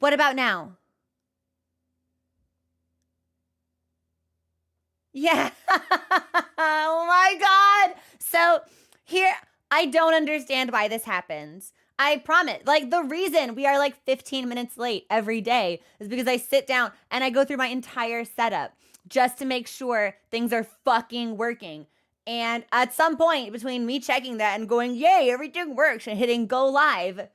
What about now? Yeah. Oh my God. So here, I don't understand why this happens. I promise. Like, the reason we are like 15 minutes late every day is because I sit down and I go through my entire setup just to make sure things are fucking working. And at some point between me checking that and going, yay, everything works, and hitting go live,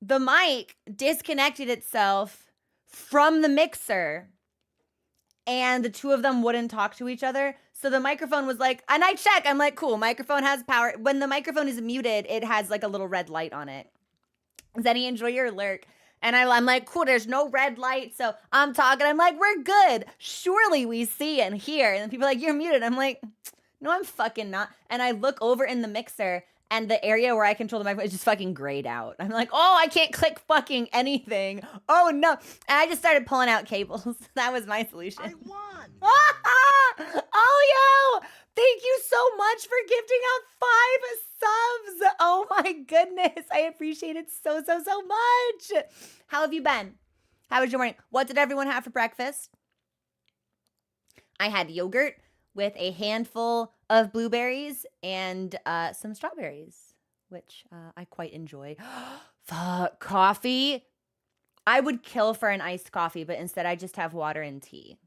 the mic disconnected itself from the mixer and the two of them wouldn't talk to each other. So the microphone was like, and I check, I'm like, cool, microphone has power. When the microphone is muted, it has like a little red light on it. Zenny, enjoy your lurk. And I'm like, cool, there's no red light. So I'm talking, I'm like, we're good. Surely we see and hear. And then people are like, you're muted. I'm like, no, I'm fucking not. And I look over in the mixer and the area where I control the microphone is just fucking grayed out. I'm like, oh, I can't click fucking anything. Oh no. And I just started pulling out cables. That was my solution. I won. Oh, yo! Thank you so much for gifting out 5 subs. Oh my goodness. I appreciate it so much. How have you been? How was your morning? What did everyone have for breakfast? I had yogurt with a handful of blueberries and some strawberries, which I quite enjoy. Fuck, coffee. I would kill for an iced coffee, but instead I just have water and tea.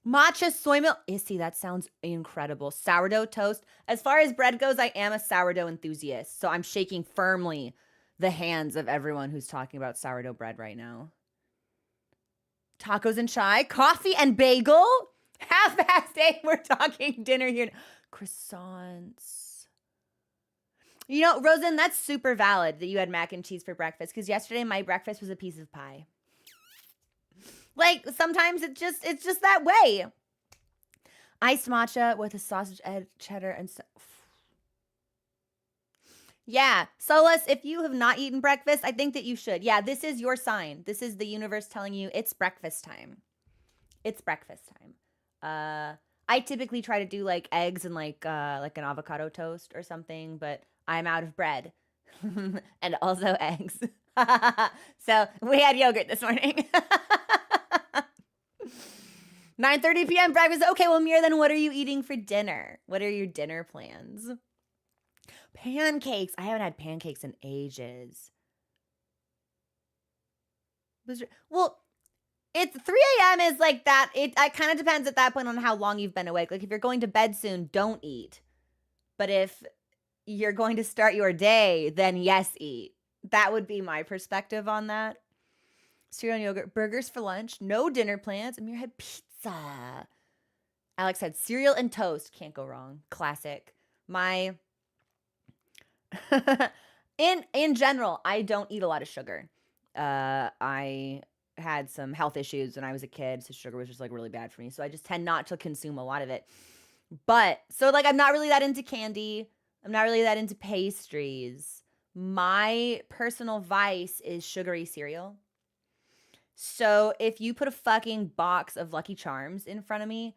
Matcha soy milk. Issy, that sounds incredible. Sourdough toast. As far as bread goes, I am a sourdough enthusiast. So I'm shaking firmly the hands of everyone who's talking about sourdough bread right now. Tacos and chai. Coffee and bagel. 8:30. We're talking dinner here. Croissants. You know, Rosen, that's super valid that you had mac and cheese for breakfast, because yesterday my breakfast was a piece of pie. Like, sometimes it's just that way. Iced matcha with a sausage, cheddar, and yeah. Solus, if you have not eaten breakfast, I think that you should. Yeah, this is your sign. This is the universe telling you it's breakfast time. It's breakfast time. I typically try to do like eggs and like an avocado toast or something, but I'm out of bread and also eggs. So we had yogurt this morning. 9:30 p.m. breakfast. Okay, well, Mir, then what are you eating for dinner? What are your dinner plans? Pancakes. I haven't had pancakes in ages. Well, it's 3 a.m. is like that. It kind of depends at that point on how long you've been awake. Like, if you're going to bed soon, don't eat. But if you're going to start your day, then yes, eat. That would be my perspective on that. Cereal and yogurt. Burgers for lunch. No dinner plans. Amir had pizza. Alex had cereal and toast. Can't go wrong. Classic. My in general, I don't eat a lot of sugar. I had some health issues when I was a kid, so sugar was just like really bad for me. So I just tend not to consume a lot of it. But so like I'm not really that into candy. I'm not really that into pastries. My personal vice is sugary cereal. So if you put a fucking box of Lucky Charms in front of me,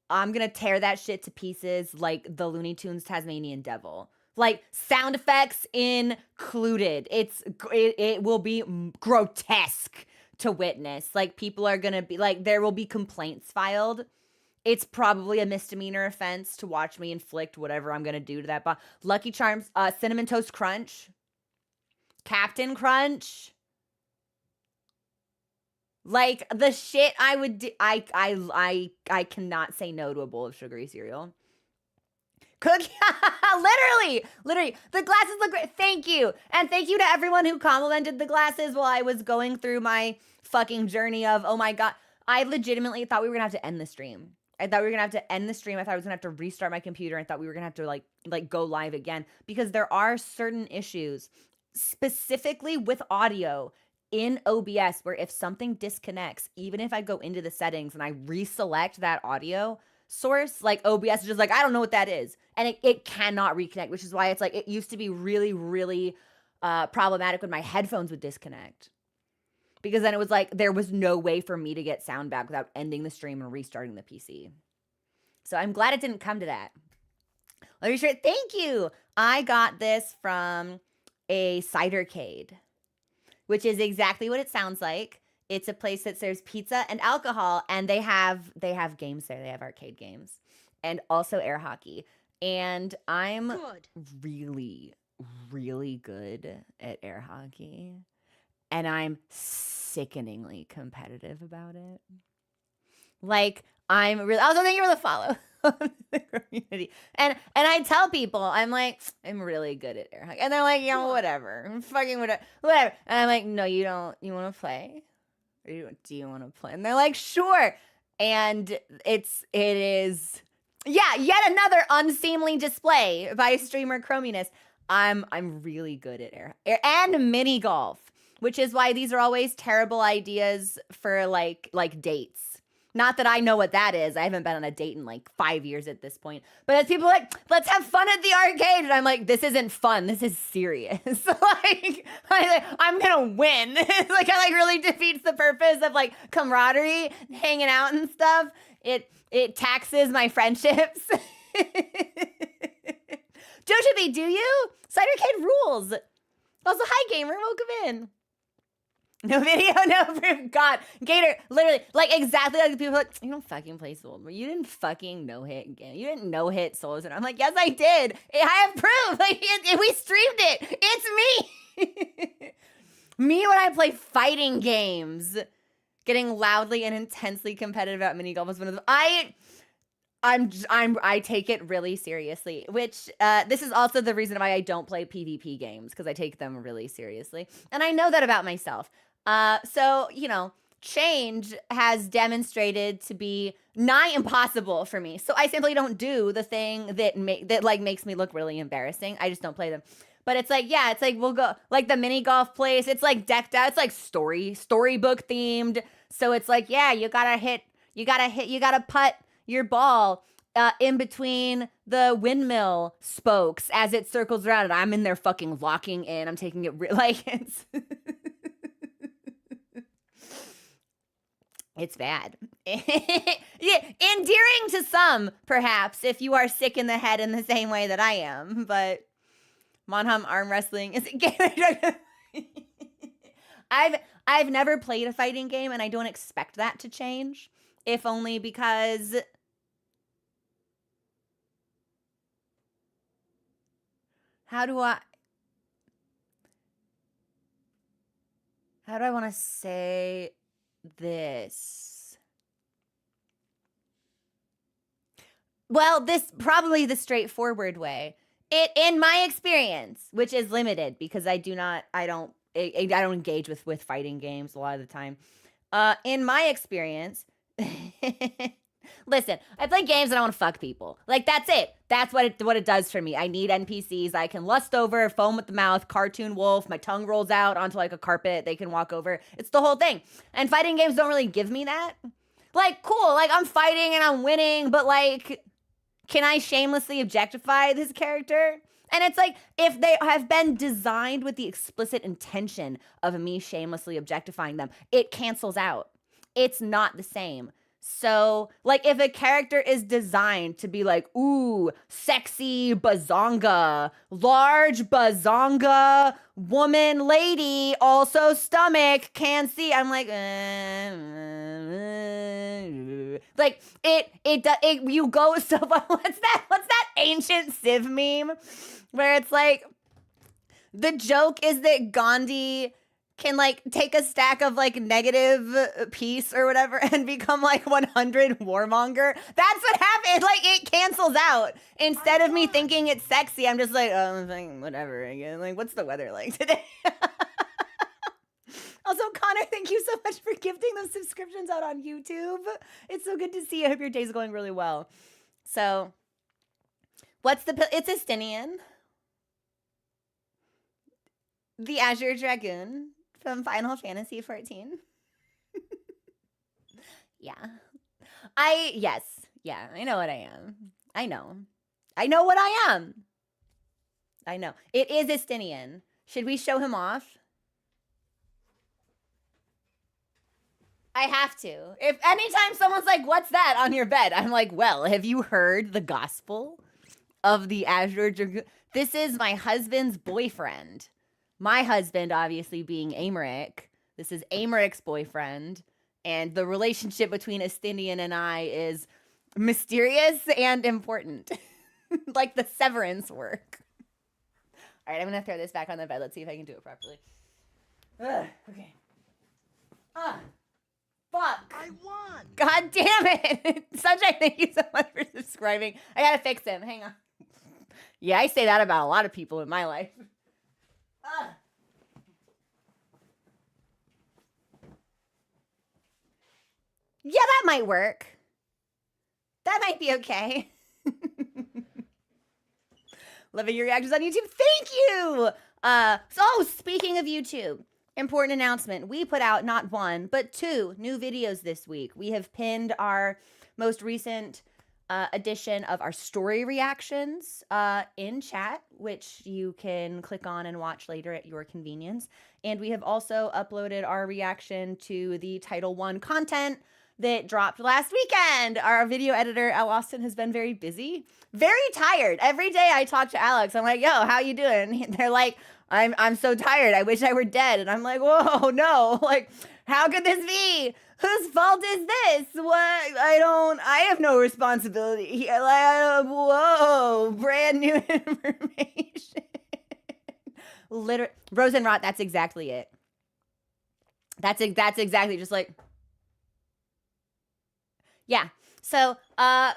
I'm gonna tear that shit to pieces like the Looney Tunes Tasmanian Devil. Like, sound effects included. It will be grotesque to witness. Like, people are gonna be like, there will be complaints filed. It's probably a misdemeanor offense to watch me inflict whatever I'm gonna do to that box. Lucky Charms, Cinnamon Toast Crunch, Captain Crunch. Like, the shit I would do, I cannot say no to a bowl of sugary cereal. Cookie, literally, the glasses look great. Thank you. And thank you to everyone who complimented the glasses while I was going through my fucking journey of, oh my God. I legitimately thought we were gonna have to end the stream. I thought we were gonna have to end the stream. I thought I was gonna have to restart my computer. I thought we were gonna have to like go live again, because there are certain issues, specifically with audio in OBS, where if something disconnects, even if I go into the settings and I reselect that audio source, like OBS is just like, I don't know what that is. And it cannot reconnect, which is why it's like, it used to be really, really problematic when my headphones would disconnect. Because then it was like, there was no way for me to get sound back without ending the stream and restarting the PC. So I'm glad it didn't come to that. Let me show it. Thank you. I got this from a cidercade. which is exactly what it sounds like. It's a place that serves pizza and alcohol, and they have games there. They have arcade games and also air hockey. And I'm really, really good at air hockey, and I'm sickeningly competitive about it. Like, I'm really, also thank you for the follow the community. And I tell people, I'm like, I'm really good at air hockey. And they're like, yeah, whatever. Fucking whatever. And I'm like, no, you don't. You want to play? Or do you want to play? And they're like, sure. And it is, yeah, yet another unseemly display by streamer Chrominess. I'm really good at air and mini golf, which is why these are always terrible ideas for like dates. Not that I know what that is. I haven't been on a date in like 5 years at this point. But as people are like, let's have fun at the arcade. And I'm like, this isn't fun. This is serious. Like, I'm going to win. Like, I like really defeats the purpose of like camaraderie, hanging out and stuff. It taxes my friendships. JoJo B, do you? Cidercade rules. Also, hi, gamer. Welcome in. No video, no proof. God, Gator, literally, like exactly like the people like, you don't fucking play Soul, but you didn't fucking no-hit game. You didn't no-hit Souls. And I'm like, yes, I did. I have proof. Like, we streamed it. It's me. Me when I play fighting games. Getting loudly and intensely competitive at mini golf is one of the, I take it really seriously, which this is also the reason why I don't play PvP games, because I take them really seriously. And I know that about myself. So, you know, change has demonstrated to be nigh impossible for me. So I simply don't do the thing that like makes me look really embarrassing. I just don't play them. But it's like, yeah, it's like we'll go like the mini golf place. It's like decked out. It's like storybook themed. So it's like, yeah, you gotta putt your ball in between the windmill spokes as it circles around, and I'm in there fucking locking in. I'm taking it like it's it's bad. Yeah, endearing to some, perhaps, if you are sick in the head in the same way that I am. But Monhun arm wrestling is a game. I've never played a fighting game, and I don't expect that to change, if only because how do I want to say this? Well, this probably the straightforward way. In my experience, which is limited because I don't engage with fighting games a lot of the time. In my experience, listen, I play games and I want to fuck people. Like, that's it. That's what it does for me. I need NPCs I can lust over, foam with the mouth, cartoon wolf, my tongue rolls out onto like a carpet they can walk over. It's the whole thing. And fighting games don't really give me that. Like, cool, like I'm fighting and I'm winning, but like, can I shamelessly objectify this character? And it's like, if they have been designed with the explicit intention of me shamelessly objectifying them, it cancels out. It's not the same. So, like, if a character is designed to be like, ooh, sexy bazonga, large bazonga, woman, lady, also stomach, can see, I'm like, like, you go, so, what's that ancient Civ meme? Where it's like, the joke is that Gandhi can like take a stack of like negative peace or whatever and become like 100 warmonger. That's what happened. Like, it cancels out. Instead of me thinking it's sexy, I'm just like, oh, I'm thinking whatever again. Like, what's the weather like today? Also, Connor, thank you so much for gifting those subscriptions out on YouTube. It's so good to see you. I hope your day's going really well. So, it's Estinian. The Azure Dragoon from Final Fantasy XIV. Yeah. Yeah, I know what I am. I know what I am. I know. It is Estinian. Should we show him off? I have to. If anytime someone's like, what's that on your bed? I'm like, well, have you heard the gospel of the Azure Dragoon? This is my husband's boyfriend. my husband obviously being Amaric. This is Amaric's boyfriend, and the relationship between Estinian and I is mysterious and important. Like the severance work. All right, I'm gonna throw this back on the bed. Let's see if I can do it properly. Ugh, okay. Fuck. I won. God damn it. Sunshine, thank you so much for subscribing. I gotta fix him. Hang on. Yeah, I say that about a lot of people in my life. Yeah, that might work. That might be okay. Loving your reactions on YouTube. Thank you. So speaking of YouTube, important announcement. We put out not 1, but 2 new videos this week. We have pinned our most recent edition of our story reactions in chat, which you can click on and watch later at your convenience. And we have also uploaded our reaction to the Title 1 content that dropped last weekend. Our video editor, Al Austin, has been very busy, very tired. Every day I talk to Alex, I'm like, yo, how you doing? And they're like, I'm so tired. I wish I were dead. And I'm like, whoa, no. Like, how could this be? Whose fault is this? What? I have no responsibility here. Like, whoa, brand new information. Literally, Rosenrot, that's exactly it. That's exactly just like, yeah. So,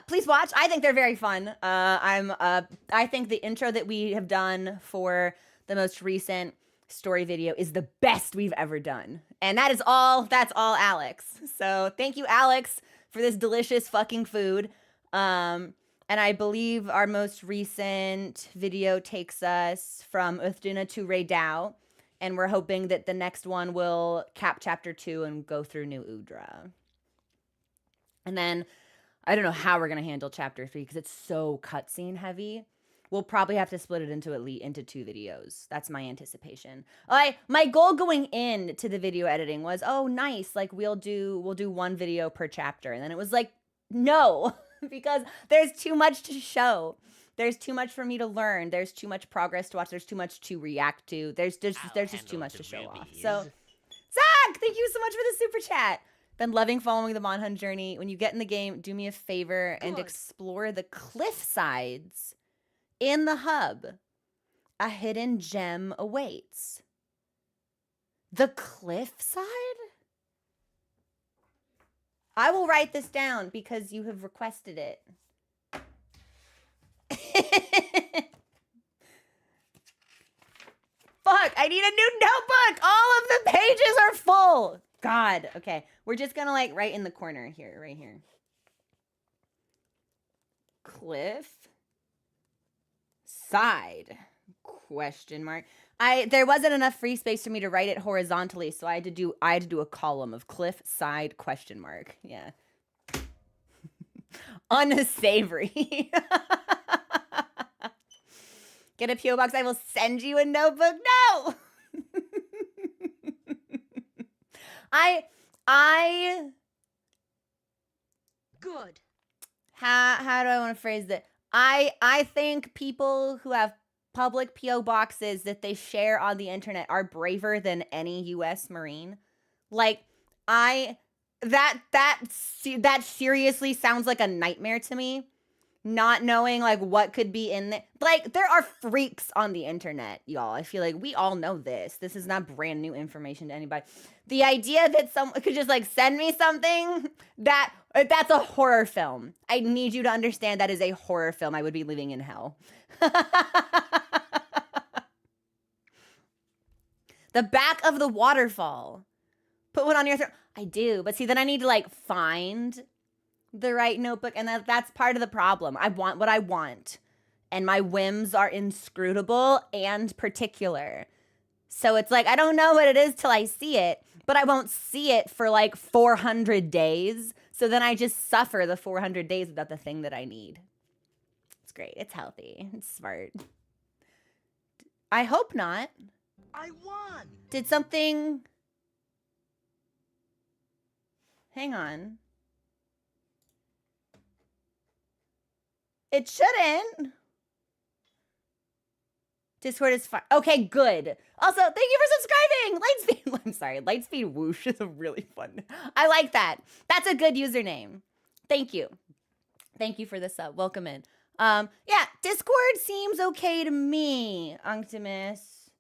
please watch. I think they're very fun. I think the intro that we have done for the most recent story video is the best we've ever done. And that's all Alex. So thank you, Alex, for this delicious fucking food. And I believe our most recent video takes us from Uthduna to Raydao. And we're hoping that the next one will cap chapter 2 and go through New Udra. And then I don't know how we're going to handle chapter 3 because it's so cutscene heavy. We'll probably have to split it into 2 videos. That's my anticipation. My goal going into the video editing was, oh, nice. Like we'll do 1 video per chapter. And then it was like, no, because there's too much to show. There's too much for me to learn. There's too much progress to watch. There's too much to react to. There's just too much to show off. So, Zach, thank you so much for the super chat. Been loving following the Monhun journey. When you get in the game, do me a favor and explore the cliff sides. In the hub, a hidden gem awaits. The cliffside? I will write this down because you have requested it. Fuck, I need a new notebook. All of the pages are full. God, okay. We're just gonna like right in the corner here, right here. Cliff. Side question mark. There wasn't enough free space for me to write it horizontally, so I had to do a column of cliff side question mark. Yeah. Unsavory. Get a PO box. I will send you a notebook. No. I good. How do I want to phrase it? I think people who have public PO boxes that they share on the internet are braver than any U.S. Marine. Like that seriously sounds like a nightmare to me. Not knowing like what could be in there. Like there are freaks on the internet, y'all. I feel like we all know this. This is not brand new information to anybody. The idea that someone could just like send me something that's a horror film. I need you to understand that is a horror film. I would be living in hell. The back of the waterfall. Put one on your throat. I do, but see, then I need to like find the right notebook, and that's part of the problem. I want what I want, and my whims are inscrutable and particular. So it's like, I don't know what it is till I see it, but I won't see it for like 400 days. So then I just suffer the 400 days without the thing that I need. It's great. It's healthy. It's smart. I hope not. I won. Did something... Hang on. It shouldn't. Discord is fine. Okay, good. Also, thank you for subscribing. Lightspeed. I'm sorry. Lightspeed Whoosh is a really fun. I like that. That's a good username. Thank you. Thank you for the sub. Welcome in. Yeah, Discord seems okay to me, Unctimus.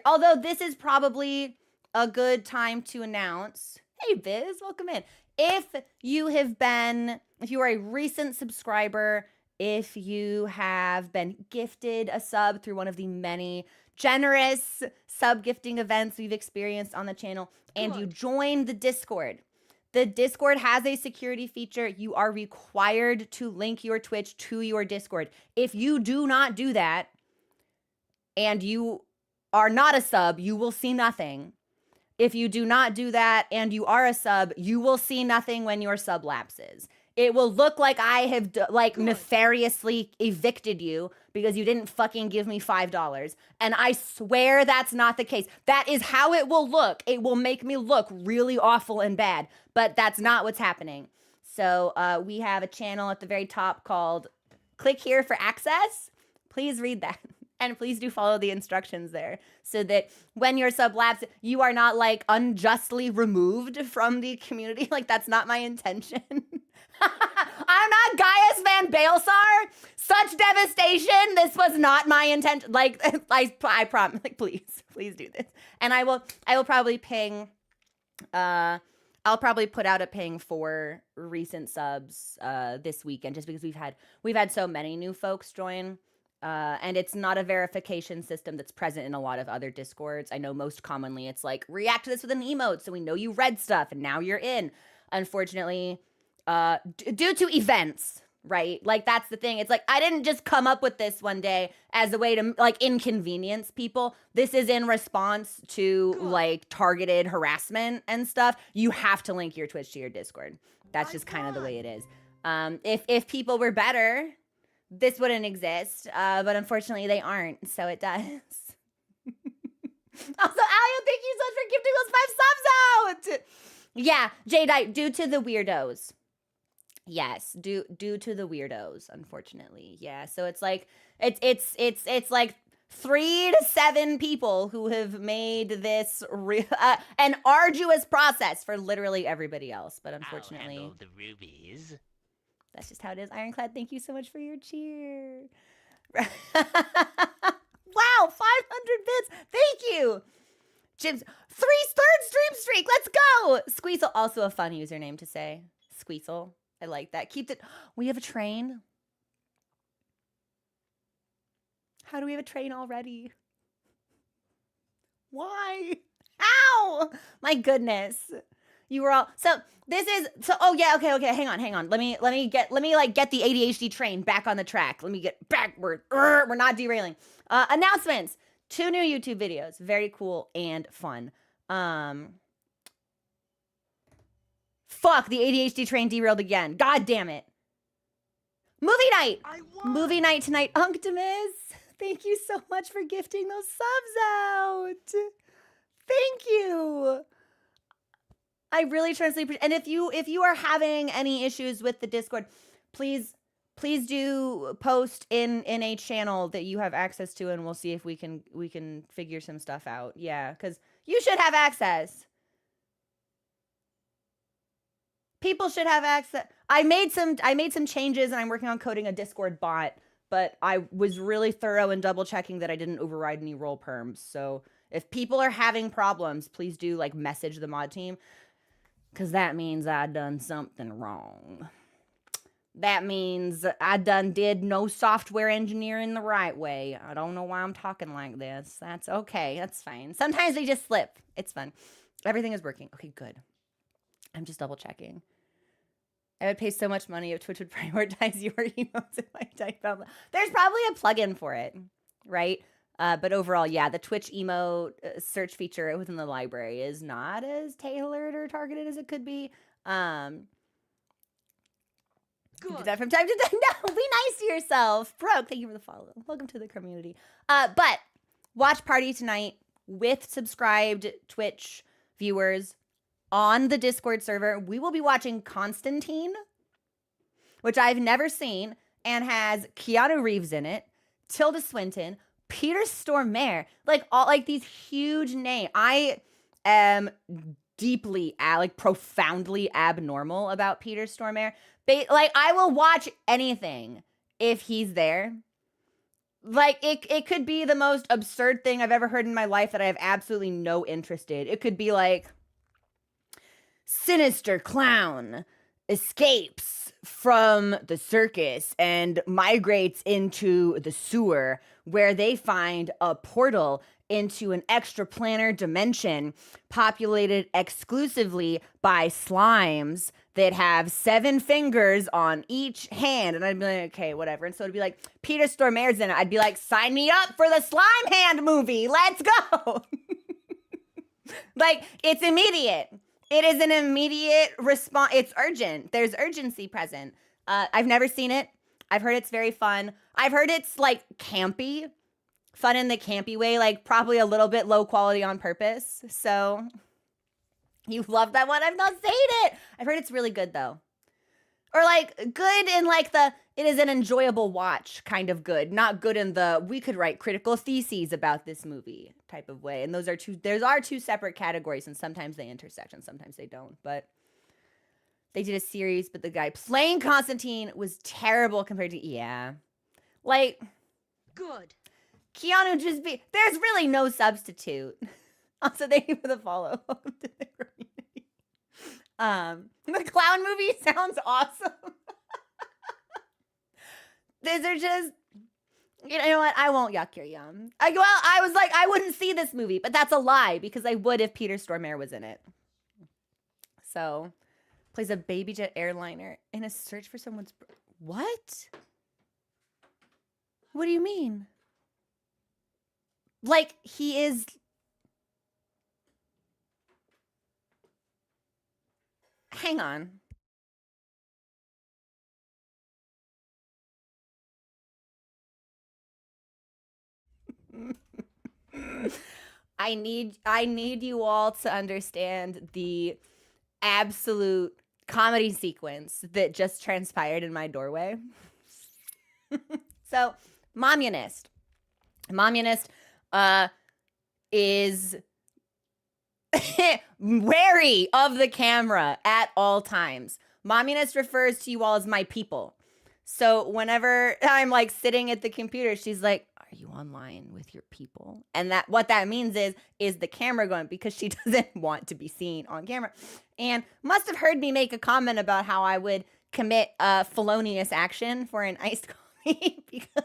Although this is probably a good time to announce. Hey, Biz, welcome in. If you are a recent subscriber, if you have been gifted a sub through one of the many generous sub gifting events we've experienced on the channel, and you join the Discord has a security feature. You are required to link your Twitch to your Discord. If you do not do that, and you are not a sub, you will see nothing. If you do not do that and you are a sub, you will see nothing when your sub lapses. It will look like I have nefariously evicted you because you didn't fucking give me $5. And I swear that's not the case. That is how it will look. It will make me look really awful and bad, but that's not what's happening. So we have a channel at the very top called Click Here for Access. Please read that. And please do follow the instructions there so that when your sub lapses, you are not like unjustly removed from the community. Like that's not my intention. I'm not Gaius Van Baelsar. Such devastation. This was not my intention. Like I promise. Like please do this. And I will probably ping. I'll probably put out a ping for recent subs this weekend, just because we've had so many new folks join. And it's not a verification system that's present in a lot of other Discords. I know most commonly it's like, react to this with an emote so we know you read stuff and now you're in. Unfortunately, due to events, right? Like that's the thing. It's like, I didn't just come up with this one day as a way to like inconvenience people. This is in response to like targeted harassment and stuff. You have to link your Twitch to your Discord. That's just kind of the way it is. If people were better, this wouldn't exist, but unfortunately they aren't, so it does. Also, Alia, thank you so much for gifting those 5 subs out! Yeah, Jadeite, due to the weirdos. Yes, due to the weirdos, unfortunately. Yeah, so it's like, it's like 3 to 7 people who have made this an arduous process for literally everybody else, but unfortunately. I'll handle the rubies. That's just how it is. Ironclad, thank you so much for your cheer. Wow, 500 bits. Thank you. Jim's third stream streak. Let's go. Squeezle, also a fun username to say. Squeezle. I like that. Keep it. We have a train. How do we have a train already? Why? Ow! My goodness. You were all oh yeah, okay, hang on. Let me get the ADHD train back on the track. Let me get backward. We're not derailing. Announcements. 2 new YouTube videos. Very cool and fun. Fuck, the ADHD train derailed again. God damn it. Movie night. Movie night tonight. Unctimus, thank you so much for gifting those subs out. Thank you. I really truly appreciate. And if you are having any issues with the Discord, please do post in a channel that you have access to, and we'll see if we can figure some stuff out. Yeah, because you should have access. People should have access. I made some changes, and I'm working on coding a Discord bot, but I was really thorough in double checking that I didn't override any role perms. So if people are having problems, please do like message the mod team. Because that means I done something wrong. That means I done did no software engineering the right way. I don't know why I'm talking like this. That's okay. That's fine. Sometimes they just slip. It's fun. Everything is working. Okay, good. I'm just double checking. I would pay so much money if Twitch would prioritize your emotes if I type out. There's probably a plugin for it, right? But overall, yeah, the Twitch emote search feature within the library is not as tailored or targeted as it could be. Do that from time to time. No, be nice to yourself. Broke, thank you for the follow. Welcome to the community. But watch party tonight with subscribed Twitch viewers on the Discord server. We will be watching Constantine, which I've never seen, and has Keanu Reeves in it, Tilda Swinton, Peter Stormare, like all like these huge names. I am deeply, like profoundly abnormal about Peter Stormare. Like I will watch anything if he's there. Like it could be the most absurd thing I've ever heard in my life that I have absolutely no interest in. It could be like sinister clown escapes from the circus and migrates into the sewer where they find a portal into an extraplanar dimension populated exclusively by slimes that have 7 fingers on each hand. And I'd be like, okay, whatever. And so it'd be like, Peter Stormare's in it. I'd be like, sign me up for the slime hand movie. Let's go. Like, it's immediate. It is an immediate response. It's urgent. There's urgency present. I've never seen it. I've heard it's very fun. I've heard it's like campy. Fun in the campy way, like probably a little bit low quality on purpose. So you love that one. I've not seen it. I've heard it's really good though. Or like good in like the, it is an enjoyable watch kind of good. Not good in the, we could write critical theses about this movie type of way. And those are two separate categories, and sometimes they intersect and sometimes they don't. But they did a series, but the guy playing Constantine was terrible compared to, yeah. Like, Good. Keanu there's really no substitute. Also, thank you for the follow. Welcome to the community. The clown movie sounds awesome. These are just, you know what? I won't yuck your yum. I was like, I wouldn't see this movie, but that's a lie because I would if Peter Stormare was in it. So, plays a baby jet airliner in a search for someone's. What? What do you mean? Like, he is. Hang on. I need you all to understand the absolute comedy sequence that just transpired in my doorway. So, Momunist is wary of the camera at all times. Momunist refers to you all as my people. So whenever I'm like sitting at the computer, she's like, are you online with your people? And that what that means is the camera going, because she doesn't want to be seen on camera. And must have heard me make a comment about how I would commit a felonious action for an iced coffee because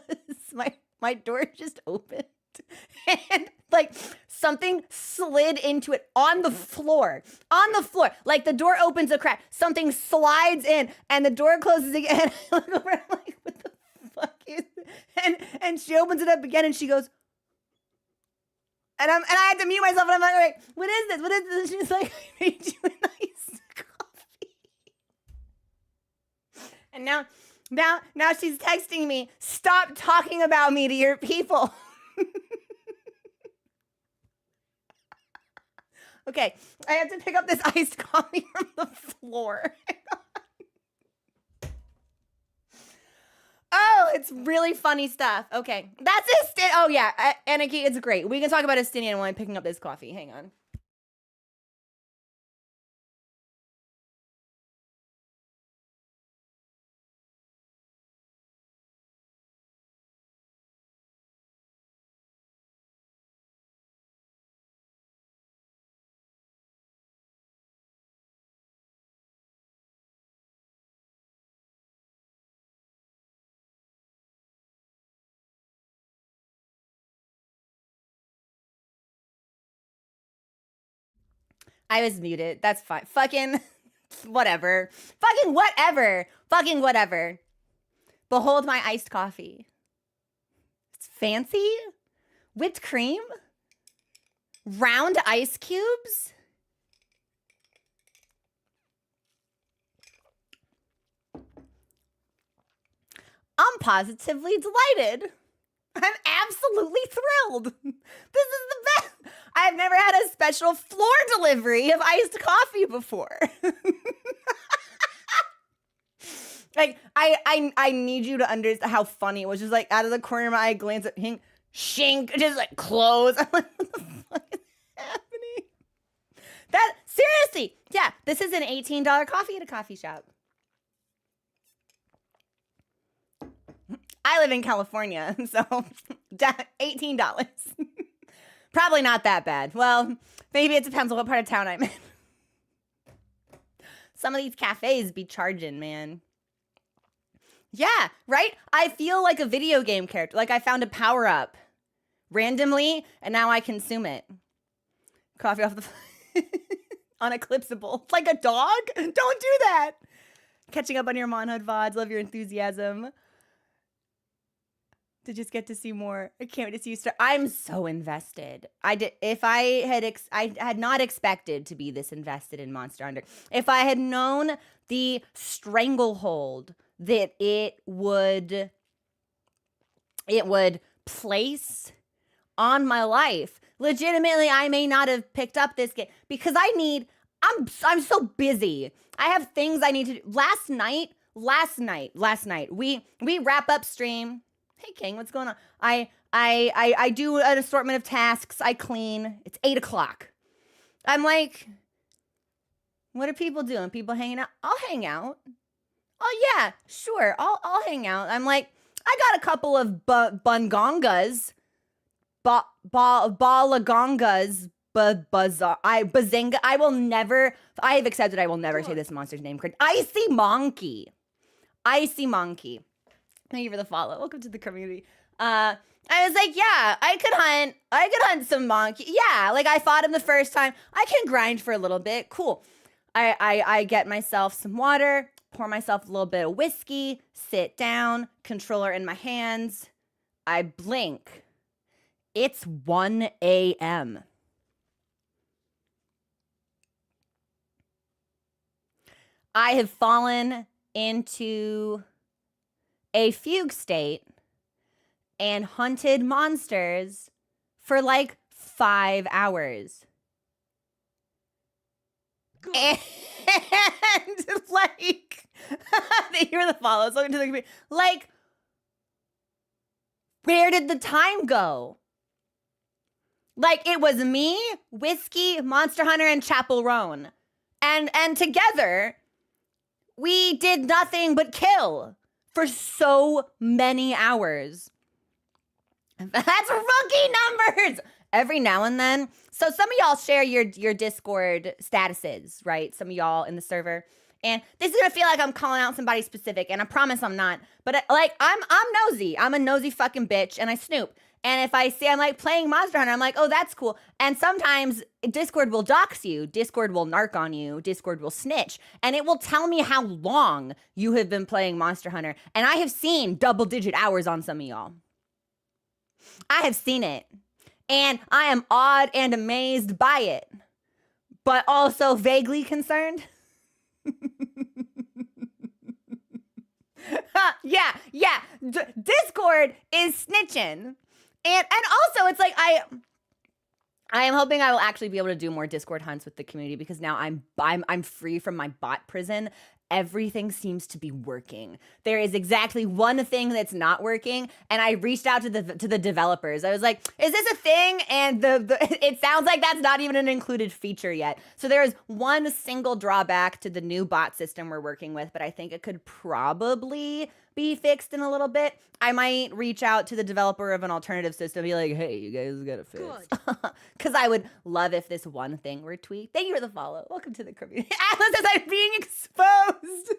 my door just opened and like something slid into it on the floor. Like the door opens a crack, something slides in and the door closes again. I look over, I'm like, what the fuck is this? And she opens it up again and she goes, and I had to mute myself and I'm like, what is this? And she's like, I made you an iced coffee. And now she's texting me, stop talking about me to your people. Okay, I have to pick up this iced coffee from the floor. Oh, it's really funny stuff. Okay, that's oh yeah, Anarchy, it's great. We can talk about Estinian while I'm picking up this coffee. Hang on. I was muted. That's fine. Fucking whatever. Fucking whatever. Fucking whatever. Behold my iced coffee. It's fancy. Whipped cream. Round ice cubes. I'm positively delighted. I'm absolutely thrilled. This is the best. I've never had a special floor delivery of iced coffee before. Like, I need you to understand how funny it was. Just like out of the corner of my eye, glance at him. shink, just like close. I'm like, what the fuck is happening? That, seriously, yeah, this is an $18 coffee at a coffee shop. I live in California, so $18. Probably not that bad. Well, maybe it depends on what part of town I'm in. Some of these cafes be charging, man. Yeah, right? I feel like a video game character. Like I found a power-up randomly, and now I consume it. Coffee off the... Uneclipsable. Like a dog? Don't do that. Catching up on your Monhood VODs. Love your enthusiasm. To just get to see more. I can't wait to see you start. I'm so invested. I had not expected to be this invested in Monster Hunter. If I had known the stranglehold that it would place on my life, legitimately, I may not have picked up this game because I'm so busy. I have things I need to do. Last night, we wrap up stream. Hey King, what's going on? I do an assortment of tasks. I clean. It's 8 o'clock. I'm like, what are people doing? People hanging out? I'll hang out. Oh yeah, sure. I'll hang out. I'm like, I got a couple of bungongas, balagongas, bazinga. I have accepted I will never say this monster's name correct. Icy Monkey. Thank you for the follow. Welcome to the community. I was like, yeah, I could hunt some monkey. Yeah, like I fought him the first time. I can grind for a little bit. Cool. I get myself some water, pour myself a little bit of whiskey, sit down, controller in my hands. I blink. It's 1 a.m. I have fallen into a fugue state and hunted monsters for like 5 hours. Good. And like, they hear the follows. Welcome to the community. Like, where did the time go? Like, it was me, Whiskey, Monster Hunter, and Chapel Roan. And together, we did nothing but kill for so many hours. That's rookie numbers! Every now and then. So some of y'all share your Discord statuses, right? Some of y'all in the server. And this is gonna feel like I'm calling out somebody specific, and I promise I'm not. But like, I'm nosy. I'm a nosy fucking bitch, and I snoop. And if I see I'm like playing Monster Hunter, I'm like, oh, that's cool. And sometimes Discord will dox you. Discord will narc on you. Discord will snitch. And it will tell me how long you have been playing Monster Hunter. And I have seen double-digit hours on some of y'all. I have seen it. And I am awed and amazed by it. But also vaguely concerned. Yeah. Discord is snitching. And also, it's like I am hoping I will actually be able to do more Discord hunts with the community because now I'm free from my bot prison. Everything seems to be working. There is exactly one thing that's not working, and I reached out to the developers. I was like, "Is this a thing?" And it sounds like that's not even an included feature yet. So there is one single drawback to the new bot system we're working with, but I think it could probably be fixed in a little bit. I might reach out to the developer of an alternative system and be like, hey, you guys gotta fix. Because I would love if this one thing were tweaked. Thank you for the follow. Welcome to the community. Atlas says I'm being exposed.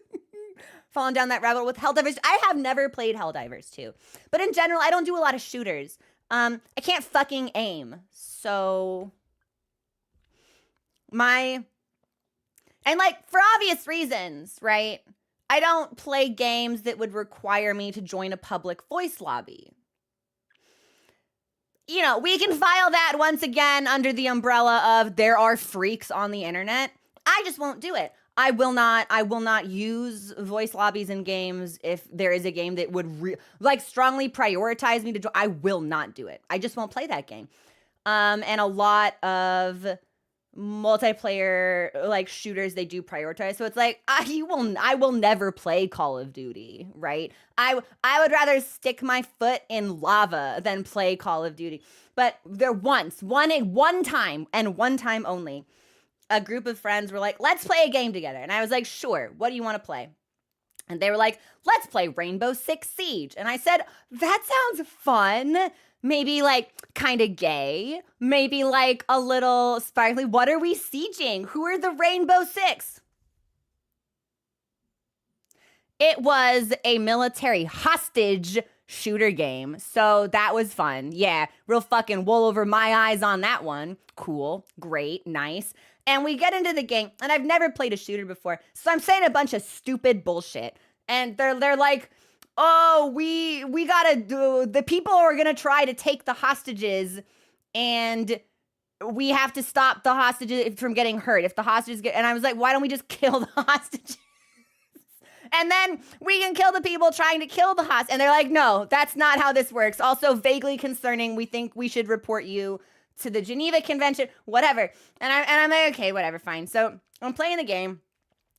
Falling down that rabbit hole with Helldivers. I have never played Helldivers 2. But in general, I don't do a lot of shooters. I can't fucking aim. So and like for obvious reasons, right? I don't play games that would require me to join a public voice lobby. You know, we can file that once again under the umbrella of there are freaks on the internet. I just won't do it. I will not use voice lobbies in games if there is a game that would strongly prioritize me to join. I will not do it. I just won't play that game. And a lot of multiplayer like shooters they do prioritize. So it's like I will never play Call of Duty, right? I would rather stick my foot in lava than play Call of Duty. But one time and one time only, a group of friends were like, let's play a game together. And I was like, sure, what do you want to play? And they were like, let's play Rainbow Six Siege. And I said, that sounds fun. Maybe like kind of gay. Maybe like a little sparkly. What are we sieging? Who are the Rainbow Six? It was a military hostage shooter game. So that was fun. Yeah, real fucking wool over my eyes on that one. Cool, great, nice. And we get into the game, and I've never played a shooter before, so I'm saying a bunch of stupid bullshit. And they're like, oh, we gotta do, the people are gonna try to take the hostages, and we have to stop the hostages from getting hurt. If the hostages get, and I was like, why don't we just kill the hostages? And then we can kill the people trying to kill the hostage. And they're like, no, that's not how this works. Also vaguely concerning. We think we should report you to the Geneva Convention, whatever. And I'm like, okay, whatever, fine. So I'm playing the game,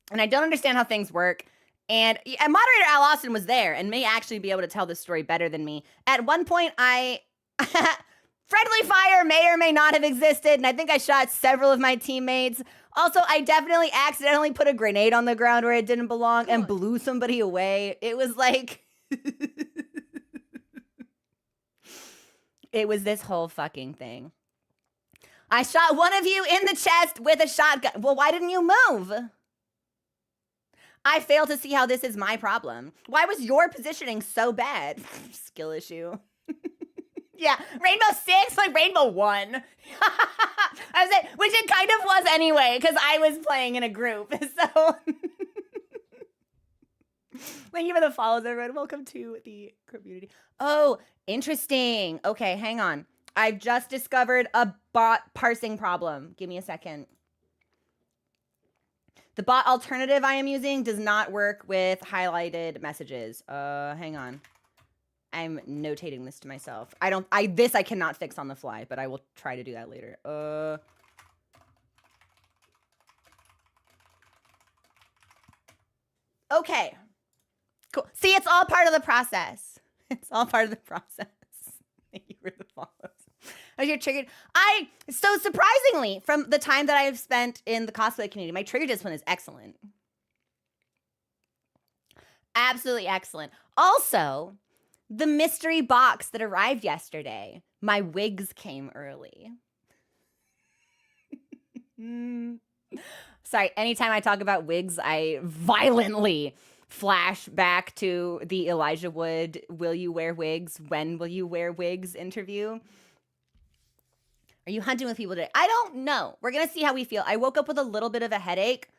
and I don't understand how things work. And moderator Al Austin was there and may actually be able to tell this story better than me. At one point, friendly fire may or may not have existed, and I think I shot several of my teammates. Also, I definitely accidentally put a grenade on the ground where it didn't belong and blew somebody away. It was like... It was this whole fucking thing. I shot one of you in the chest with a shotgun. Well, why didn't you move? I fail to see how this is my problem. Why was your positioning so bad? Skill issue. Yeah, Rainbow Six, like Rainbow 1. I was like, which it kind of was anyway, because I was playing in a group. So, thank you for the follows, everyone. Welcome to the community. Oh, interesting. Okay, hang on. I've just discovered a bot parsing problem. Give me a second. The bot alternative I am using does not work with highlighted messages. Hang on. I'm notating this to myself. This I cannot fix on the fly, but I will try to do that later. Okay. Cool. See, it's all part of the process. It's all part of the process. Thank you for the follows. As you're triggered. So surprisingly, from the time that I've spent in the cosplay community, my trigger discipline is excellent. Absolutely excellent. Also, the mystery box that arrived yesterday, my wigs came early. Sorry, anytime I talk about wigs, I violently flash back to the Elijah Wood, will you wear wigs? When will you wear wigs interview? Are you hunting with people today? I don't know. We're going to see how we feel. I woke up with a little bit of a headache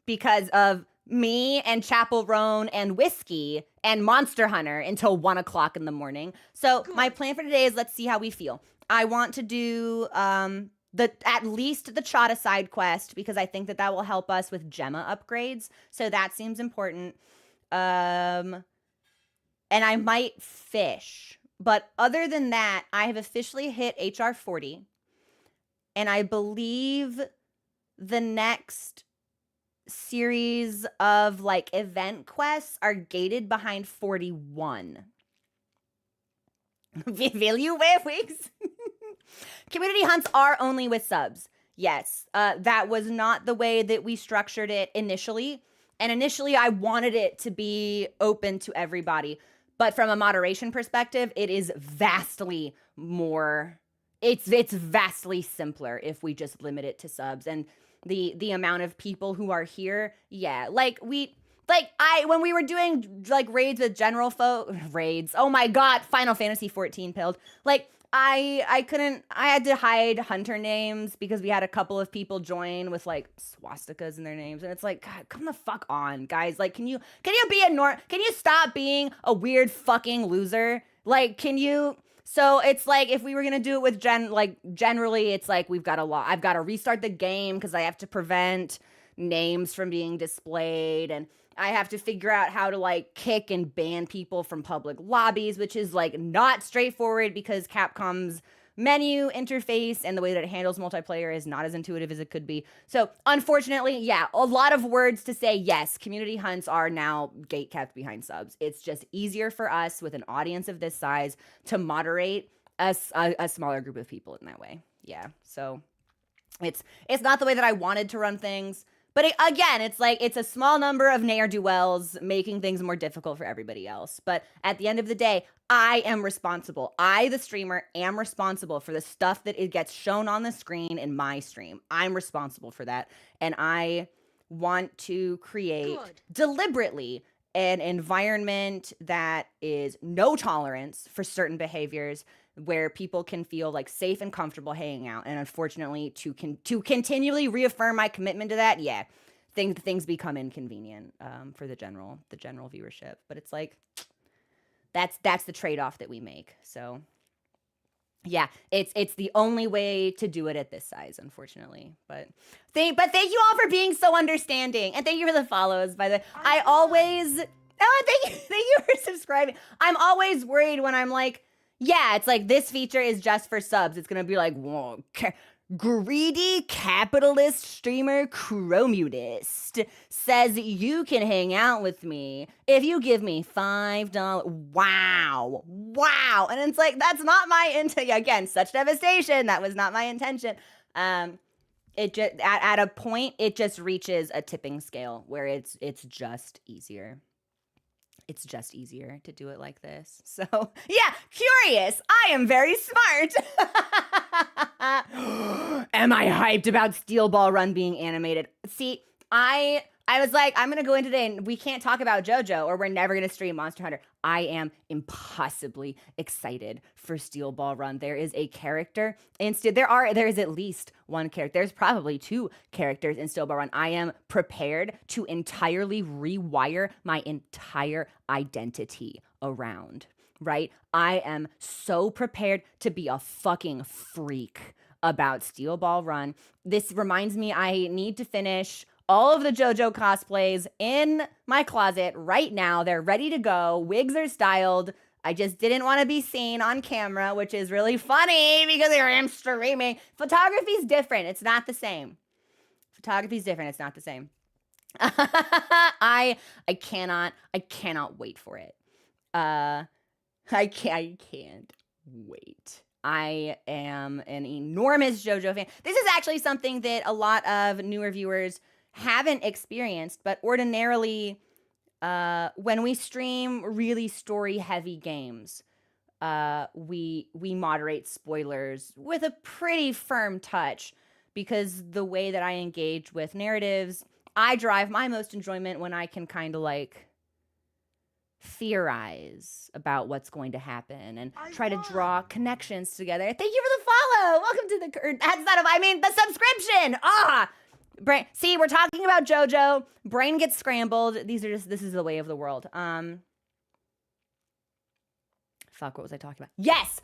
because of me and Chapel Roan and whiskey and Monster Hunter until 1 o'clock in the morning. So my plan for today is let's see how we feel. I want to do at least the Chata side quest because I think that will help us with Gemma upgrades. So that seems important. And I might fish. But other than that, I have officially hit HR 40. And I believe the next series of like event quests are gated behind 41. Will you wear wigs? Community hunts are only with subs. Yes, that was not the way that we structured it initially. And initially I wanted it to be open to everybody. But from a moderation perspective, it is vastly more, it's vastly simpler if we just limit it to subs. And the amount of people who are here, yeah, when we were doing like raids with general raids, oh my god, Final Fantasy XIV pilled. Like I had to hide hunter names because we had a couple of people join with like swastikas in their names, and it's like, God, come the fuck on, guys. Like, can you stop being a weird fucking loser? Like, can you? So it's like if we were gonna do it with generally, it's like I've got to restart the game because I have to prevent names from being displayed, and I have to figure out how to like kick and ban people from public lobbies, which is like not straightforward because Capcom's menu interface and the way that it handles multiplayer is not as intuitive as it could be. So unfortunately, yeah, a lot of words to say. Yes, community hunts are now gate kept behind subs. It's just easier for us with an audience of this size to moderate a smaller group of people in that way. Yeah, so it's not the way that I wanted to run things. But again, it's like it's a small number of ne'er-do-wells making things more difficult for everybody else. But at the end of the day, I am responsible. I, the streamer, am responsible for the stuff that it gets shown on the screen in my stream. I'm responsible for that. And I want to create deliberately an environment that is no tolerance for certain behaviors, where people can feel like safe and comfortable hanging out. And unfortunately, to continually reaffirm my commitment to that, yeah, things become inconvenient for the general viewership. But it's like that's the trade-off that we make. So yeah, it's the only way to do it at this size, unfortunately. But thank you all for being so understanding, and thank you for the follows. By the way, thank you for subscribing. I'm always worried when I'm like, yeah, it's like this feature is just for subs. It's gonna be like, whoa, greedy capitalist streamer Chromutist says you can hang out with me if you give me $5. Wow. And it's like, that's not my intention. Again, such devastation. That was not my intention. It just at a point, it just reaches a tipping scale where it's just easier. It's just easier to do it like this. So yeah, curious. I am very smart. Am I hyped about Steel Ball Run being animated? See, I was like, I'm going to go in today and we can't talk about JoJo or we're never going to stream Monster Hunter. I am impossibly excited for Steel Ball Run. There is a character there is at least one character. There's probably two characters in Steel Ball Run. I am prepared to entirely rewire my entire identity around, right? I am so prepared to be a fucking freak about Steel Ball Run. This reminds me I need to finish all of the JoJo cosplays in my closet right now. They're ready to go. Wigs are styled. I just didn't want to be seen on camera, which is really funny because I am streaming. Photography's different. It's not the same. It's not the same. I cannot wait for it. I can't wait. I am an enormous JoJo fan. This is actually something that a lot of newer viewers haven't experienced, but ordinarily, when we stream really story-heavy games, we moderate spoilers with a pretty firm touch, because the way that I engage with narratives, I derive my most enjoyment when I can kind of like theorize about what's going to happen and try to draw connections together. Thank you for the follow. Welcome to the subscription. See, we're talking about JoJo. Brain gets scrambled. This is the way of the world. Fuck, what was I talking about? Yes.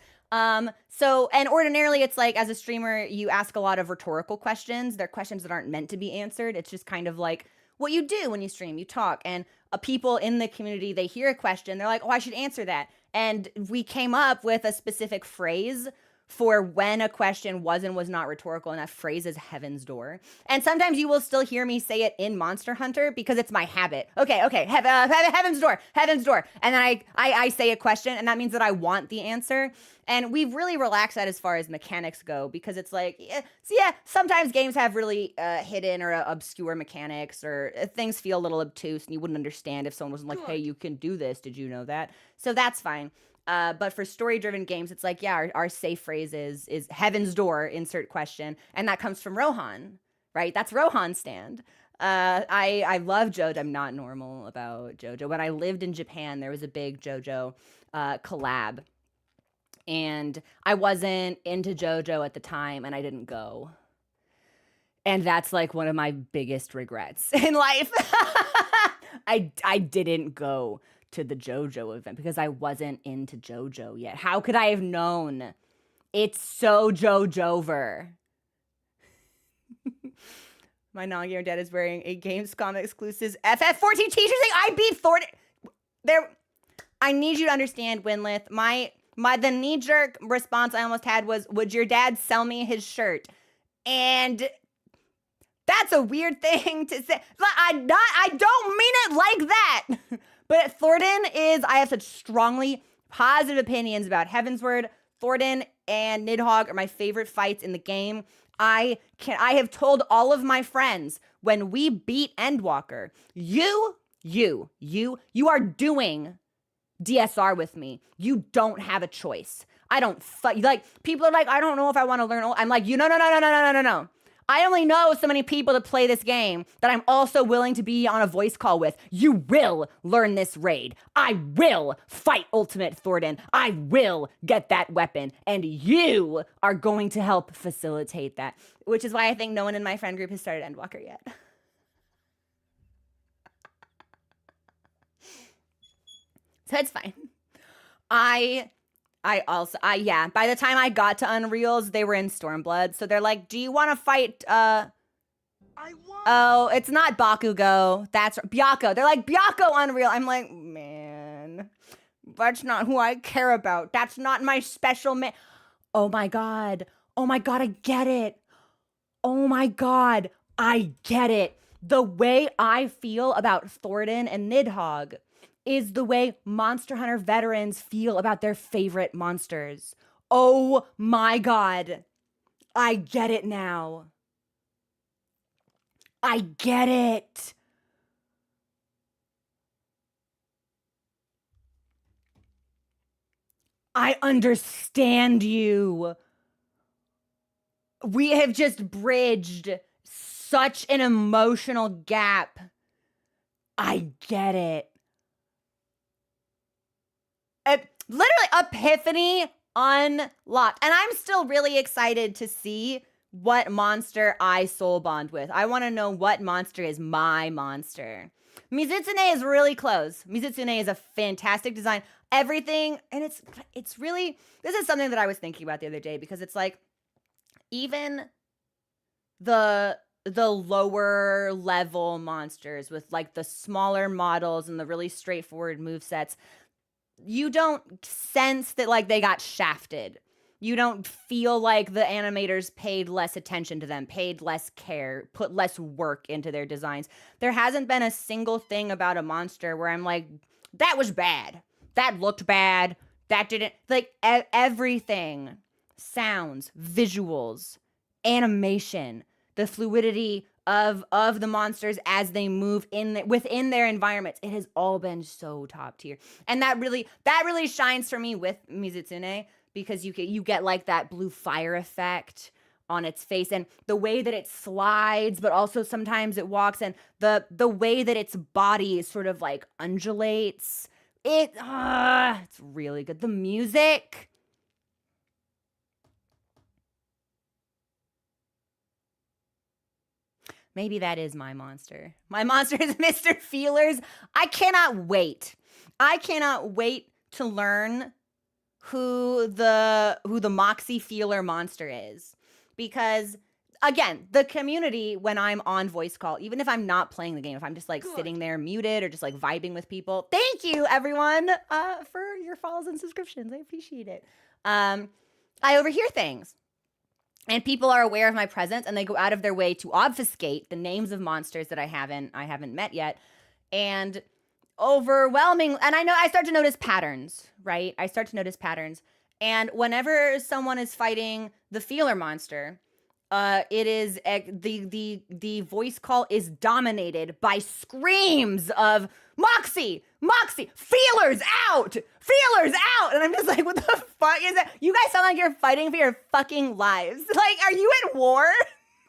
So, and ordinarily it's like, as a streamer, you ask a lot of rhetorical questions. They're questions that aren't meant to be answered. It's just kind of like what you do when you stream, you talk, and people in the community, they hear a question. They're like, oh, I should answer that. And we came up with a specific phrase for when a question was and was not rhetorical, and that phrase is Heaven's Door. And sometimes you will still hear me say it in Monster Hunter because it's my habit. Okay, Heaven's Door. And then I say a question, and that means that I want the answer. And we've really relaxed that as far as mechanics go, because it's like, sometimes games have really hidden or obscure mechanics, or things feel a little obtuse, and you wouldn't understand if someone wasn't like, hey, you can do this. Did you know that? So that's fine. But for story-driven games, it's like, yeah, our safe phrase is Heaven's Door, insert question. And that comes from Rohan, right? That's Rohan's stand. I love JoJo. I'm not normal about JoJo. When I lived in Japan, there was a big JoJo collab. And I wasn't into JoJo at the time, and I didn't go. And that's like one of my biggest regrets in life. I didn't go to the JoJo event because I wasn't into JoJo yet. How could I have known? It's so JoJover. My non-gamer dad is wearing a Gamescom exclusive FF14 t-shirt saying I beat Fornage. I need you to understand, Winlith, my the knee-jerk response I almost had was, would your dad sell me his shirt? And that's a weird thing to say. I don't mean it like that. But Thornton is, I have such strongly positive opinions about Heavensward. Thornton and Nidhogg are my favorite fights in the game. I have told all of my friends, when we beat Endwalker, you are doing DSR with me. You don't have a choice. I don't like, people are like, I don't know if I want to learn. I'm like, no. I only know so many people to play this game that I'm also willing to be on a voice call with. You will learn this raid. I will fight Ultimate Thornton. I will get that weapon. And you are going to help facilitate that. Which is why I think no one in my friend group has started Endwalker yet. So it's fine. Yeah, by the time I got to Unreals, they were in Stormblood. So they're like, do you want to fight, oh, it's not Bakugo. That's Byakko. They're like, Byakko Unreal. I'm like, man, that's not who I care about. That's not my special man. Oh my God, I get it. Oh my God, I get it. The way I feel about Thornton and Nidhogg is the way Monster Hunter veterans feel about their favorite monsters. Oh my God. I get it now. I get it. I understand you. We have just bridged such an emotional gap. I get it. Literally, epiphany unlocked. And I'm still really excited to see what monster I soul bond with. I want to know what monster is my monster. Mizutsune is really close. Mizutsune is a fantastic design. Everything, and it's really, this is something that I was thinking about the other day, because it's like, even the lower level monsters with like the smaller models and the really straightforward movesets, you don't sense that like they got shafted. You don't feel like the animators paid less attention to them, paid less care, put less work into their designs. There hasn't been a single thing about a monster where I'm like, that was bad. That looked bad. That didn't, like everything, sounds, visuals, animation, the fluidity of the monsters as they move within their environments. It has all been so top tier. And that really shines for me with Mizutsune, because you get like that blue fire effect on its face, and the way that it slides, but also sometimes it walks, and the way that its body sort of like undulates. It's really good. The music. Maybe that is my monster. My monster is Mr. Feelers. I cannot wait. I cannot wait to learn who the Moxie Feeler monster is. Because, again, the community, when I'm on voice call, even if I'm not playing the game, if I'm just like sitting there muted or just like vibing with people, thank you everyone for your follows and subscriptions. I appreciate it. I overhear things. And people are aware of my presence, and they go out of their way to obfuscate the names of monsters that I haven't met yet. And overwhelming, and I start to notice patterns, right? I start to notice patterns. And whenever someone is fighting the Feeler monster, it is the voice call is dominated by screams of Moxie, Feelers out, and I'm just like, what the fuck is that? You guys sound like you're fighting for your fucking lives. Like, are you at war?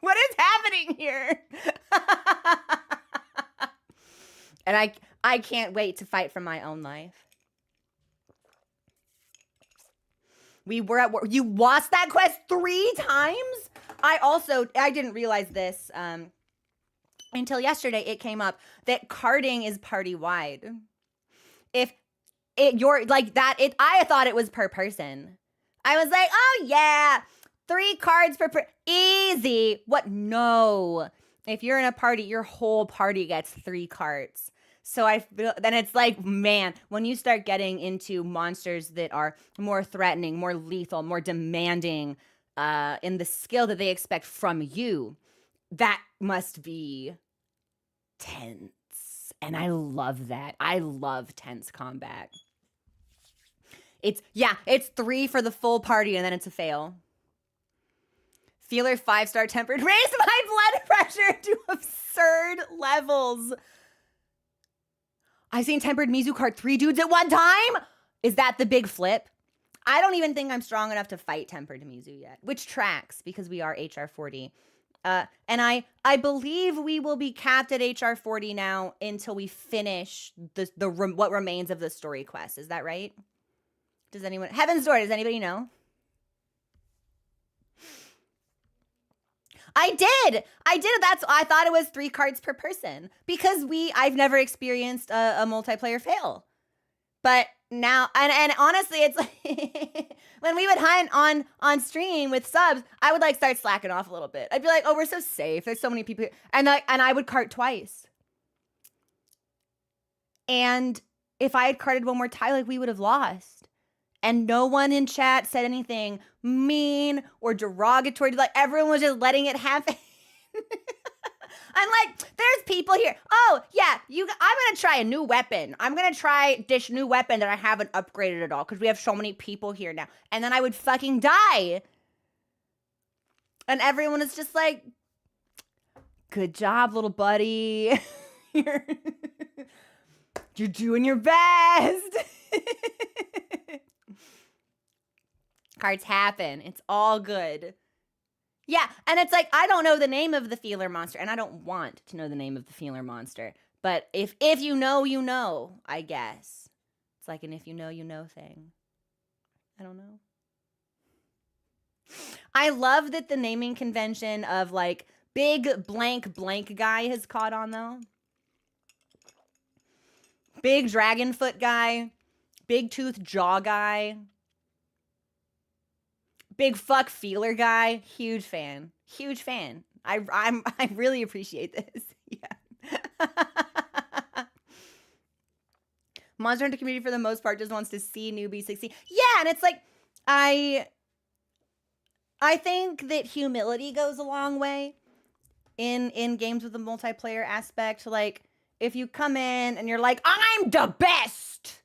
What is happening here? And I can't wait to fight for my own life. We were at war. You lost that quest 3 times? I didn't realize this until yesterday. It came up that carding is party wide. If you're like that, I thought it was per person. I was like, oh yeah, 3 cards per easy. What? No. If you're in a party, your whole party gets 3 cards. So I feel, then it's like, man, when you start getting into monsters that are more threatening, more lethal, more demanding in the skill that they expect from you, that must be tense. And I love that. I love tense combat. It's 3 for the full party and then it's a fail. Feeler 5-star tempered. Raise my blood pressure to absurd levels. I've seen tempered Mizu cart 3 dudes at one time. Is that the big flip? I don't even think I'm strong enough to fight tempered Mizu yet, which tracks because we are HR 40. And I believe we will be capped at HR 40 now until we finish what remains of the story quest. Is that right? Does anyone... Heaven's Door, does anybody know? I did. I thought it was 3 cards per person because I've never experienced a multiplayer fail. But now, and honestly, it's like when we would hunt on stream with subs, I would like start slacking off a little bit. I'd be like, oh, we're so safe. There's so many people here. And I would cart twice. And if I had carted one more time, like we would have lost. And no one in chat said anything mean or derogatory. Like everyone was just letting it happen. I'm like, there's people here. Oh, yeah, I'm going to try a new weapon. I'm going to try this new weapon that I haven't upgraded at all because we have so many people here now. And then I would fucking die. And everyone is just like, good job, little buddy. You're doing your best. Cards happen. It's all good. Yeah, and it's like, I don't know the name of the feeler monster, and I don't want to know the name of the feeler monster. But if you know, you know, I guess. It's like an if you know, you know thing. I don't know. I love that the naming convention of, like, big blank blank guy has caught on, though. Big dragon foot guy. Big tooth jaw guy. Big fuck feeler guy. Huge fan. Huge fan. I really appreciate this. Yeah. Monster Hunter community for the most part just wants to see newbies succeed. Yeah, and it's like I think that humility goes a long way in games with a multiplayer aspect. Like if you come in and you're like, I'm the best.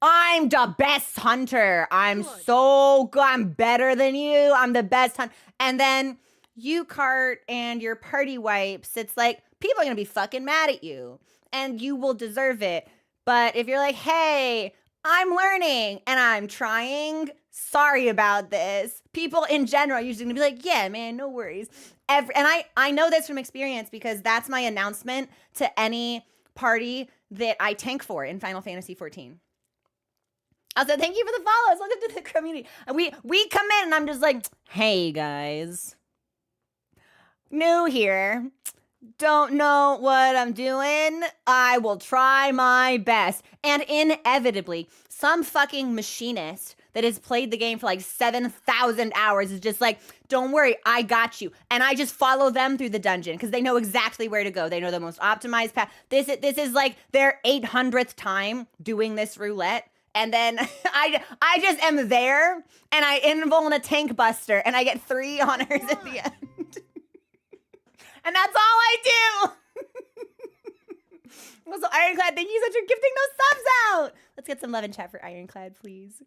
I'm the best hunter. I'm so good. I'm better than you. I'm the best hunter. And then you cart and your party wipes. It's like, people are going to be fucking mad at you. And you will deserve it. But if you're like, hey, I'm learning and I'm trying. Sorry about this. People in general are usually going to be like, yeah, man, no worries. And I know this from experience because that's my announcement to any party that I tank for in Final Fantasy XIV. Also, thank you for the follows. Welcome to the community. We come in and I'm just like, hey guys, new here. Don't know what I'm doing. I will try my best. And inevitably, some fucking machinist that has played the game for like 7,000 hours is just like, don't worry, I got you. And I just follow them through the dungeon because they know exactly where to go. They know the most optimized path. This is like their 800th time doing this roulette. And then I just am there, and I invul in a tank buster, and I get 3 honors at the end. And that's all I do. Also, Ironclad, thank you so much for gifting those subs out. Let's get some love in chat for Ironclad, please.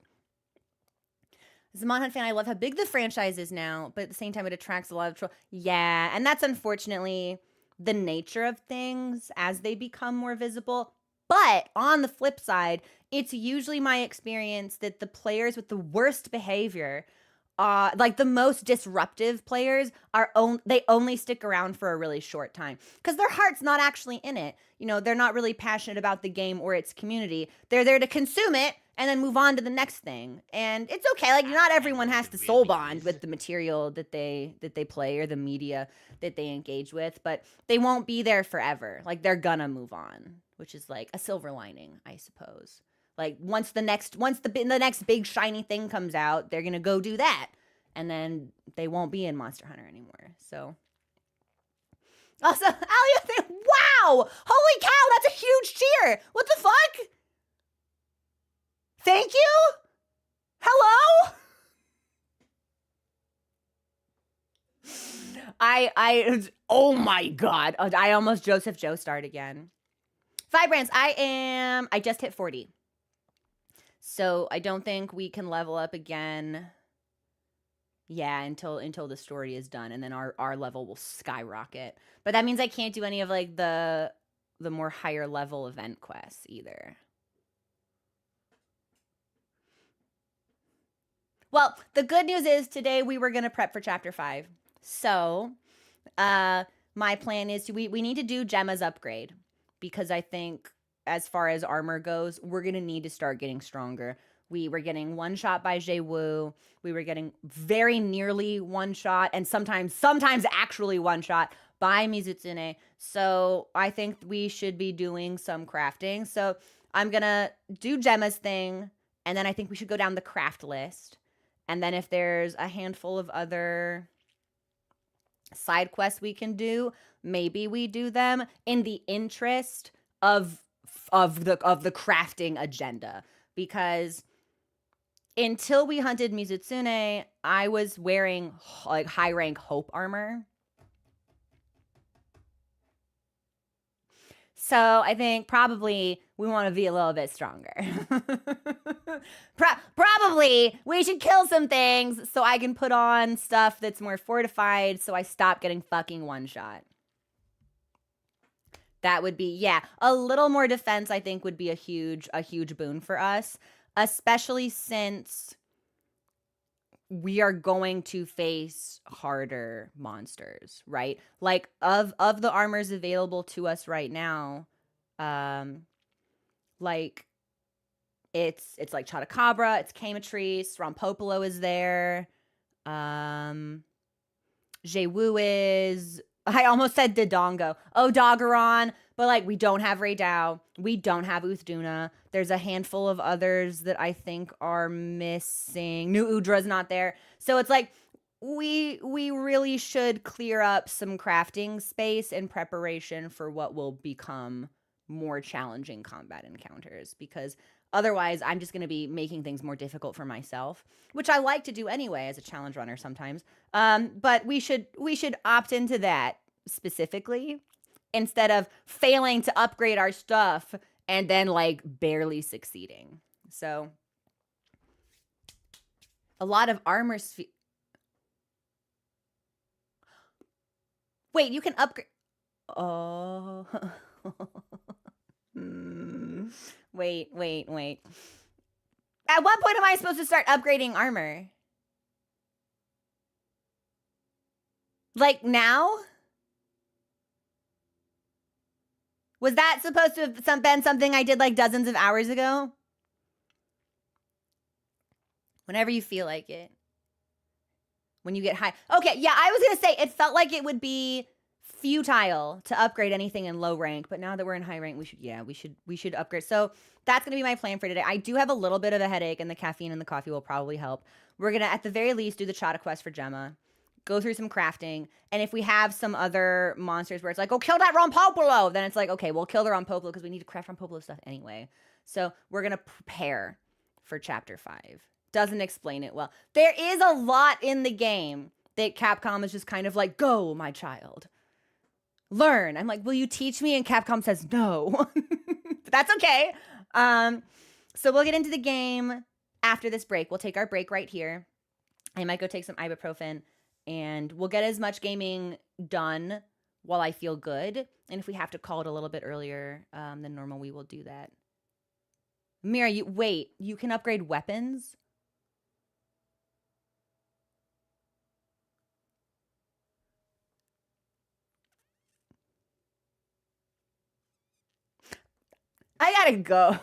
As a Monhunt fan, I love how big the franchise is now, but at the same time, it attracts a lot of troll. Yeah, and that's unfortunately the nature of things as they become more visible. But on the flip side, it's usually my experience that the players with the worst behavior, like the most disruptive players, they only stick around for a really short time because their heart's not actually in it. You know, they're not really passionate about the game or its community. They're there to consume it and then move on to the next thing. And it's okay. Like not everyone has to soul bond with the material that they play or the media that they engage with, but they won't be there forever. Like they're gonna move on, which is like a silver lining, I suppose. Like once the next big shiny thing comes out, they're gonna go do that, and then they won't be in Monster Hunter anymore. So Also, Alia, wow! Holy cow, that's a huge cheer! What the fuck? Thank you? Hello? Oh my god. I almost Joseph Joe starred again. 5 brands. I just hit 40. So I don't think we can level up again. Yeah, until the story is done, and then our level will skyrocket. But that means I can't do any of like the more higher level event quests either. Well, the good news is today we were gonna prep for chapter 5. So my plan is we need to do Gemma's upgrade, because I think as far as armor goes, we're gonna need to start getting stronger. We were getting one shot by Jay-Woo. We were getting very nearly one shot, and sometimes actually one shot by Mizutsune. So I think we should be doing some crafting. So I'm gonna do Gemma's thing, and then I think we should go down the craft list. And then if there's a handful of other side quests we can do, maybe we do them in the interest of the crafting agenda, because until we hunted Mizutsune, I was wearing like high rank hope armor. So I think probably we want to be a little bit stronger. Probably we should kill some things so I can put on stuff that's more fortified, so I stop getting fucking one shot. That would be, yeah, a little more defense I think would be a huge boon for us, especially since we are going to face harder monsters, right? Like of the armors available to us right now, like it's like Chatacabra, it's Camatrice, Rompopolo is there, Jay-Woo is, I almost said Dodongo. Oh, Doggeron. But like we don't have Raydao. We don't have Uthduna. There's a handful of others that I think are missing. New Udra's not there. So it's like we really should clear up some crafting space in preparation for what will become more challenging combat encounters, because otherwise I'm just going to be making things more difficult for myself, which I like to do anyway as a challenge runner sometimes. But we should opt into that specifically, instead of failing to upgrade our stuff and then like barely succeeding. So a lot of armor wait, you can upgrade. Oh. Wait. At what point am I supposed to start upgrading armor? Like now? Was that supposed to have been something I did like dozens of hours ago? Whenever you feel like it. When you get high. Okay, yeah, I was going to say it felt like it would be futile to upgrade anything in low rank, but now that we're in high rank, we should upgrade. So that's going to be my plan for today. I do have a little bit of a headache, and the caffeine and the coffee will probably help. We're going to, at the very least, do the Chata quest for Gemma, go through some crafting, and if we have some other monsters where it's like, oh, kill that Rompopolo, then it's like, okay, we'll kill the Rompopolo because we need to craft Rompopolo stuff anyway. So we're going to prepare for Chapter 5. Doesn't explain it well. There is a lot in the game that Capcom is just kind of like, go, my child. Learn. I'm like, will you teach me? And Capcom says no. But that's okay. So we'll get into the game after this break. We'll take our break right here. I might go take some ibuprofen, and we'll get as much gaming done while I feel good. And if we have to call it a little bit earlier than normal, we will do that. Mira, you can upgrade weapons? I gotta go.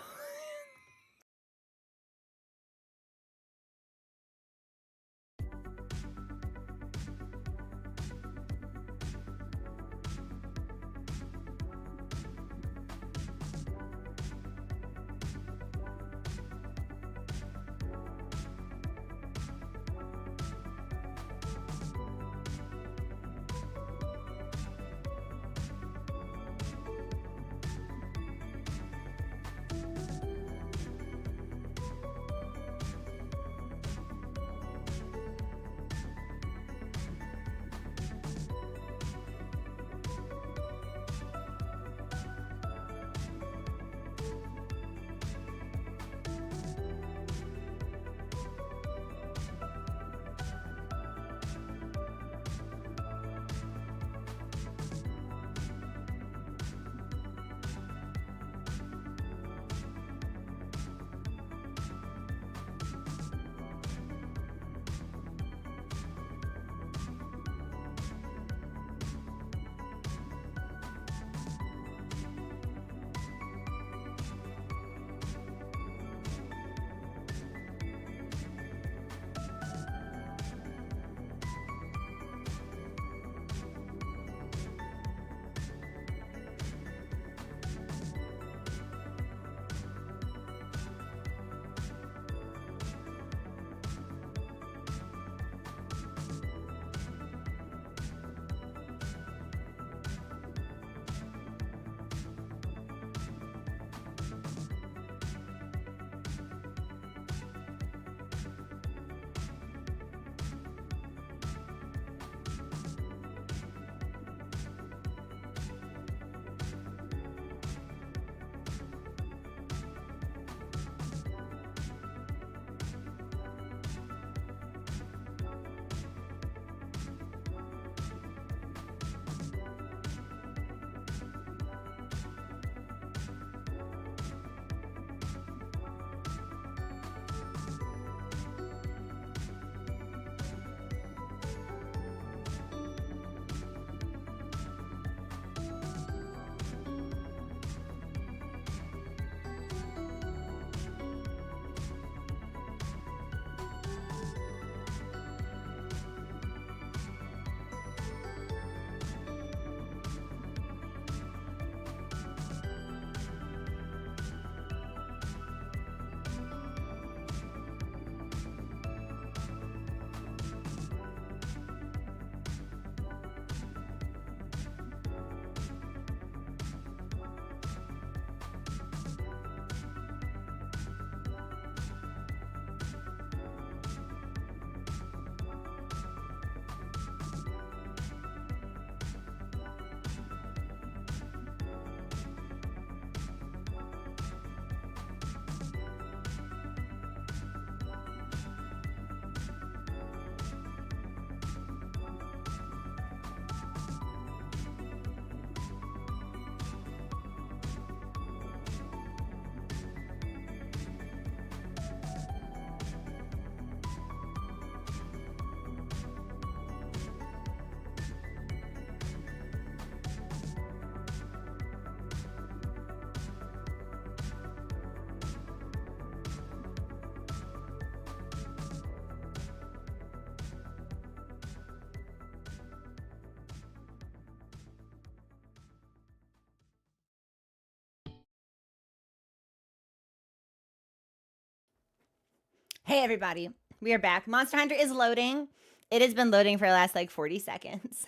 Hey everybody, we are back. Monster Hunter is loading. It has been loading for the last like 40 seconds.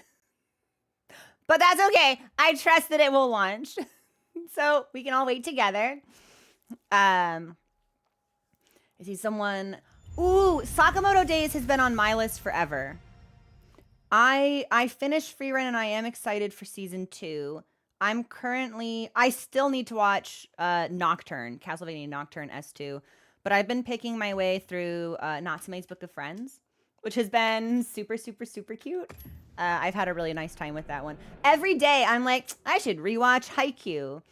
But that's okay. I trust that it will launch. So we can all wait together. I see someone. Ooh, Sakamoto Days has been on my list forever. I finished Free Run and I am excited for season 2. I still need to watch Nocturne, Castlevania Nocturne S2. But I've been picking my way through Natsume's Book of Friends, which has been super, super, super cute. I've had a really nice time with that one. Every day I'm like, I should rewatch Haikyuu.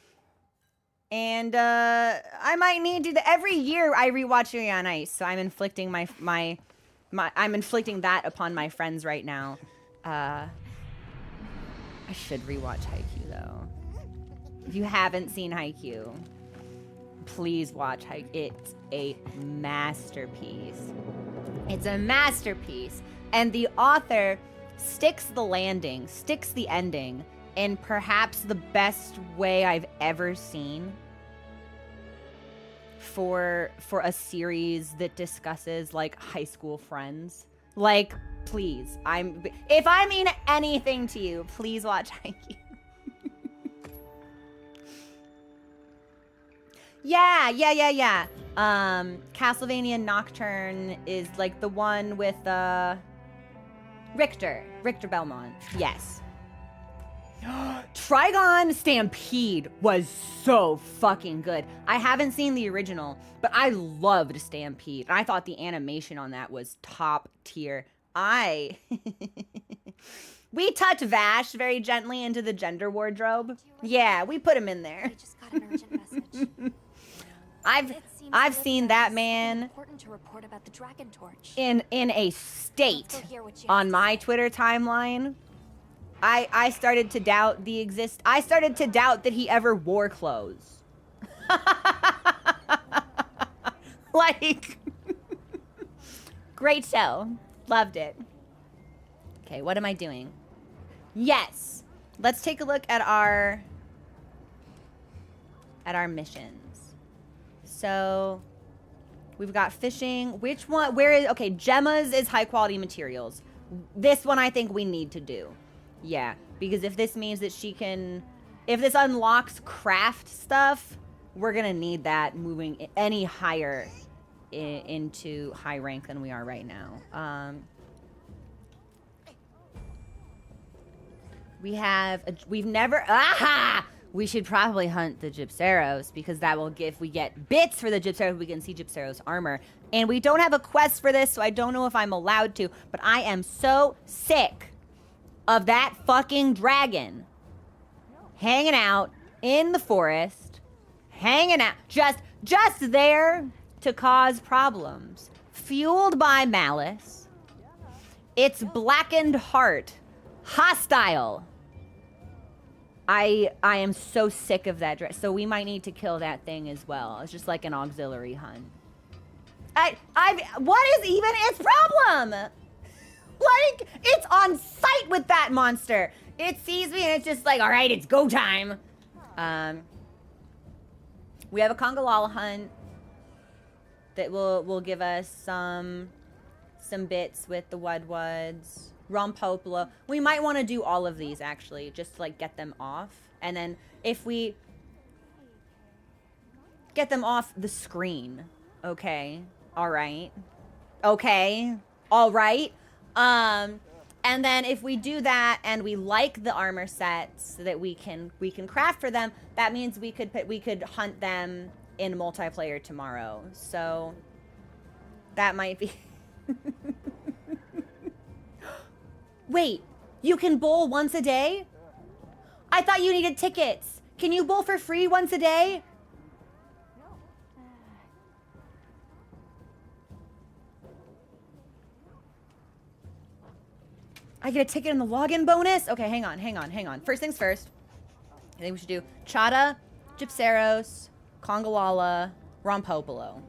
And I might need to. Every year I rewatch Yuri on Ice, so I'm inflicting I'm inflicting that upon my friends right now. I should rewatch Haikyuu though. If you haven't seen Haikyuu, please watch Haikyuu. It's a masterpiece. It's a masterpiece, and the author sticks the landing, sticks the ending in perhaps the best way I've ever seen for a series that discusses like high school friends. Like, please, if I mean anything to you, please watch Haikyuu. Yeah. Castlevania Nocturne is like the one with Richter Belmont. Yes. Trigon Stampede was so fucking good. I haven't seen the original, but I loved Stampede. I thought the animation on that was top tier. We tucked Vash very gently into the gender wardrobe. Yeah, we put him in there. I just got an urgent message. I've seen that man important to report about the Dragon Torch. in a state on my Twitter timeline. I started to doubt I started to doubt that he ever wore clothes. Like, great show. Loved it. Okay, what am I doing? Yes. Let's take a look at our missions. So we've got fishing. Which one? Okay, Gemmas is high quality materials. This one I think we need to do. Yeah, because if this means that if this unlocks craft stuff, we're gonna need that moving any higher into high rank than we are right now. We should probably hunt the Gypceros, because that will if we get bits for the Gypceros, we can see Gypceros armor. And we don't have a quest for this, so I don't know if I'm allowed to, but I am so sick of that fucking dragon hanging out in the forest, hanging out, just there to cause problems, fueled by malice. Its blackened heart, hostile. I am so sick of that dress. So we might need to kill that thing as well. It's just like an auxiliary hunt. What is even its problem? Like, it's on sight with that monster. It sees me and it's just like, all right, it's go time. We have a Congalala hunt that will give us some bits with the Wudwuds. Rompopolo. We might want to do all of these actually, just to like get them off. And then if we get them off the screen, okay, all right, okay, all right. And then if we do that and we like the armor sets that we can craft for them, that means we could hunt them in multiplayer tomorrow. So that might be. Wait, you can bowl once a day? I thought you needed tickets. Can you bowl for free once a day? I get a ticket in the login bonus? Okay, hang on. First things first. I think we should do Chata, Gypceros, Congalala, Rompopolo.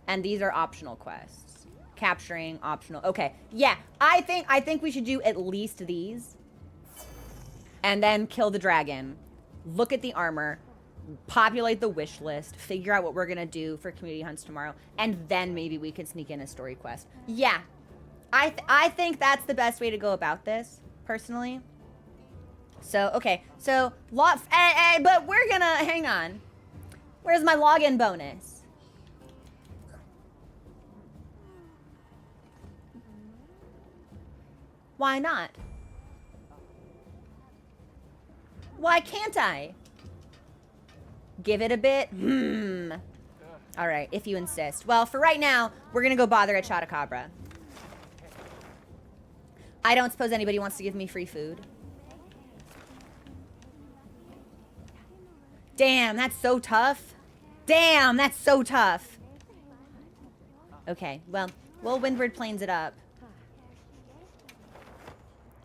And these are optional quests. Capturing, optional. Okay, yeah, I think we should do at least these. And then kill the dragon. Look at the armor. populate the wish list, figure out what we're gonna do for community hunts tomorrow, and then maybe we could sneak in a story quest. Yeah, I think that's the best way to go about this, personally. So, okay, so, but we're gonna, hang on. Where's my login bonus? Why not? Why can't I? Give it a bit? All right, if you insist. Well, for right now, we're gonna go bother at Chatacabra. I don't suppose anybody wants to give me free food. Damn, that's so tough. Damn, that's so tough. Okay, well, we'll Windward Plains it up.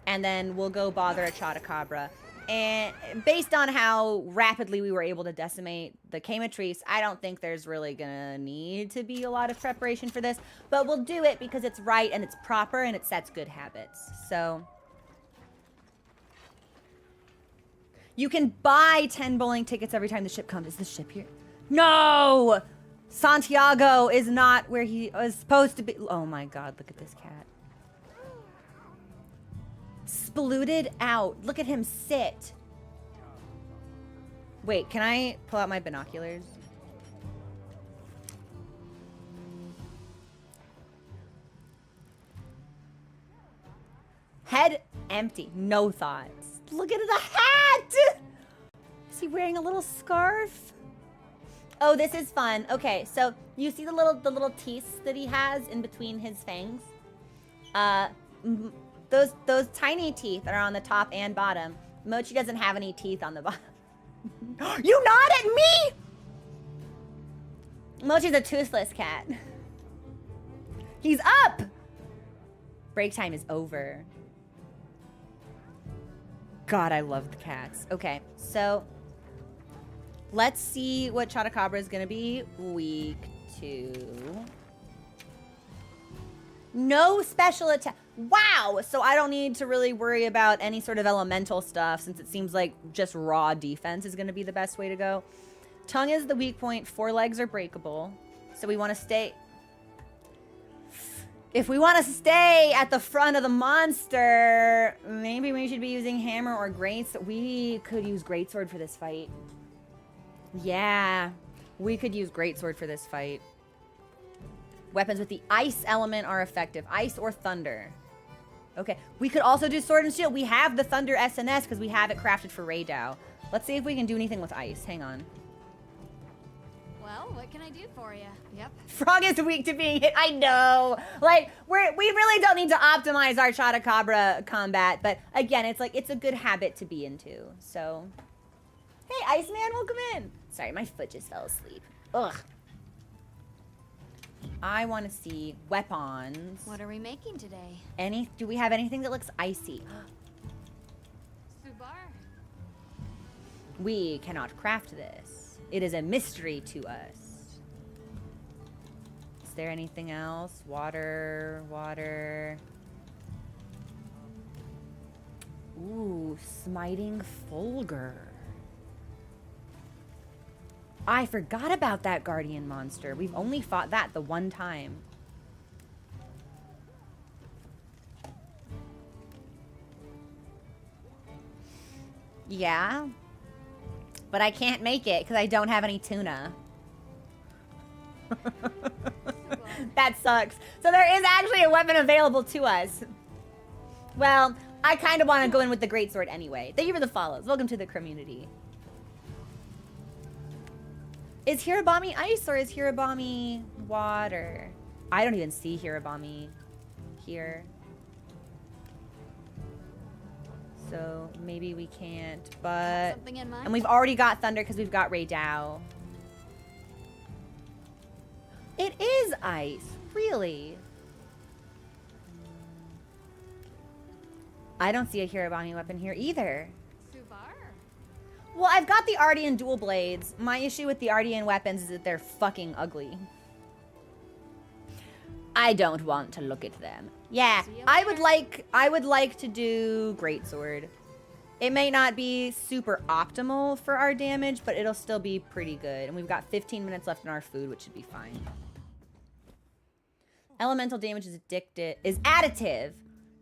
And then we'll go bother at Chatacabra. And based on how rapidly we were able to decimate the Camatrice, I don't think there's really gonna need to be a lot of preparation for this. But we'll do it because it's right and it's proper and it sets good habits. So you can buy 10 bowling tickets every time the ship comes. Is the ship here? No! Santiago is not where he was supposed to be. Oh my god, look at this cat. Splooted out. Look at him sit. Wait, can I pull out my binoculars? Head empty. No thoughts. Look at the hat! Is he wearing a little scarf? Oh, this is fun. Okay, so you see the little teeth that he has in between his fangs? Those tiny teeth are on the top and bottom. Mochi doesn't have any teeth on the bottom. You nod at me! Mochi's a toothless cat. He's up! Break time is over. God, I love the cats. Okay, so let's see what Chatacabra is gonna be. Week 2. No special attack. Wow! So I don't need to really worry about any sort of elemental stuff since it seems like just raw defense is going to be the best way to go. Tongue is the weak point. 4 legs are breakable. So we want to stay... If we want to stay at the front of the monster, maybe we should be using hammer or greats. We could use Greatsword for this fight. Yeah, we could use Greatsword for this fight. Weapons with the ice element are effective. Ice or thunder. Okay, we could also do sword and shield. We have the thunder SNS because we have it crafted for Raydao. Let's see if we can do anything with ice. Hang on. Well, what can I do for you? Yep. Frog is weak to being hit. I know. Like, we really don't need to optimize our Chatacabra combat. But again, it's like, it's a good habit to be into. So, hey, Iceman, welcome in. Sorry, my foot just fell asleep. Ugh. I want to see weapons. What are we making today? Do we have anything that looks icy? Subar. We cannot craft this. It is a mystery to us. Is there anything else? Water. Ooh, smiting Fulgur. I forgot about that guardian monster. We've only fought that the one time. Yeah. But I can't make it because I don't have any tuna. That sucks. So there is actually a weapon available to us. Well, I kind of want to go in with the Greatsword anyway. Thank you for the follows. Welcome to the community. Is Hirabami ice or is Hirabami water? I don't even see Hirabami here. So maybe we can't, but... Something in mind? And we've already got thunder because we've got Raydao. It is ice. Really? I don't see a Hirabami weapon here either. Well, I've got the Ardian dual blades. My issue with the Ardian weapons is that they're fucking ugly. I don't want to look at them. Yeah, I would like to do Greatsword. It may not be super optimal for our damage, but it'll still be pretty good. And we've got 15 minutes left in our food, which should be fine. Elemental damage is additive.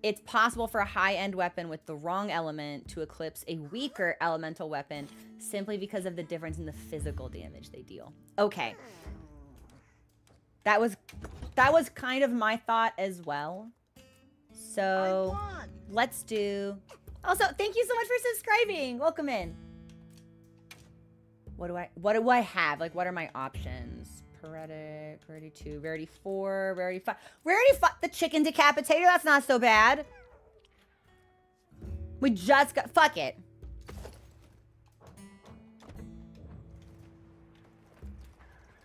It's possible for a high-end weapon with the wrong element to eclipse a weaker elemental weapon simply because of the difference in the physical damage they deal. Okay. That was kind of my thought as well. So let's do... Also, thank you so much for subscribing. Welcome in. What do I have? Like, what are my options? Paretic, Rarity 2, Rarity 4, Rarity 5. Rarity 5, the chicken decapitator, that's not so bad. We just got, fuck it.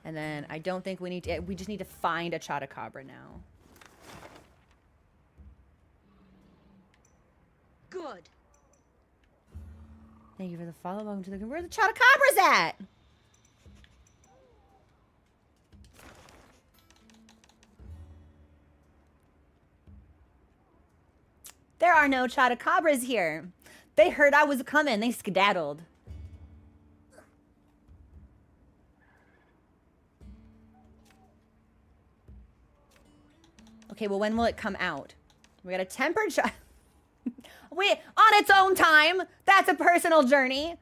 And then I don't think we need to, we just need to find a Chatacabra now. Good. Thank you for the follow. Welcome to the, where the Chatacabras at? There are no Chatacabras here. They heard I was coming. They skedaddled. Okay, well, when will it come out? We got a tempered shot. Wait, on its own time. That's a personal journey.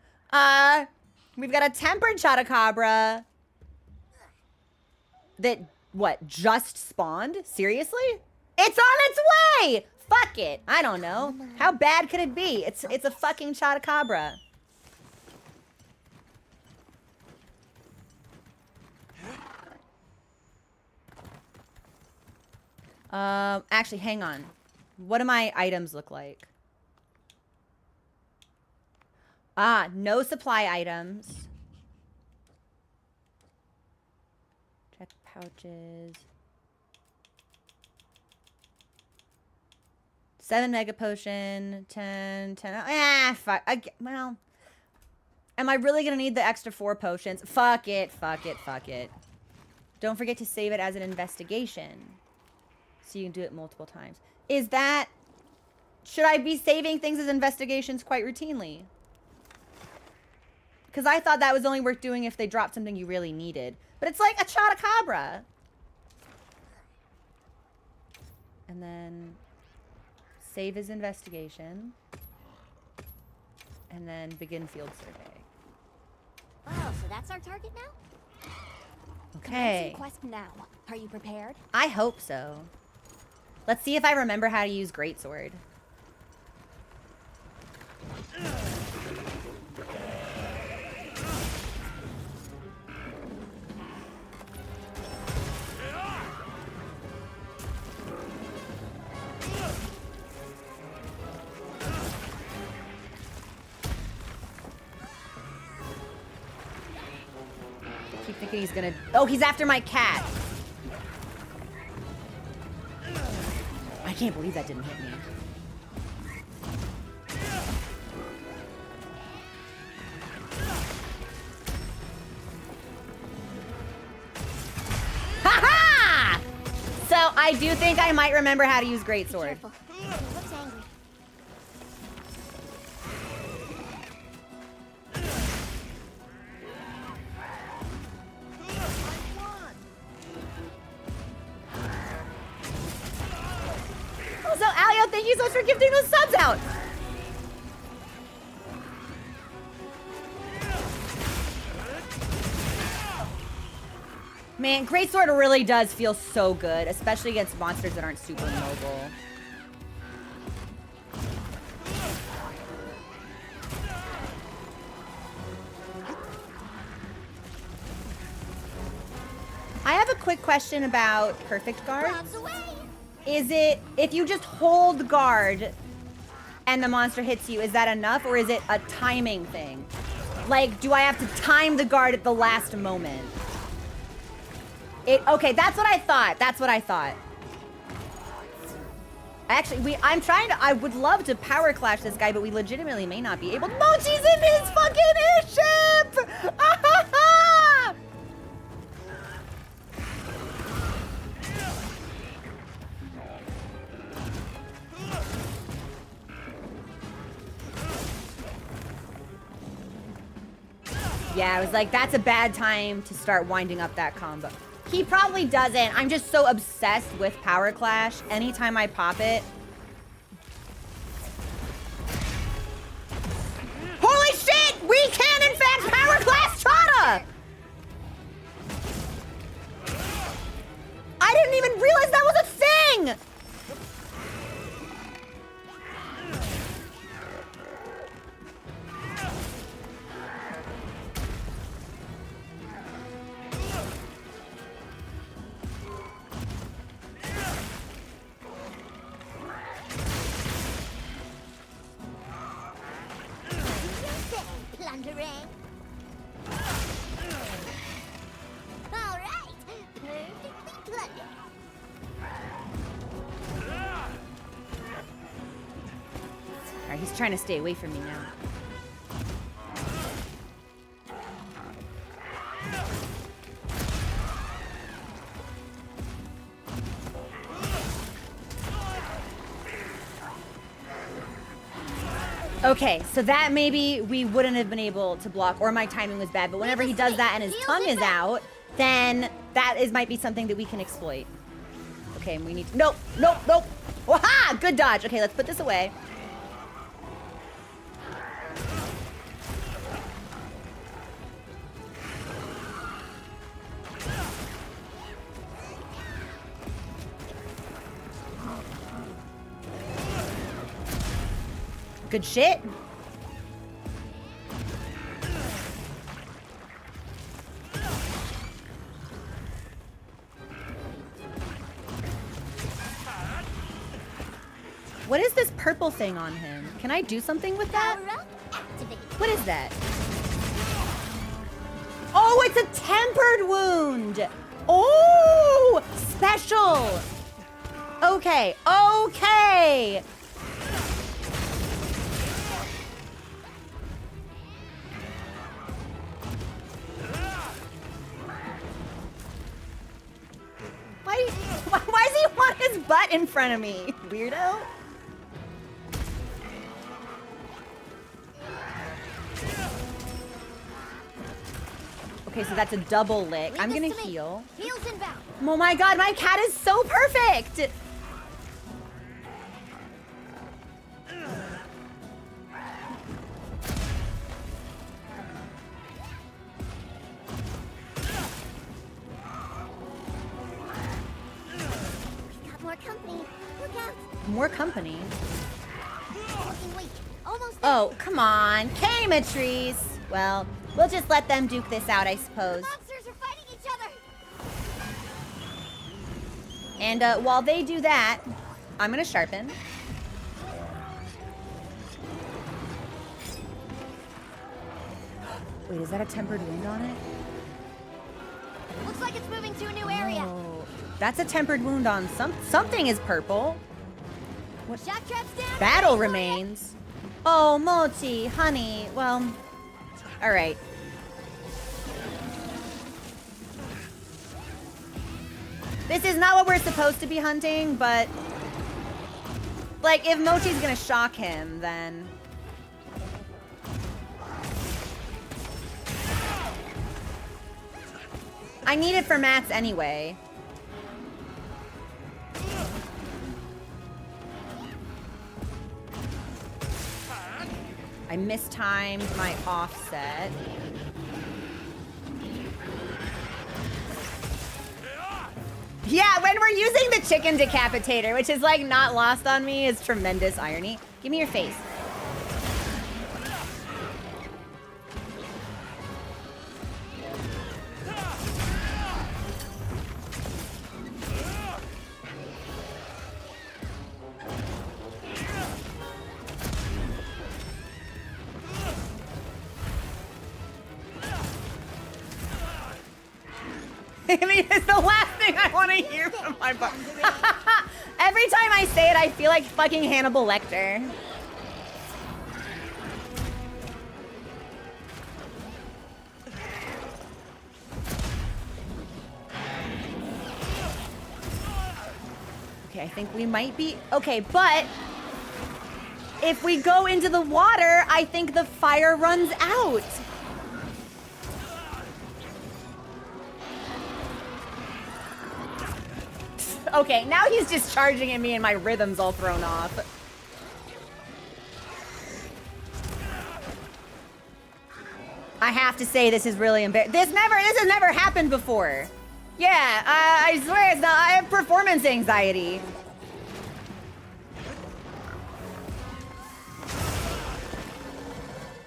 We've got a tempered Chatacabra that, what, just spawned? Seriously? It's on its way! Fuck it. I don't know. How bad could it be? It's a fucking Chatacabra. Actually, hang on. What do my items look like? Ah, no supply items. Check pouches. 7 mega potion, 10. Fuck. Well, am I really gonna need the extra 4 potions? Fuck it. Don't forget to save it as an investigation. So you can do it multiple times. Is that... Should I be saving things as investigations quite routinely? Because I thought that was only worth doing if they dropped something you really needed. But it's like a Chatacabra. And then... Save as investigation. And then begin field survey. Oh, so that's our target now? Okay. Quest now. Are you prepared? I hope so. Let's see if I remember how to use Greatsword. I keep thinking he's gonna... Oh, he's after my cat. I can't believe that didn't hit me. Ha-ha! So I do think I might remember how to use Greatsword. He looks angry. Also, Alio, thank you so much for gifting those subs out. Man, Greatsword really does feel so good, especially against monsters that aren't super mobile. I have a quick question about Perfect Guard. Is it, if you just hold guard and the monster hits you, is that enough, or is it a timing thing? Like, do I have to time the guard at the last moment? Okay, that's what I thought. Actually, I would love to power clash this guy, but we legitimately may not be able. Mochi's in his fucking airship! Yeah, I was like, that's a bad time to start winding up that combo. He probably doesn't. I'm just so obsessed with Power Clash. Anytime I pop it. Holy shit! We can, in fact, Power Clash Chata! I didn't even realize that was a thing! Plundering. All right, perfectly plundered. All right, he's trying to stay away from me now. Okay, so that maybe we wouldn't have been able to block, or my timing was bad, but whenever he does that and his tongue is out, then that might be something that we can exploit. Okay, and we need to, nope, nope, nope. Waha! Good dodge. Okay, let's put this away. Good shit. What is this purple thing on him? Can I do something with that? What is that? Oh, it's a tempered wound. Oh, special. Okay, okay. Why does he want his butt in front of me, weirdo? Okay, so that's a double lick. I'm gonna heal. Oh my god, my cat is so perfect! More company. Oh, come on. Camatrice. Well, we'll just let them duke this out, I suppose. Monsters are fighting each other. And while they do that, I'm going to sharpen. Wait, is that a tempered wound on it? Looks like it's moving to a new area. Oh, that's a tempered wound on something is purple. What? Shock traps down. Battle remains. Oh, Mochi, honey. Well, all right. This is not what we're supposed to be hunting, but like if Mochi's gonna shock him, then I need it for mats anyway. I mistimed my offset. Yeah, when we're using the chicken decapitator, which is like not lost on me, is tremendous irony. Give me your face. I mean, it's the last thing I want to hear from my butt. Every time I say it, I feel like fucking Hannibal Lecter. Okay, I think we might be... Okay, but if we go into the water, I think the fire runs out. Okay, now he's just charging at me and my rhythm's all thrown off. I have to say this is really embarrassing. This has never happened before. Yeah, I swear it's not. I have performance anxiety.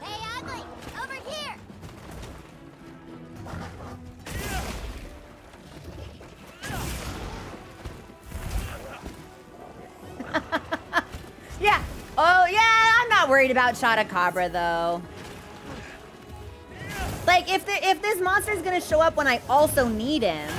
Hey, Ugly, over here. Yeah. Oh, yeah, I'm not worried about Chatacabra, though. Like, if this monster's gonna show up when I also need him...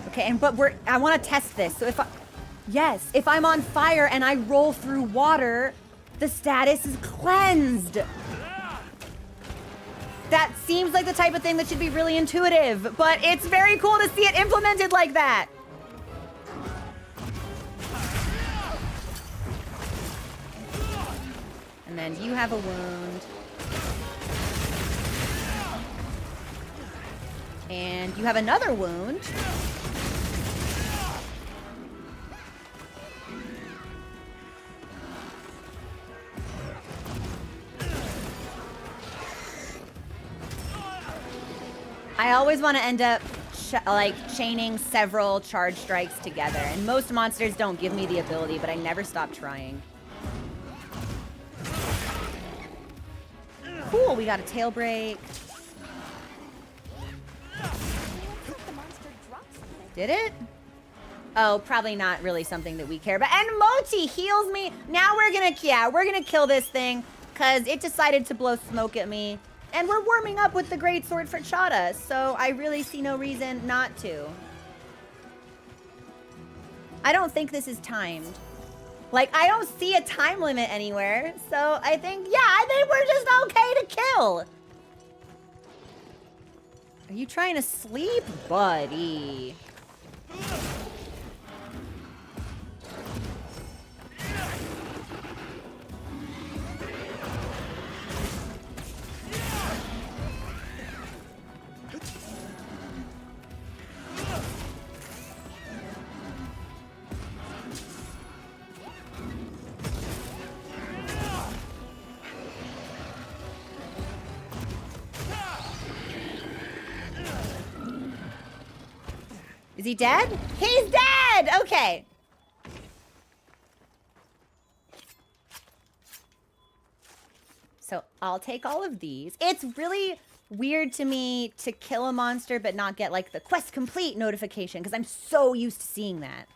Okay, but I want to test this. So if I'm on fire and I roll through water, the status is cleansed. That seems like the type of thing that should be really intuitive, but it's very cool to see it implemented like that. And then you have a wound. And you have another wound. I always want to end up chaining several charge strikes together, and most monsters don't give me the ability, but I never stop trying. Cool, we got a tail break. Did it? Oh, probably not really something that we care about. And Moti heals me. Now we're gonna kill this thing because it decided to blow smoke at me. And we're warming up with the Greatsword for Chata, so I really see no reason not to. I don't think this is timed. Like, I don't see a time limit anywhere, so I think we're just okay to kill. Are you trying to sleep, buddy? Is he dead? He's dead! Okay. So I'll take all of these. It's really weird to me to kill a monster but not get like the quest complete notification because I'm so used to seeing that.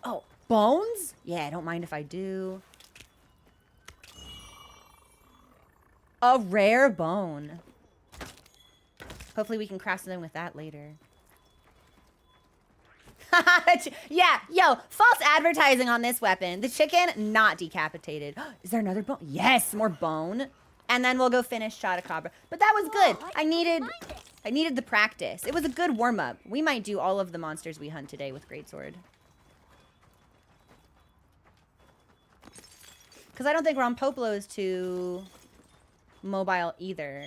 Oh, bones? Yeah, I don't mind if I do. A rare bone. Hopefully we can craft something with that later. Yeah, yo, false advertising on this weapon. The chicken, not decapitated. Is there another bone? Yes, more bone. And then we'll go finish Chatacabra. But that was good. I needed the practice. It was a good warm-up. We might do all of the monsters we hunt today with Greatsword. Because I don't think Ron Popolo is too mobile either.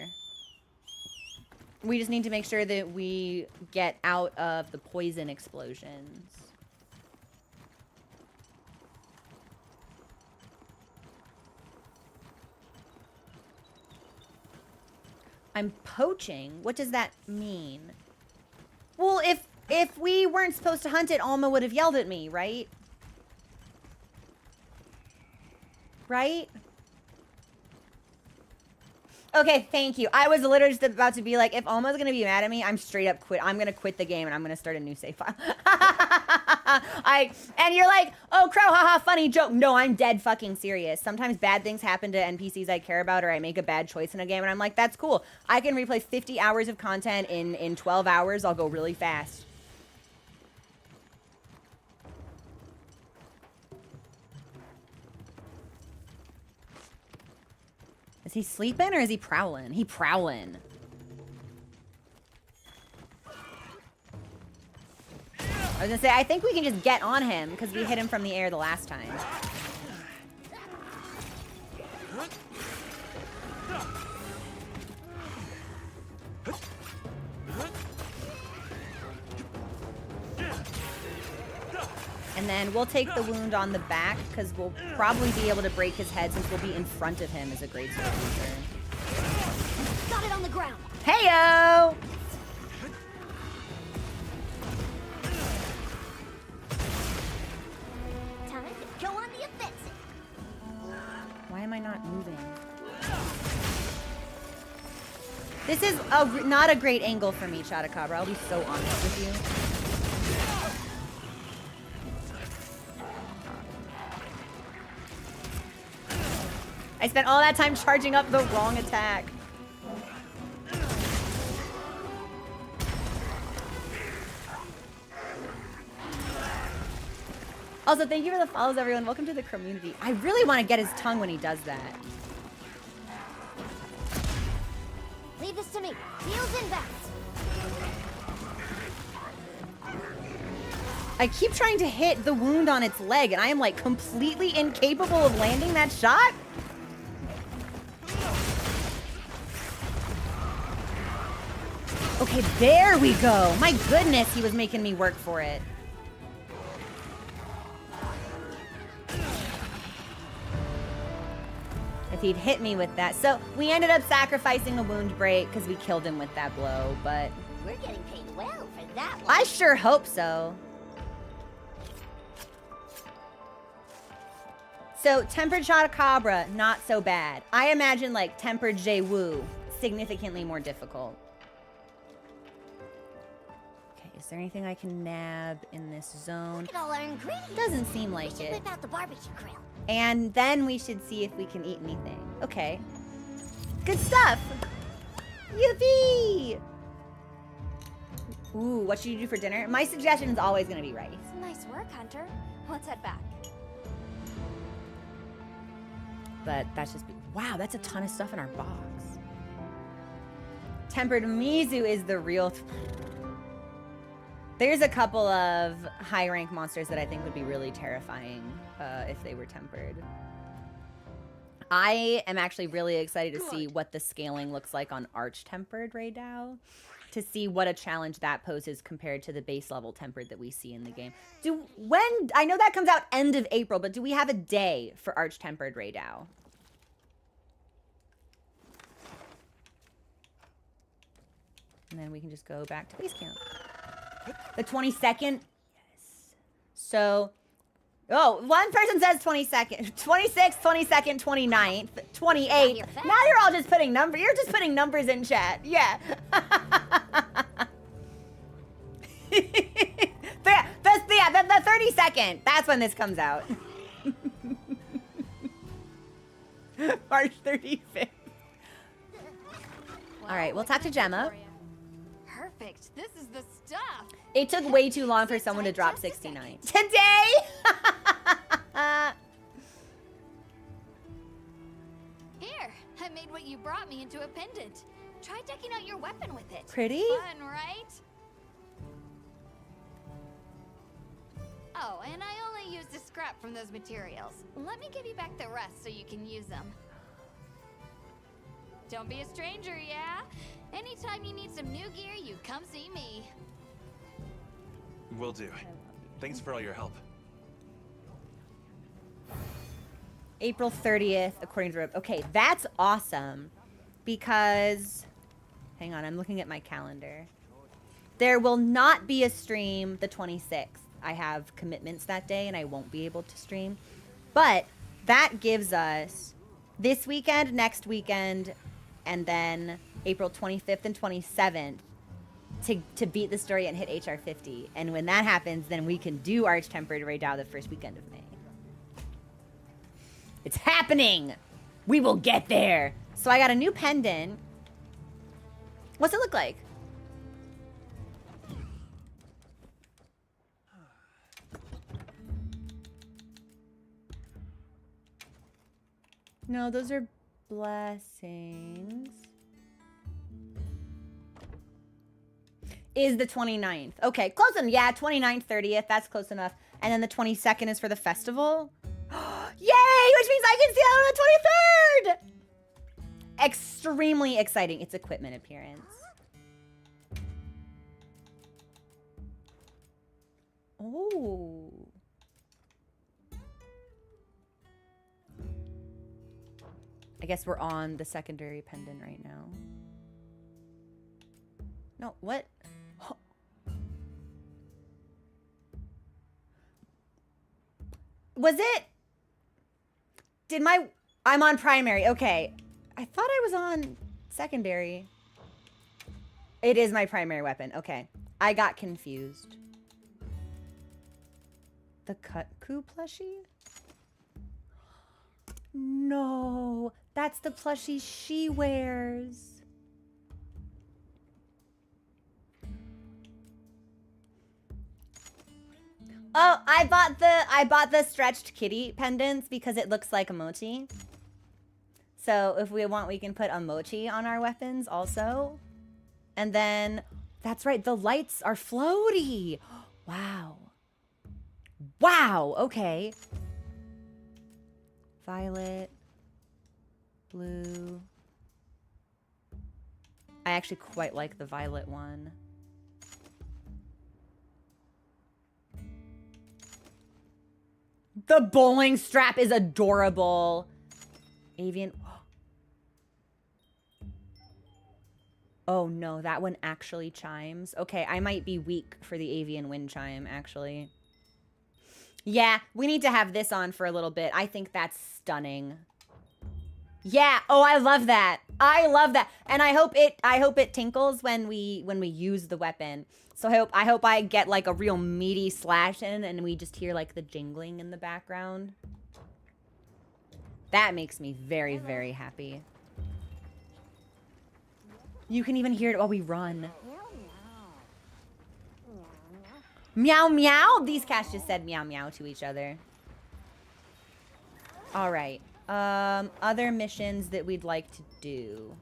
We just need to make sure that we get out of the poison explosions. I'm poaching? What does that mean? Well, if we weren't supposed to hunt it, Alma would have yelled at me, right? Right? Okay, thank you. I was literally just about to be like, if Alma's gonna be mad at me, I'm straight up quit. I'm gonna quit the game and I'm gonna start a new save file. And you're like, oh, Crow, haha, funny joke. No, I'm dead fucking serious. Sometimes bad things happen to NPCs I care about, or I make a bad choice in a game, and I'm like, that's cool. I can replay 50 hours of content in 12 hours. I'll go really fast. Is he sleeping or is he prowling? He prowling. I was gonna say, I think we can just get on him because we hit him from the air the last time. And then we'll take the wound on the back because we'll probably be able to break his head since we'll be in front of him as a greatsword user. Got it on the ground. Heyo! Time to go on the offensive. Why am I not moving? This is not a great angle for me, Chatacabra. I'll be so honest with you. I spent all that time charging up the wrong attack. Also, thank you for the follows, everyone. Welcome to the community. I really want to get his tongue when he does that. Leave this to me. Heels inbound. I keep trying to hit the wound on its leg, and I am like completely incapable of landing that shot. Okay, there we go. My goodness, he was making me work for it. If he'd hit me with that. So we ended up sacrificing a wound break because we killed him with that blow, but... We're getting paid well for that one. I sure hope so. So tempered Chatacabra, not so bad. I imagine like tempered Jay-Woo, significantly more difficult. Okay, is there anything I can nab in this zone? Look at all our ingredients. Doesn't seem like We should it. whip out the barbecue grill. And then we should see if we can eat anything. Okay. Good stuff. Yippee! Ooh, what should you do for dinner? My suggestion is always going to be rice. Nice work, Hunter. Let's head back. But that's just... Wow, that's a ton of stuff in our box. Tempered Mizu is the real... There's a couple of high-rank monsters that I think would be really terrifying if they were tempered. I am actually really excited to see what the scaling looks like on Arch-tempered Raidao, to see what a challenge that poses compared to the base level tempered that we see in the game. I know that comes out end of April, but do we have a day for Arch-tempered Raidao? And then we can just go back to base camp. The 22nd? Yes. So, one person says 22nd. 26th, 22nd, 29th, 28th. Now you're all just putting numbers. You're just putting numbers in chat. Yeah. The 32nd. That's when this comes out. March 35th. All right, we'll talk to Gemma. Perfect. This is the stuff. It took way too long for someone to drop 69. Today? Here, I made what you brought me into a pendant. Try decking out your weapon with it. Pretty? Fun, right? Oh, and I only used a scrap from those materials. Let me give you back the rest so you can use them. Don't be a stranger, yeah? Anytime you need some new gear, you come see me. Will do. Thanks for all your help. April 30th, according to Rip. Okay, that's awesome. Because, hang on, I'm looking at my calendar. There will not be a stream the 26th. I have commitments that day and I won't be able to stream. But that gives us this weekend, next weekend, and then April 25th and 27th to beat the story and hit HR 50. And when that happens, then we can do Arch-tempered Raidao the first weekend of May. It's happening! We will get there! So I got a new pendant. What's it look like? No, those are blessings. Is the 29th. Okay, close enough. Yeah, 29th, 30th. That's close enough. And then the 22nd is for the festival. Yay! Which means I can see that on the 23rd! Extremely exciting. It's equipment appearance. Oh. I guess we're on the secondary pendant right now. No, what? Was it? Did my... I'm on primary. Okay. I thought I was on secondary. It is my primary weapon. Okay. I got confused. The Kutku plushie? No. That's the plushie she wears. Oh, I bought the stretched kitty pendants because it looks like a mochi. So if we want, we can put a mochi on our weapons also. And then, that's right, the lights are floaty. Wow. Wow, okay. Violet. Blue. I actually quite like the violet one. The bowling strap is adorable. Avian. Oh no, that one actually chimes. Okay, I might be weak for the avian wind chime, actually. Yeah, we need to have this on for a little bit. I think that's stunning. Yeah. Oh, I love that. I love that. And I hope it tinkles when we use the weapon. So I hope I get like a real meaty slash in and we just hear like the jingling in the background. That makes me very, very happy. You can even hear it while we run. Meow meow. These cats just said meow meow to each other. All right. Other missions that we'd like to do.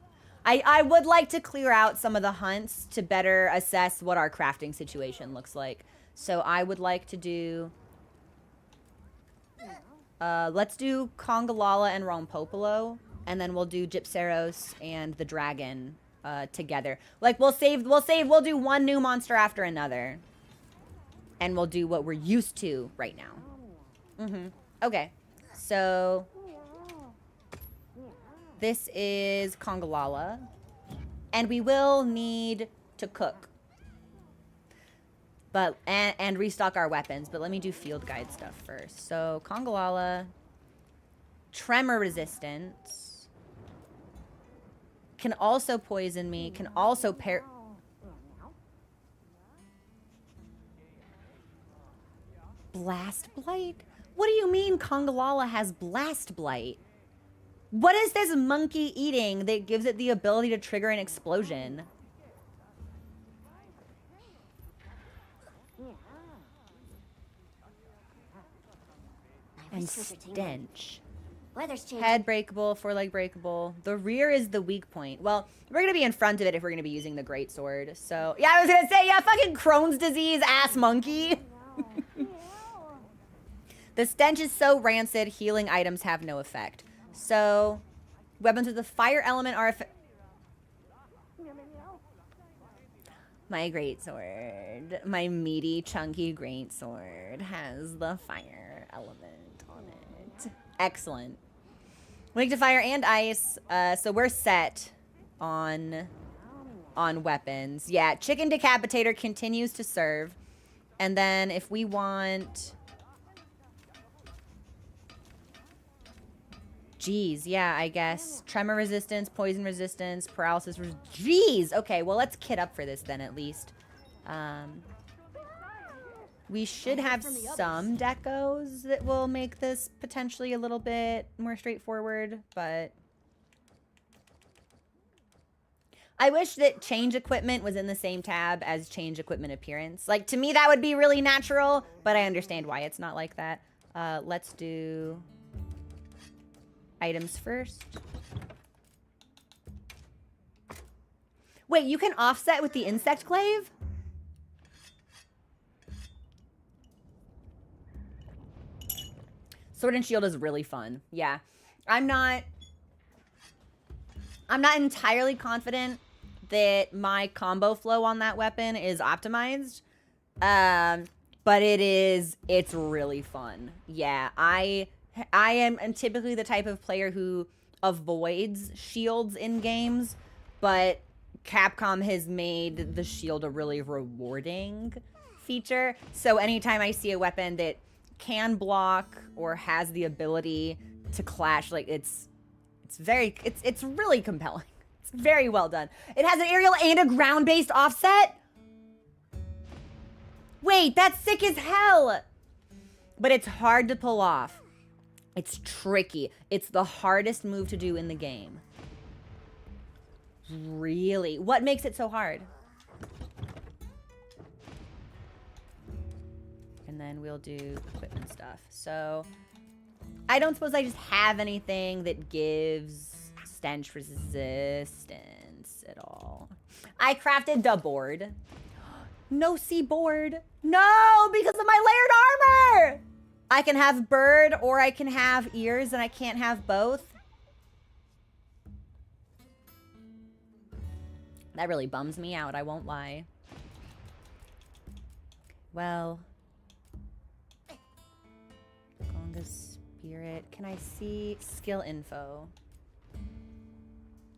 I would like to clear out some of the hunts to better assess what our crafting situation looks like. So I would like to do... let's do Congalala and Rompopolo, and then we'll do Gypseros and the dragon together. Like we'll do one new monster after another. And we'll do what we're used to right now. Okay. So this is Congalala. And we will need to cook. But and restock our weapons. But let me do field guide stuff first. So Congalala, tremor resistance, can also poison me, can also Blast Blight? What do you mean Congalala has Blast Blight? What is this monkey eating that gives it the ability to trigger an explosion? And stench. Weather's changing. Head breakable, foreleg breakable. The rear is the weak point. Well, we're gonna be in front of it if we're gonna be using the Greatsword. So, yeah, I was gonna say, yeah, fucking Crohn's disease ass monkey. The stench is so rancid, healing items have no effect. So, weapons with the fire element are... My Greatsword, my meaty, chunky Greatsword has the fire element on it. Excellent. Weak to fire and ice, so we're set on weapons. Yeah, Chicken Decapitator continues to serve. And then if we want... Jeez, yeah, I guess. Tremor resistance, poison resistance, paralysis Jeez! Okay, well, let's kit up for this then, at least. We should have some decos that will make this potentially a little bit more straightforward, but... I wish that change equipment was in the same tab as change equipment appearance. Like, to me, that would be really natural, but I understand why it's not like that. Let's do... items first. Wait, you can offset with the insect glaive? Sword and shield is really fun. Yeah. I'm not entirely confident that my combo flow on that weapon is optimized. but it's really fun. Yeah, I am typically the type of player who avoids shields in games, but Capcom has made the shield a really rewarding feature. So anytime I see a weapon that can block or has the ability to clash, like it's really compelling. It's very well done. It has an aerial and a ground-based offset. Wait, that's sick as hell. But it's hard to pull off. It's tricky. It's the hardest move to do in the game. Really? What makes it so hard? And then we'll do equipment stuff. So I don't suppose I just have anything that gives stench resistance at all. I crafted the board. No sea board. No, because of my layered armor. I can have bird or I can have ears, and I can't have both. That really bums me out, I won't lie. Well, Conga Spirit. Can I see skill info?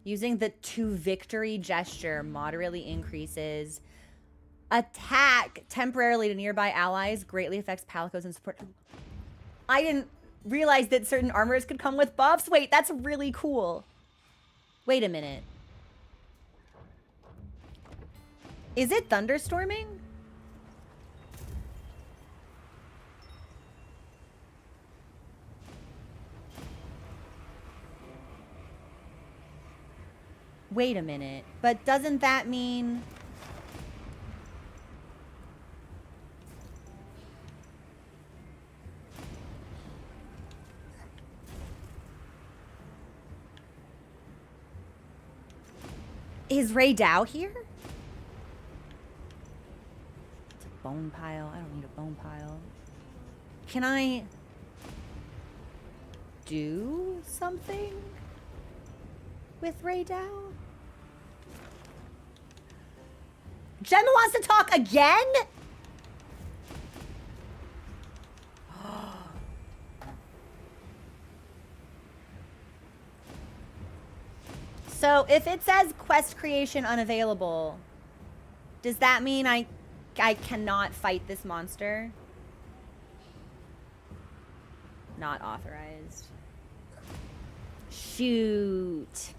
Using the to victory gesture moderately increases attack temporarily to nearby allies, greatly affects palicos and support. I didn't realize that certain armors could come with buffs. Wait, that's really cool. Wait a minute. Is it thunderstorming? Wait a minute. But doesn't that mean... Is Ray Dow here? It's a bone pile. I don't need a bone pile. Can I do something with Ray Dow? Gemma wants to talk again? So if it says quest creation unavailable, does that mean I cannot fight this monster? Not authorized. Shoot.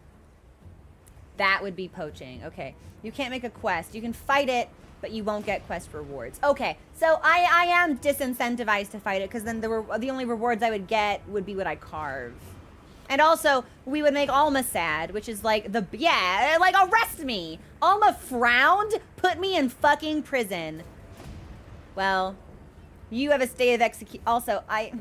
That would be poaching. Okay. You can't make a quest. You can fight it, but you won't get quest rewards. Okay. So I am disincentivized to fight it, because then the only rewards I would get would be what I carve. And also, we would make Alma sad, which is like like arrest me. Alma frowned, put me in fucking prison. Well, you have a state of execution. Also, I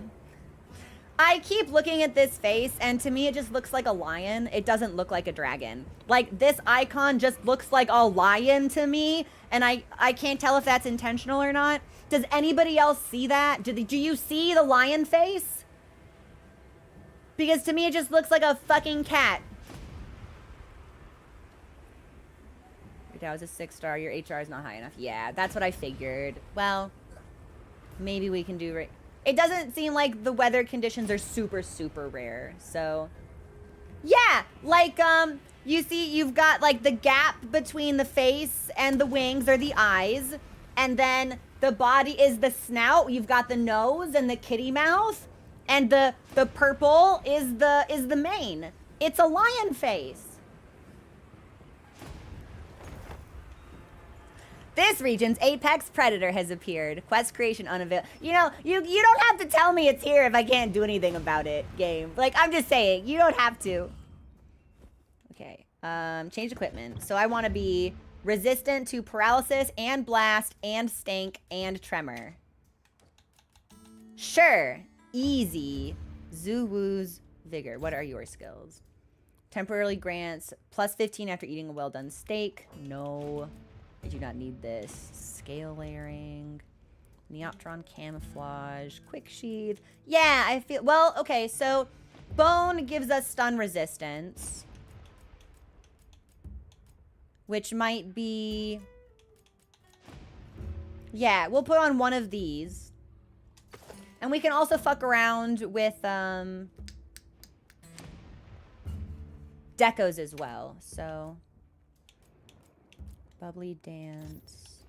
keep looking at this face, and to me it just looks like a lion. It doesn't look like a dragon. Like, this icon just looks like a lion to me, and I can't tell if that's intentional or not. Does anybody else see that? Do you see the lion face? Because to me, it just looks like a fucking cat. That was a 6-star. Your HR is not high enough. Yeah, that's what I figured. Well, maybe we can do... It doesn't seem like the weather conditions are super, super rare. So, yeah. Like, you see, you've got, like, the gap between the face and the wings are the eyes. And then the body is the snout. You've got the nose and the kitty mouth. And the purple is the mane. It's a lion face. This region's apex predator has appeared. Quest creation unavailable. You know, you don't have to tell me it's here if I can't do anything about it, game. Like, I'm just saying, you don't have to. Okay, change equipment. So I want to be resistant to paralysis and blast and stank and tremor. Sure. Easy. Zuwoo's vigor. What are your skills? Temporarily grants plus 15 after eating a well-done steak. No. I do not need this. Scale layering. Neoptron camouflage. Quick sheath. Yeah, I feel... Well, okay, so bone gives us stun resistance. Which might be... Yeah, we'll put on one of these. And we can also fuck around with decos as well. So bubbly dance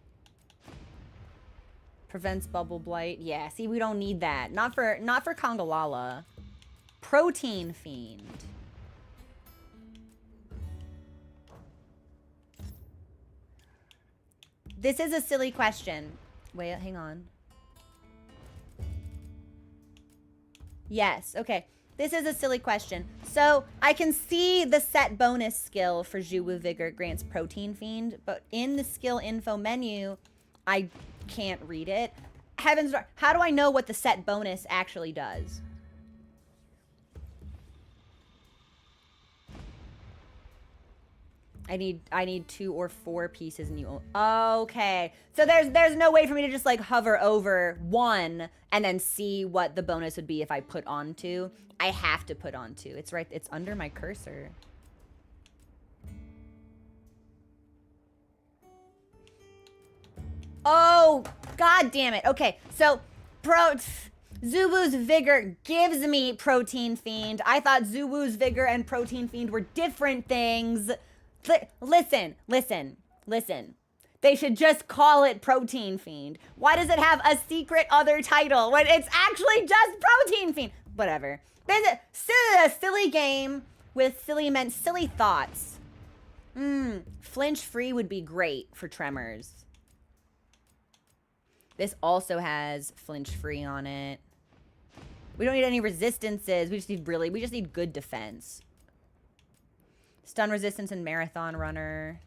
prevents bubble blight. Yeah, see, we don't need that. Not for Congalala. Protein fiend. This is a silly question. Wait, hang on. Yes, okay. This is a silly question. So I can see the set bonus skill for Zhuwu Vigor grants Protein Fiend, but in the skill info menu, I can't read it. Heavens, how do I know what the set bonus actually does? I need 2 or 4 pieces and you okay. So there's no way for me to just like hover over 1 and then see what the bonus would be if I put on 2. I have to put on 2. It's right, it's under my cursor. Oh, god damn it. Okay, so Zuwu's Vigor gives me Protein Fiend. I thought Zuwu's Vigor and Protein Fiend were different things. Listen. They should just call it Protein Fiend. Why does it have a secret other title when it's actually just Protein Fiend? Whatever. There's a silly game with silly thoughts. Flinch free would be great for Tremors. This also has flinch free on it. We don't need any resistances. We just need good defense. Stun resistance and marathon runner.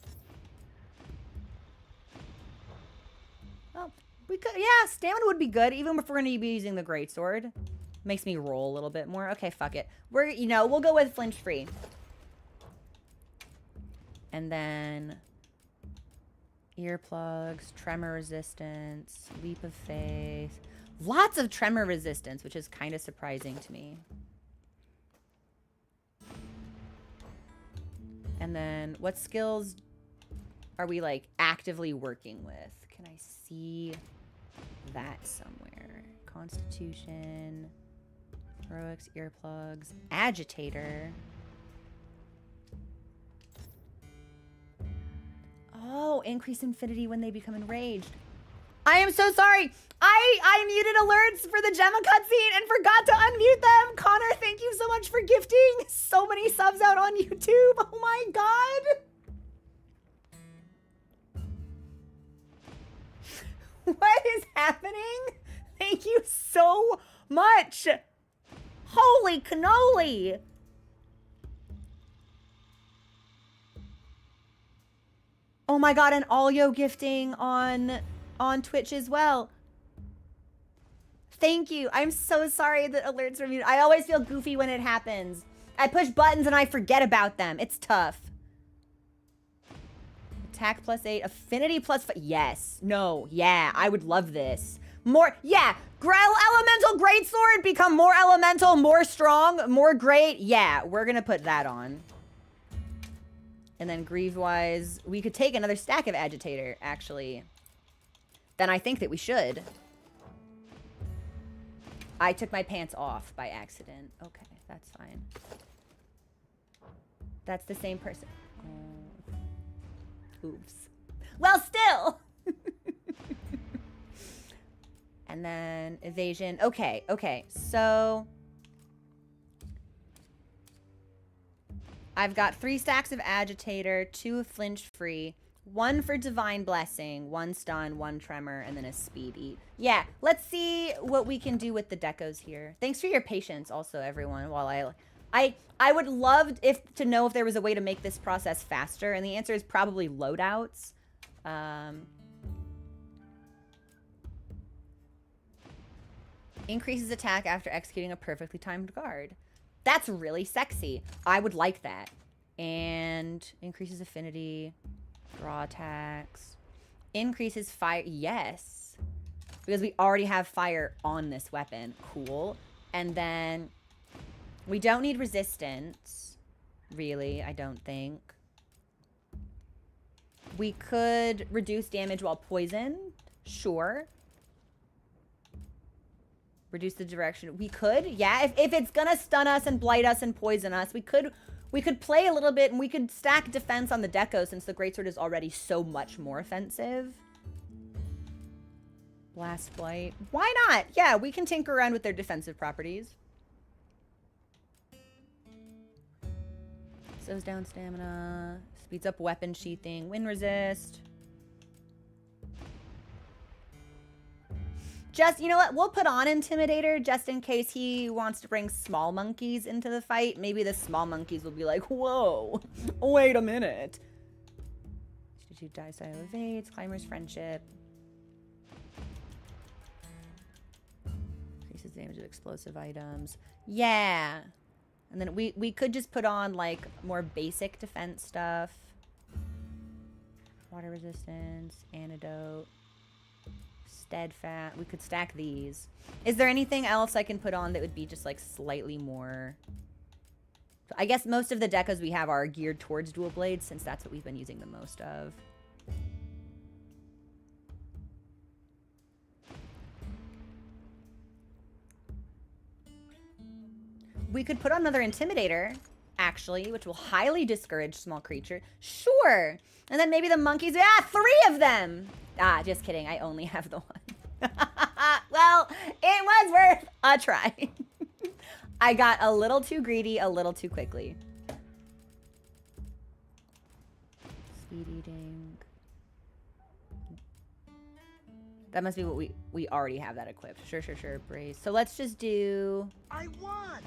Oh, we could, yeah, stamina would be good, even if we're gonna be using the Greatsword. Makes me roll a little bit more. Okay, fuck it. We'll go with flinch free. And then earplugs, tremor resistance, leap of faith. Lots of tremor resistance, which is kind of surprising to me. And then what skills are we like actively working with? Can I see that somewhere? Constitution, heroics, earplugs, agitator. Oh, increase infinity when they become enraged. I am so sorry. I muted alerts for the Gemma cutscene and forgot to unmute them. Connor, thank you so much for gifting so many subs out on YouTube. Oh my God. What is happening? Thank you so much. Holy cannoli. Oh my God, and Alyo gifting on Twitch as well. Thank you. I'm so sorry that alerts are muted. I always feel goofy when it happens. I push buttons and I forget about them. It's tough. Attack +8, affinity +5. Yes. No. Yeah. I would love this. More. Yeah. Elemental Greatsword, become more elemental, more strong, more great. Yeah. We're going to put that on. And then Grieve-wise, we could take another stack of Agitator, actually. Then I think that we should. I took my pants off by accident. Okay, that's fine. That's the same person. Oh. Oops. Well, still! And then evasion. Okay, okay. So I've got 3 stacks of Agitator, 2 of Flinch Free, 1 for Divine Blessing, 1 stun, 1 tremor, and then a speed eat. Yeah, let's see what we can do with the decos here. Thanks for your patience also, everyone, while I would love to know if there was a way to make this process faster, and the answer is probably loadouts. Increases attack after executing a perfectly timed guard. That's really sexy. I would like that. And increases affinity, draw attacks, increases fire. Yes, because we already have fire on this weapon. Cool. And then we don't need resistance, really, I don't think. We could reduce damage while poisoned. Sure. Reduce the direction. We could, yeah. If it's gonna stun us and blight us and poison us, we could play a little bit and we could stack defense on the deco since the Greatsword is already so much more offensive. Blast Blight. Why not? Yeah, we can tinker around with their defensive properties. Slows down stamina. Speeds up weapon sheathing. Wind resist. Just, you know what? We'll put on Intimidator just in case he wants to bring small monkeys into the fight. Maybe the small monkeys will be like, whoa, wait a minute. Die style evades. Climber's Friendship. Increases the damage of explosive items. Yeah. And then we could just put on, like, more basic defense stuff. Water resistance, antidote, steadfast. We could stack these. Is there anything else I can put on that would be just, like, slightly more... I guess most of the decos we have are geared towards dual blades, since that's what we've been using the most of. We could put on another Intimidator, actually, which will highly discourage small creature. Sure. And then maybe the monkeys. Ah, 3 of them. Ah, just kidding. I only have the 1. Well, it was worth a try. I got a little too greedy a little too quickly. Speed eating. That must be what we already have that equipped. Sure. Brace. So let's just do... I won!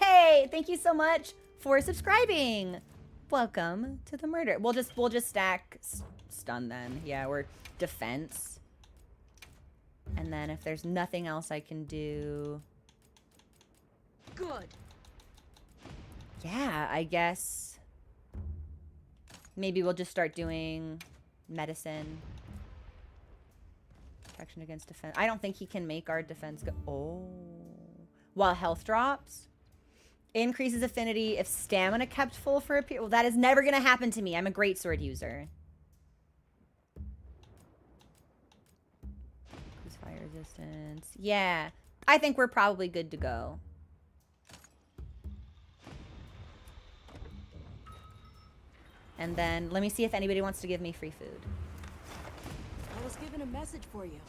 Hey, thank you so much for subscribing. Welcome to the murder. We'll just stack stun then. Yeah, or defense. And then if there's nothing else I can do. Good. Yeah, I guess maybe we'll just start doing medicine. Protection against defense. I don't think he can make our defense go. Oh. While health drops. Increases affinity if stamina kept full for a period. Well, that is never going to happen to me. I'm a Greatsword user. Increase fire resistance. Yeah. I think we're probably good to go. And then let me see if anybody wants to give me free food. I was given a message for you.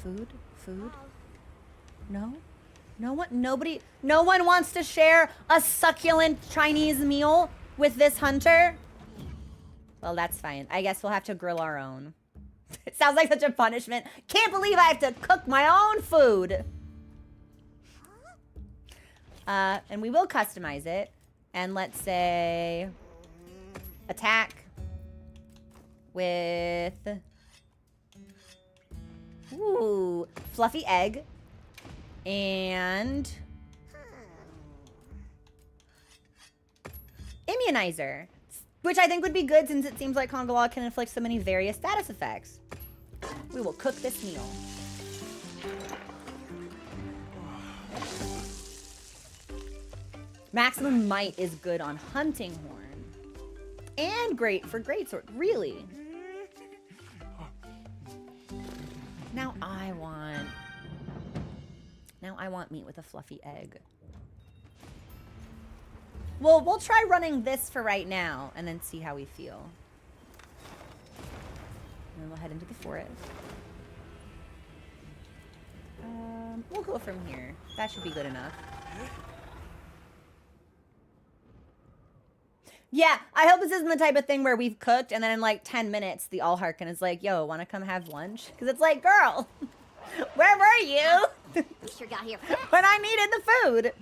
Food? No? No one wants to share a succulent Chinese meal with this hunter? Well, that's fine. I guess we'll have to grill our own. It sounds like such a punishment. Can't believe I have to cook my own food. And we will customize it. And let's say... attack with... ooh, fluffy egg. And immunizer, which I think would be good since it seems like Congalala can inflict so many various status effects. We will cook this meal. Maximum might is good on hunting horn. And great for Greatsword, really. Now I want meat with a fluffy egg. Well, we'll try running this for right now and then see how we feel. And then we'll head into the forest. We'll go from here. That should be good enough. Yeah, I hope this isn't the type of thing where we've cooked and then in like 10 minutes the Allharkin is like, yo, wanna come have lunch? Because it's like, girl, where were you? You sure got here fast. When I needed the food.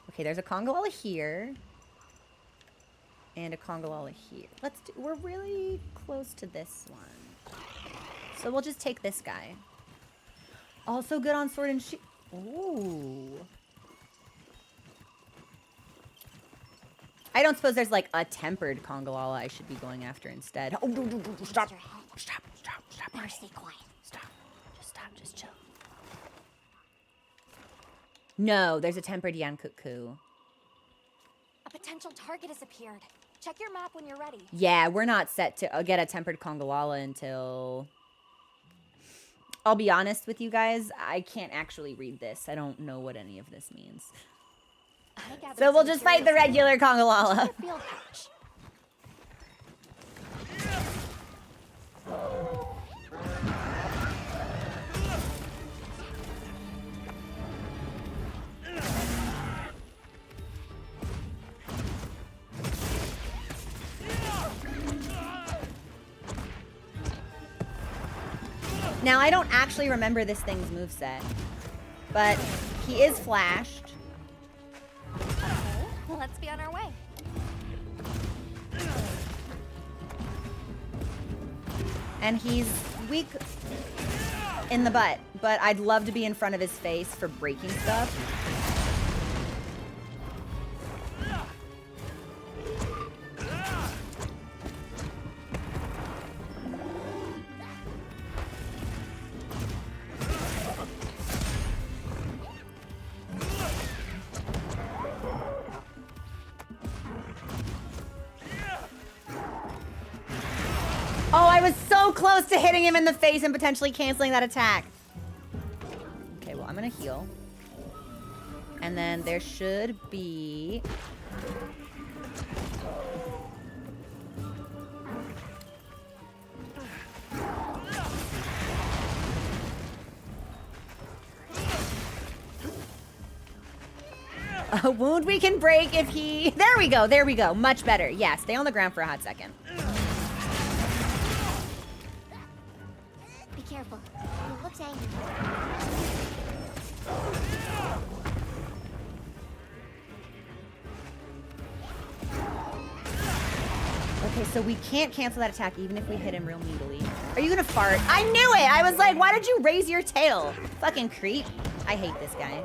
Okay, there's a Congalala here. And a Congalala here. We're really close to this one. So we'll just take this guy. Also good on sword and shield. Ooh. I don't suppose there's like a tempered Congalala I should be going after instead. Oh, stop. Stop. Better stay quiet. Just chill. No, there's a tempered Yankuku. A potential target has appeared. Check your map when you're ready. Yeah, we're not set to get a tempered Congalala until... I'll be honest with you guys, I can't actually read this. I don't know what any of this means. So we'll just fight the regular Congalala. Field pouch. Now, I don't actually remember this thing's moveset, but he is flashed. Okay, let's be on our way. And he's weak in the butt, but I'd love to be in front of his face for breaking stuff. Oh, I was so close to hitting him in the face and potentially canceling that attack. Okay, well, I'm gonna heal. And then there should be... a wound we can break if he... There we go, there we go. Much better. Yeah, stay on the ground for a hot second. Be careful. He looks angry. Okay, so we can't cancel that attack even if we hit him real needly. Are you gonna fart? I knew it! I was like, why did you raise your tail? Fucking creep. I hate this guy.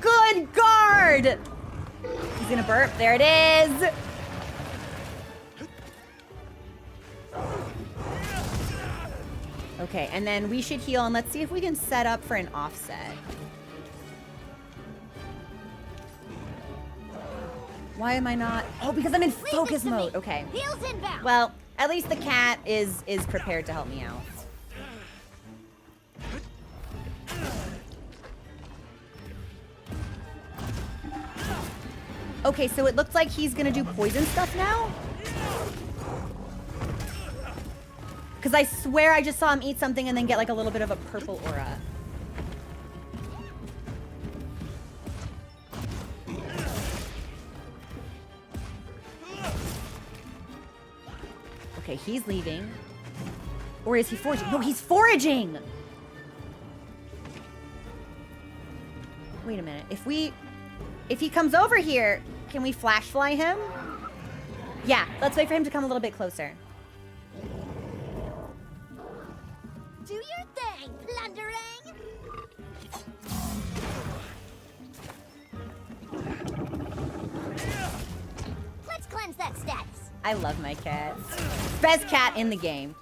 Good guard! He's gonna burp. There it is! Okay, and then we should heal, and let's see if we can set up for an offset. Why am I not? Oh, because I'm in focus mode. Okay. Heels inbound. Well, at least the cat is prepared to help me out. Okay, so it looks like he's gonna do poison stuff now? Because I swear I just saw him eat something and then get like a little bit of a purple aura. Okay, he's leaving. Or is he foraging? No, he's foraging! Wait a minute. If he comes over here, can we flash fly him? Yeah, let's wait for him to come a little bit closer. Do your thing, plundering. Let's cleanse that status. I love my cat. Best cat in the game.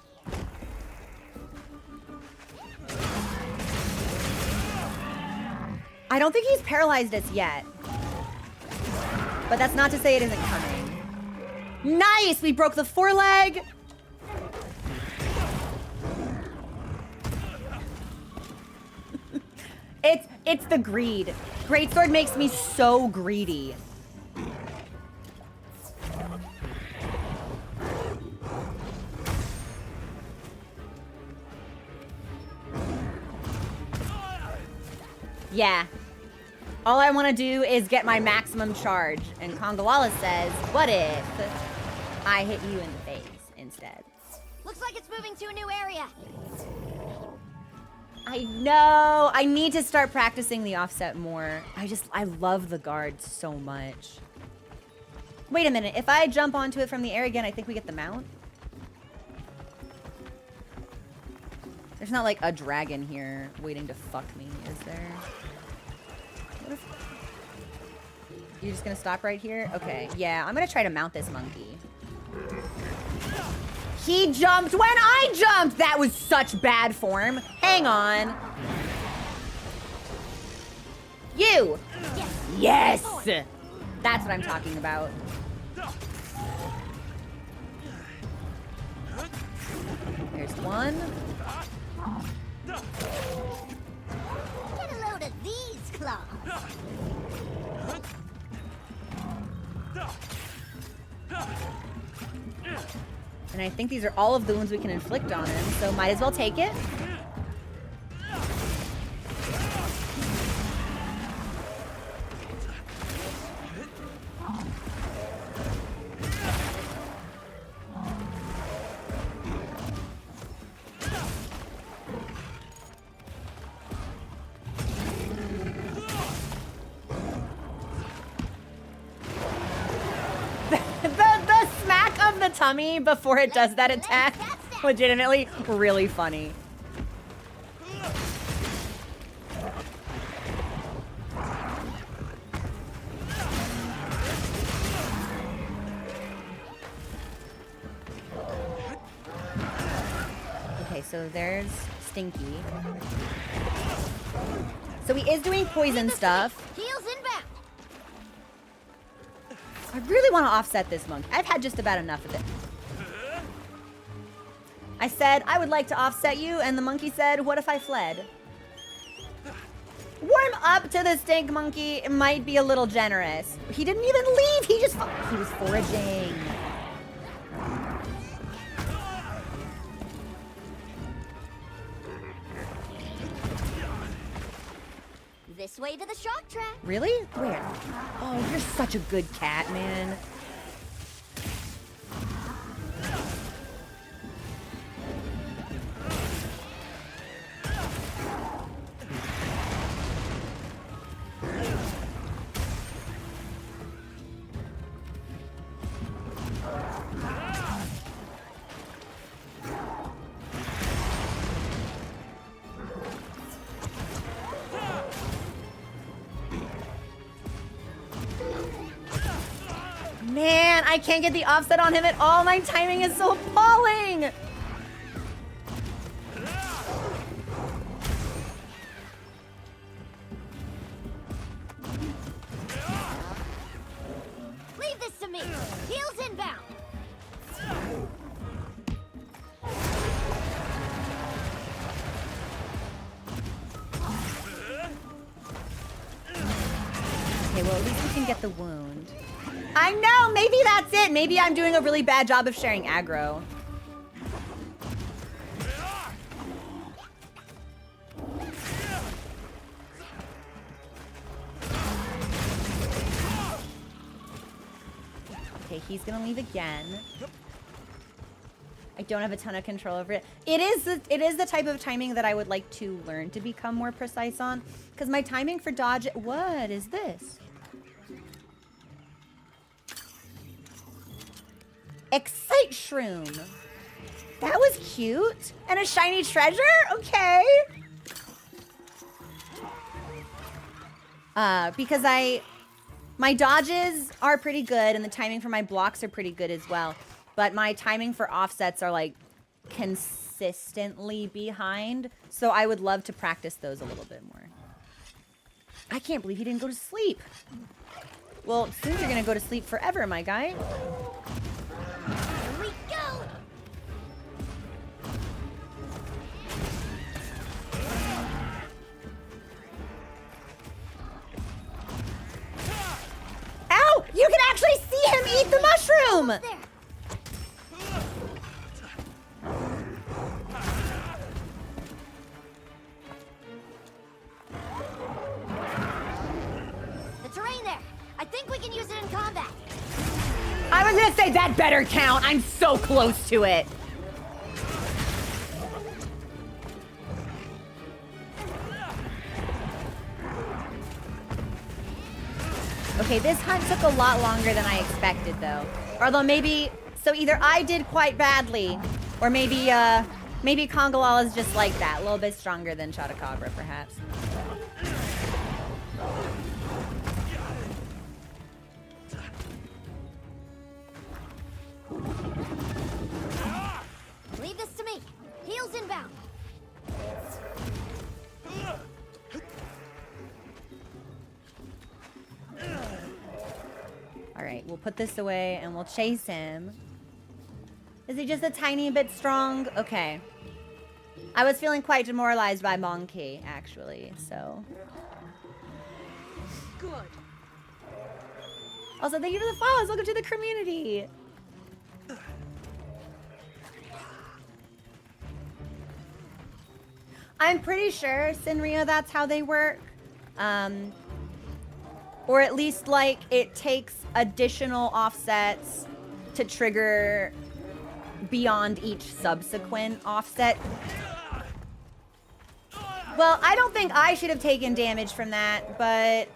I don't think he's paralyzed us yet. But that's not to say it isn't coming. Nice! We broke the foreleg! It's the greed. Greatsword makes me so greedy. Yeah. All I want to do is get my maximum charge. And Congalala says, what if I hit you in the face instead? Looks like it's moving to a new area. I know. I need to start practicing the offset more. I love the guard so much. Wait a minute. If I jump onto it from the air again, I think we get the mount. There's not like a dragon here waiting to fuck me, is there? What if... You're just gonna stop right here? Okay, yeah, I'm gonna try to mount this monkey. He jumped when I jumped! That was such bad form. Hang on. You! Yes! That's what I'm talking about. There's one. Get a load of these claws. And I think these are all of the wounds we can inflict on him, so might as well take it. the smack of the tummy before it does that attack, legitimately really funny. Okay, so there's Stinky. So he is doing poison stuff. Heels inbound. I really want to offset this monkey. I've had just about enough of it. I said, I would like to offset you, and the monkey said, what if I fled? Warm up to the stink monkey. It might be a little generous. He didn't even leave. He was foraging. This way to the shock track. Really? Where? Oh, you're such a good cat, man. Man, I can't get the offset on him at all. My timing is so appalling. Leave this to me. Heels inbound. Okay, well, at least we can get the wound. I know, maybe that's it. Maybe I'm doing a really bad job of sharing aggro. Okay, he's gonna leave again. I don't have a ton of control over it. It is the type of timing that I would like to learn to become more precise on, because my timing for dodge. What is this? Excite Shroom. That was cute. And a shiny treasure? Okay. Because my dodges are pretty good and the timing for my blocks are pretty good as well. But my timing for offsets are like consistently behind. So I would love to practice those a little bit more. I can't believe he didn't go to sleep. Well, soon you're gonna go to sleep forever, my guy. Here we go. Ow! You can actually see him eat the mushroom! There. The terrain there. I think we can use it in combat. I was gonna say that better count. I'm so close to it. Okay, this hunt took a lot longer than I expected, though. Although maybe, so either I did quite badly, or maybe Congalala is just like that, a little bit stronger than Chatacabra, perhaps. Leave this to me. Heels inbound. All right, we'll put this away and we'll chase him. Is he just a tiny bit strong? Okay. I was feeling quite demoralized by Monkey, actually, so. Good. Also, thank you for the follows. Welcome to the community. I'm pretty sure, Sinria, that's how they work. Or at least, like, it takes additional offsets to trigger beyond each subsequent offset. Well, I don't think I should have taken damage from that, but...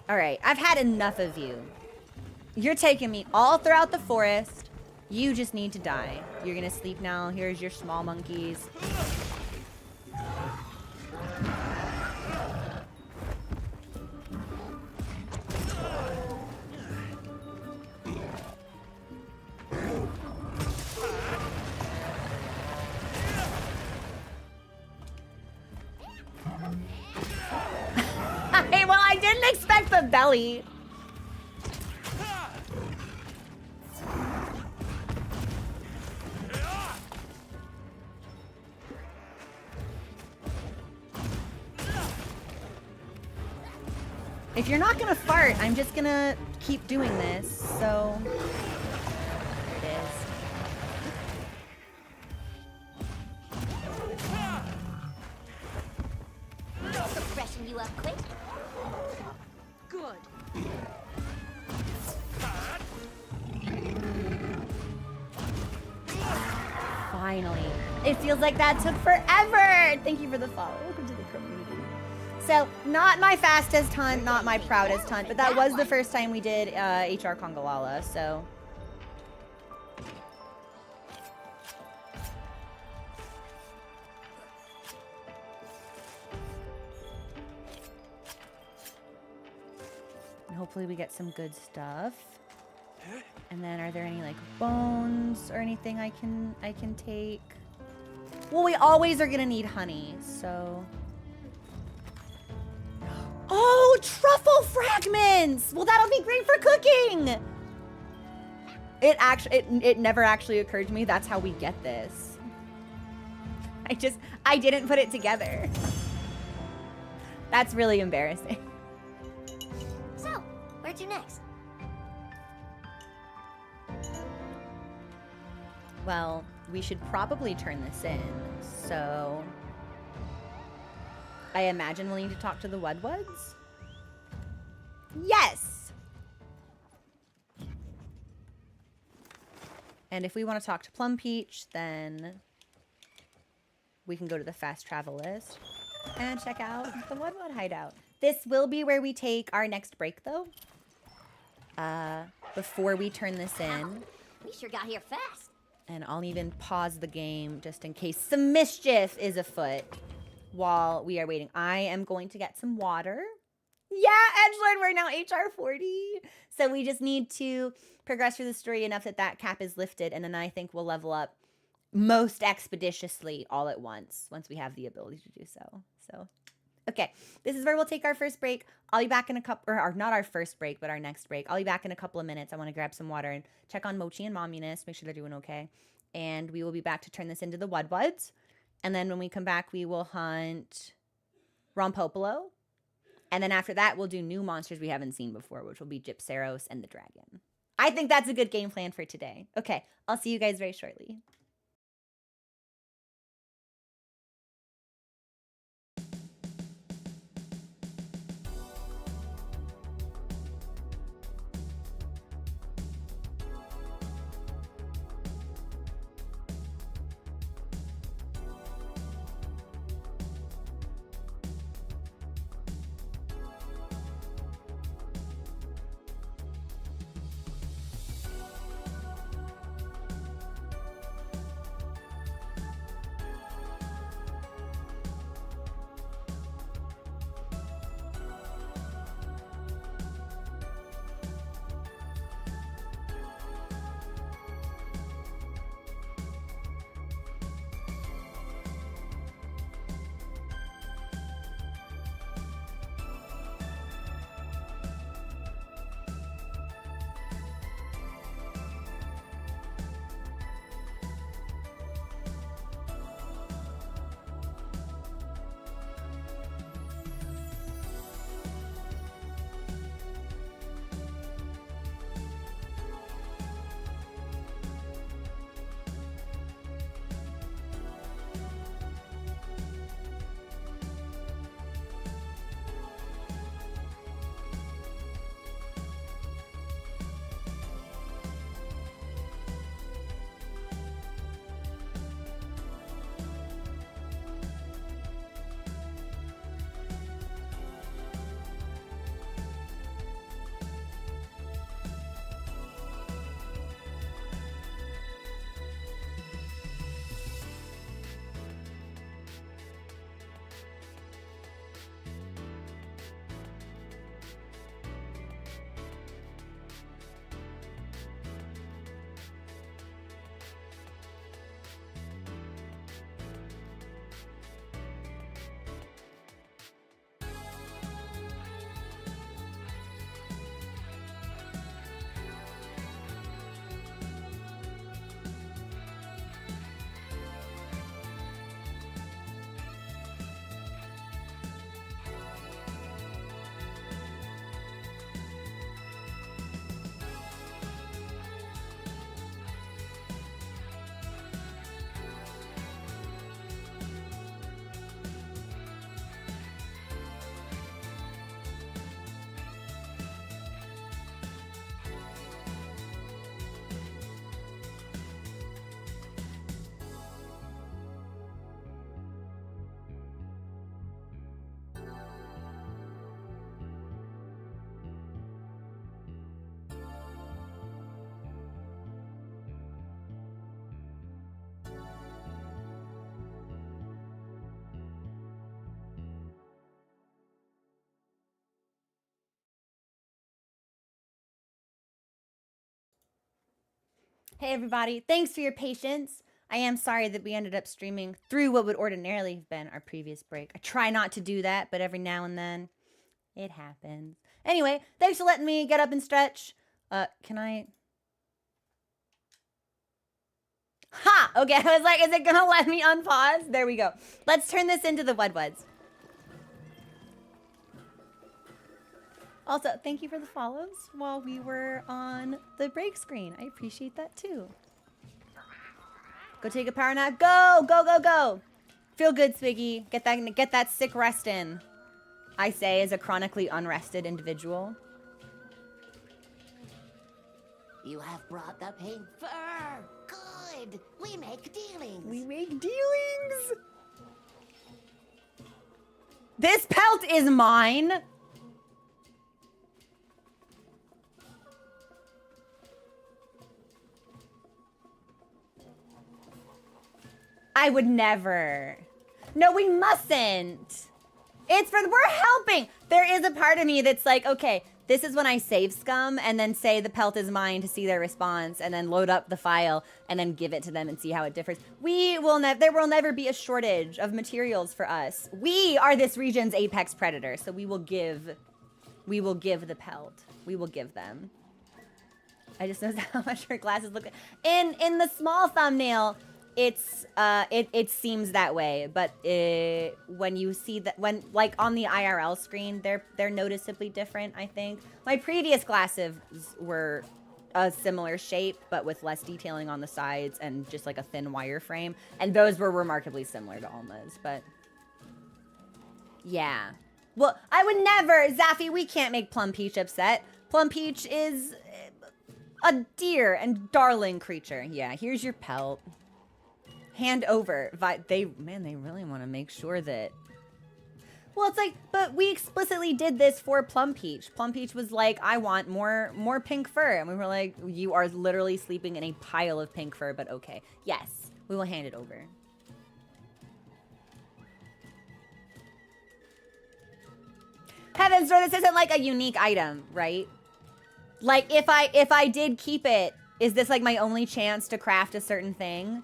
Alright, I've had enough of you. You're taking me all throughout the forest. You just need to die. You're gonna sleep now. Here's your small monkeys. Hey, well, I didn't expect the belly. If you're not gonna fart, I'm just gonna keep doing this, so... There it is. Freshen you up quick. Good. Finally. It feels like that took forever! Thank you for the follow. Welcome to the community. So, not my fastest hunt, not my proudest hunt, but that was the first time we did HR Congalala, so... And hopefully we get some good stuff. And then are there any like bones or anything I can take? Well, we always are gonna need honey, so... Oh, truffle fragments! Well, that'll be great for cooking! It never actually occurred to me that's how we get this. I didn't put it together. That's really embarrassing. So, where to next? Well, we should probably turn this in, so... I imagine we'll need to talk to the Wudwuds? Yes! And if we want to talk to Plum Peach, then we can go to the fast travel list and check out the Wudwud hideout. This will be where we take our next break, though. Before we turn this in. We sure got here fast. And I'll even pause the game just in case some mischief is afoot while we are waiting. I am going to get some water. Yeah, Edgelord, we're now HR 40. So we just need to progress through the story enough that that cap is lifted, and then I think we'll level up most expeditiously all at once we have the ability to do so. So, okay, this is where we'll take our first break. I'll be back in a couple, or not our first break, but our next break. I'll be back in a couple of minutes. I want to grab some water and check on Mochi and Momunus, make sure they're doing okay. And we will be back to turn this into the Wudwuds. And then when we come back, we will hunt Rompopolo. And then after that, we'll do new monsters we haven't seen before, which will be Gypceros and the dragon. I think that's a good game plan for today. Okay, I'll see you guys very shortly. Hey everybody, thanks for your patience. I am sorry that we ended up streaming through what would ordinarily have been our previous break. I try not to do that, but every now and then it happens. Anyway, thanks for letting me get up and stretch. Can I? Ha! Okay, I was like, is it gonna let me unpause? There we go. Let's turn this into the Wudwuds. Also, thank you for the follows while we were on the break screen. I appreciate that too. Go take a power nap. Go, go, go, go. Feel good, Swiggy. Get that sick rest in. I say as a chronically unrested individual. You have brought the pink fur. Good. We make dealings. We make dealings. This pelt is mine. I would never. No, we mustn't. It's for, we're helping. There is a part of me that's like, okay, this is when I save scum and then say the pelt is mine to see their response and then load up the file and then give it to them and see how it differs. There will never be a shortage of materials for us. We are this region's apex predator, so we will give the pelt. We will give them. I just noticed how much her glasses look. In the small thumbnail, it seems that way, but when you see that, when like on the IRL screen, they're noticeably different. I think my previous glasses were a similar shape, but with less detailing on the sides and just like a thin wire frame, and those were remarkably similar to Alma's. But yeah, well, I would never, Zaffy. We can't make Plum Peach upset. Plum Peach is a dear and darling creature. Yeah, here's your pelt. Hand over. They really want to make sure that... Well, it's like, but we explicitly did this for Plum Peach. Plum Peach was like, I want more pink fur. And we were like, you are literally sleeping in a pile of pink fur, but okay. Yes, we will hand it over. Heavens, this isn't like a unique item, right? Like, if I did keep it, is this like my only chance to craft a certain thing?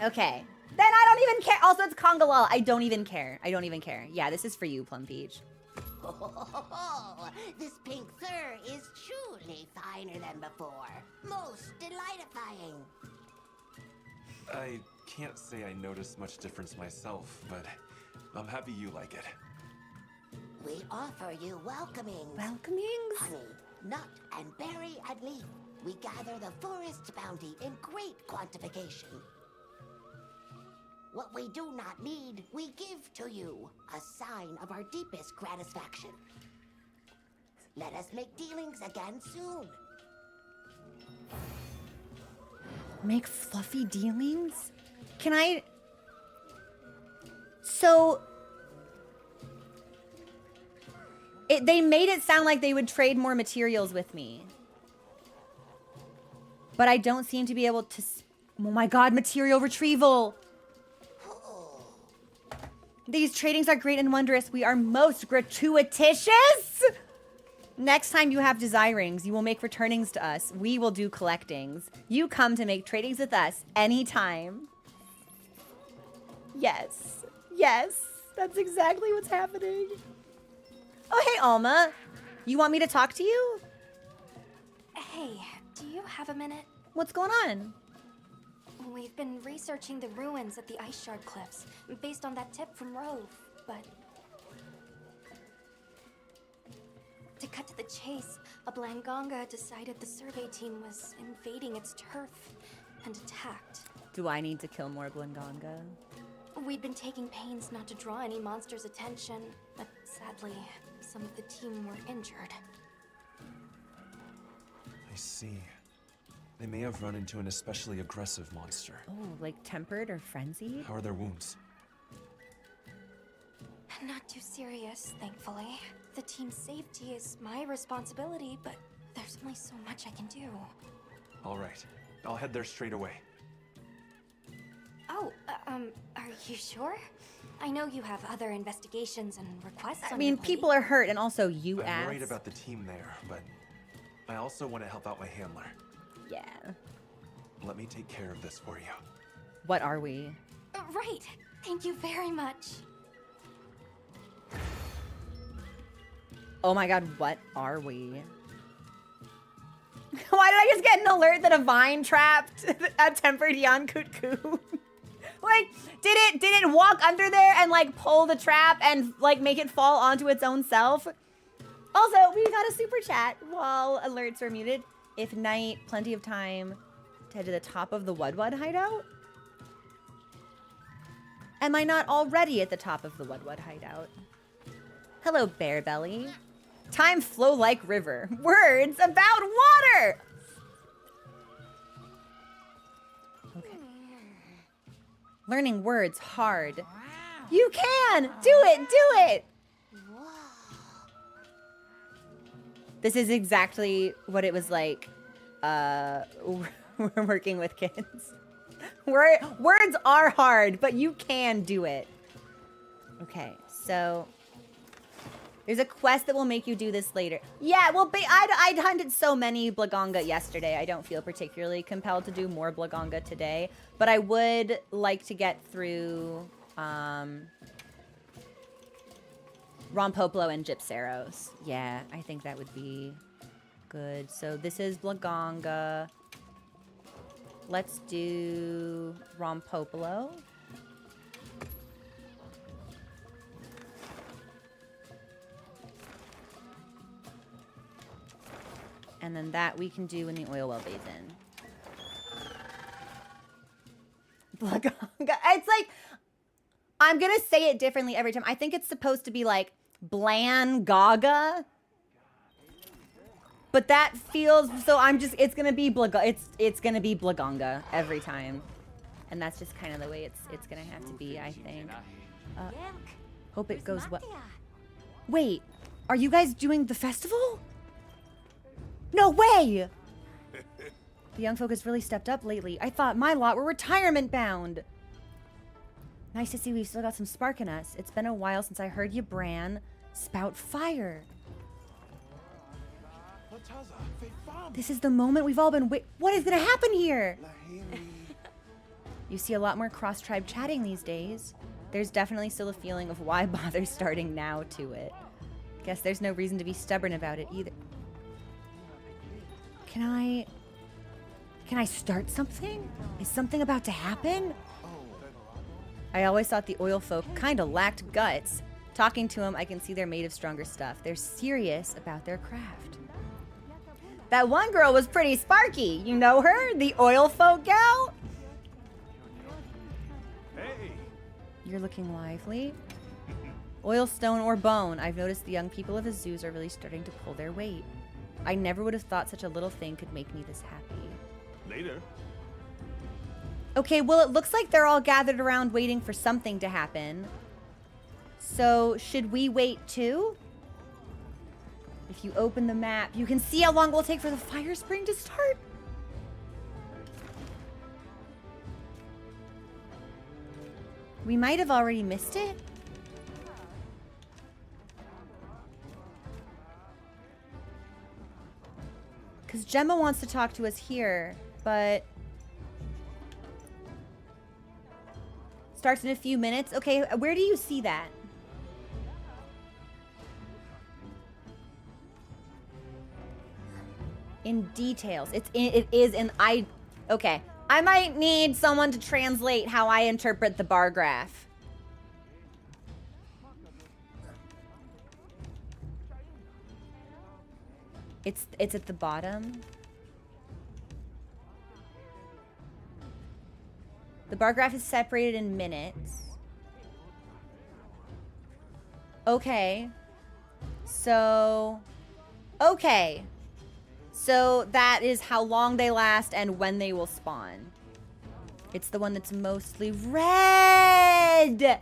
Okay. Then I don't even care. Also, it's Congalala. I don't even care. I don't even care. Yeah, this is for you, Plum Peach. Oh, this pink fur is truly finer than before. Most delightfying. I can't say I noticed much difference myself, but I'm happy you like it. We offer you welcomings. Welcomings? Honey, nut, and berry and leaf. We gather the forest's bounty in great quantification. What we do not need, we give to you, a sign of our deepest gratification. Let us make dealings again soon. Make fluffy dealings? Can I... So... They made it sound like they would trade more materials with me. But I don't seem to be able to... Oh my god, material retrieval! These tradings are great and wondrous. We are most gratuitous. Next time you have desirings, you will make returnings to us. We will do collectings. You come to make tradings with us anytime. Yes. Yes. That's exactly what's happening. Oh, hey, Alma. You want me to talk to you? Hey, do you have a minute? What's going on? We've been researching the ruins at the Ice Shard Cliffs, based on that tip from Rove, but... To cut to the chase, a Blanganga decided the survey team was invading its turf and attacked. Do I need to kill more Blanganga? We'd been taking pains not to draw any monsters' attention, but sadly, some of the team were injured. I see. They may have run into an especially aggressive monster. Oh, like tempered or frenzied? How are their wounds? Not too serious, thankfully. The team's safety is my responsibility, but there's only so much I can do. All right. I'll head there straight away. Oh, are Are you sure? I know you have other investigations and requests I on mean, your plate. people are hurt, and also you I'm asked. worried about the team there, but I also want to help out my handler. Yeah. Let me take care of this for you. What are we? Right. Thank you very much. Oh my god, what are we? Why did I just get an alert that a vine trapped a tempered Yankutku? Like, did it walk under there and like pull the trap and like make it fall onto its own self? Also, we got a super chat while alerts are muted. If night, plenty of time to head to the top of the Wudwud hideout? Am I not already at the top of the Wudwud hideout? Hello, Bear Belly. Time flow like river. Words about water! Okay. Learning words hard. You can! Do it! Do it! This is exactly what it was like we're working with kids. Words are hard, but you can do it. Okay, so there's a quest that will make you do this later. Yeah, well, I hunted so many Blaganga yesterday. I don't feel particularly compelled to do more Blaganga today, but I would like to get through Rompopolo and Gypsaros. Yeah, I think that would be good. So this is Blaganga. Let's do Rompopolo. And then that we can do in the oil well basin. Blaganga. It's like, I'm going to say it differently every time. I think it's supposed to be like Blangaga. But that feels, so I'm just, it's going to be it's going to be Blaganga every time. And that's just kind of the way it's going to have to be, I think. Hope it goes well. Wait, are you guys doing the festival? No way! The young folk has really stepped up lately. I thought my lot were retirement bound. Nice to see we've still got some spark in us. It's been a while since I heard you, Bran, spout fire. This is the moment we've all been what is gonna happen here? You see a lot more cross-tribe chatting these days. There's definitely still a feeling of why bother starting now to it. Guess there's no reason to be stubborn about it either. Can I start something? Is something about to happen? I always thought the oil folk kinda lacked guts. Talking to them, I can see they're made of stronger stuff. They're serious about their craft. That one girl was pretty sparky. You know her? The oil folk gal? Hey! You're looking lively. Oil, stone, or bone. I've noticed the young people of Azuz are really starting to pull their weight. I never would have thought such a little thing could make me this happy. Later. Okay, well, it looks like they're all gathered around waiting for something to happen. So, should we wait too? If you open the map, you can see how long it will take for the fire spring to start. We might have already missed it. Because Gemma wants to talk to us here, but starts in a few minutes. Okay, where do you see that? In details. It is in okay. I might need someone to translate how I interpret the bar graph. It's at the bottom. The bar graph is separated in minutes. Okay. So that is how long they last and when they will spawn. It's the one that's mostly red.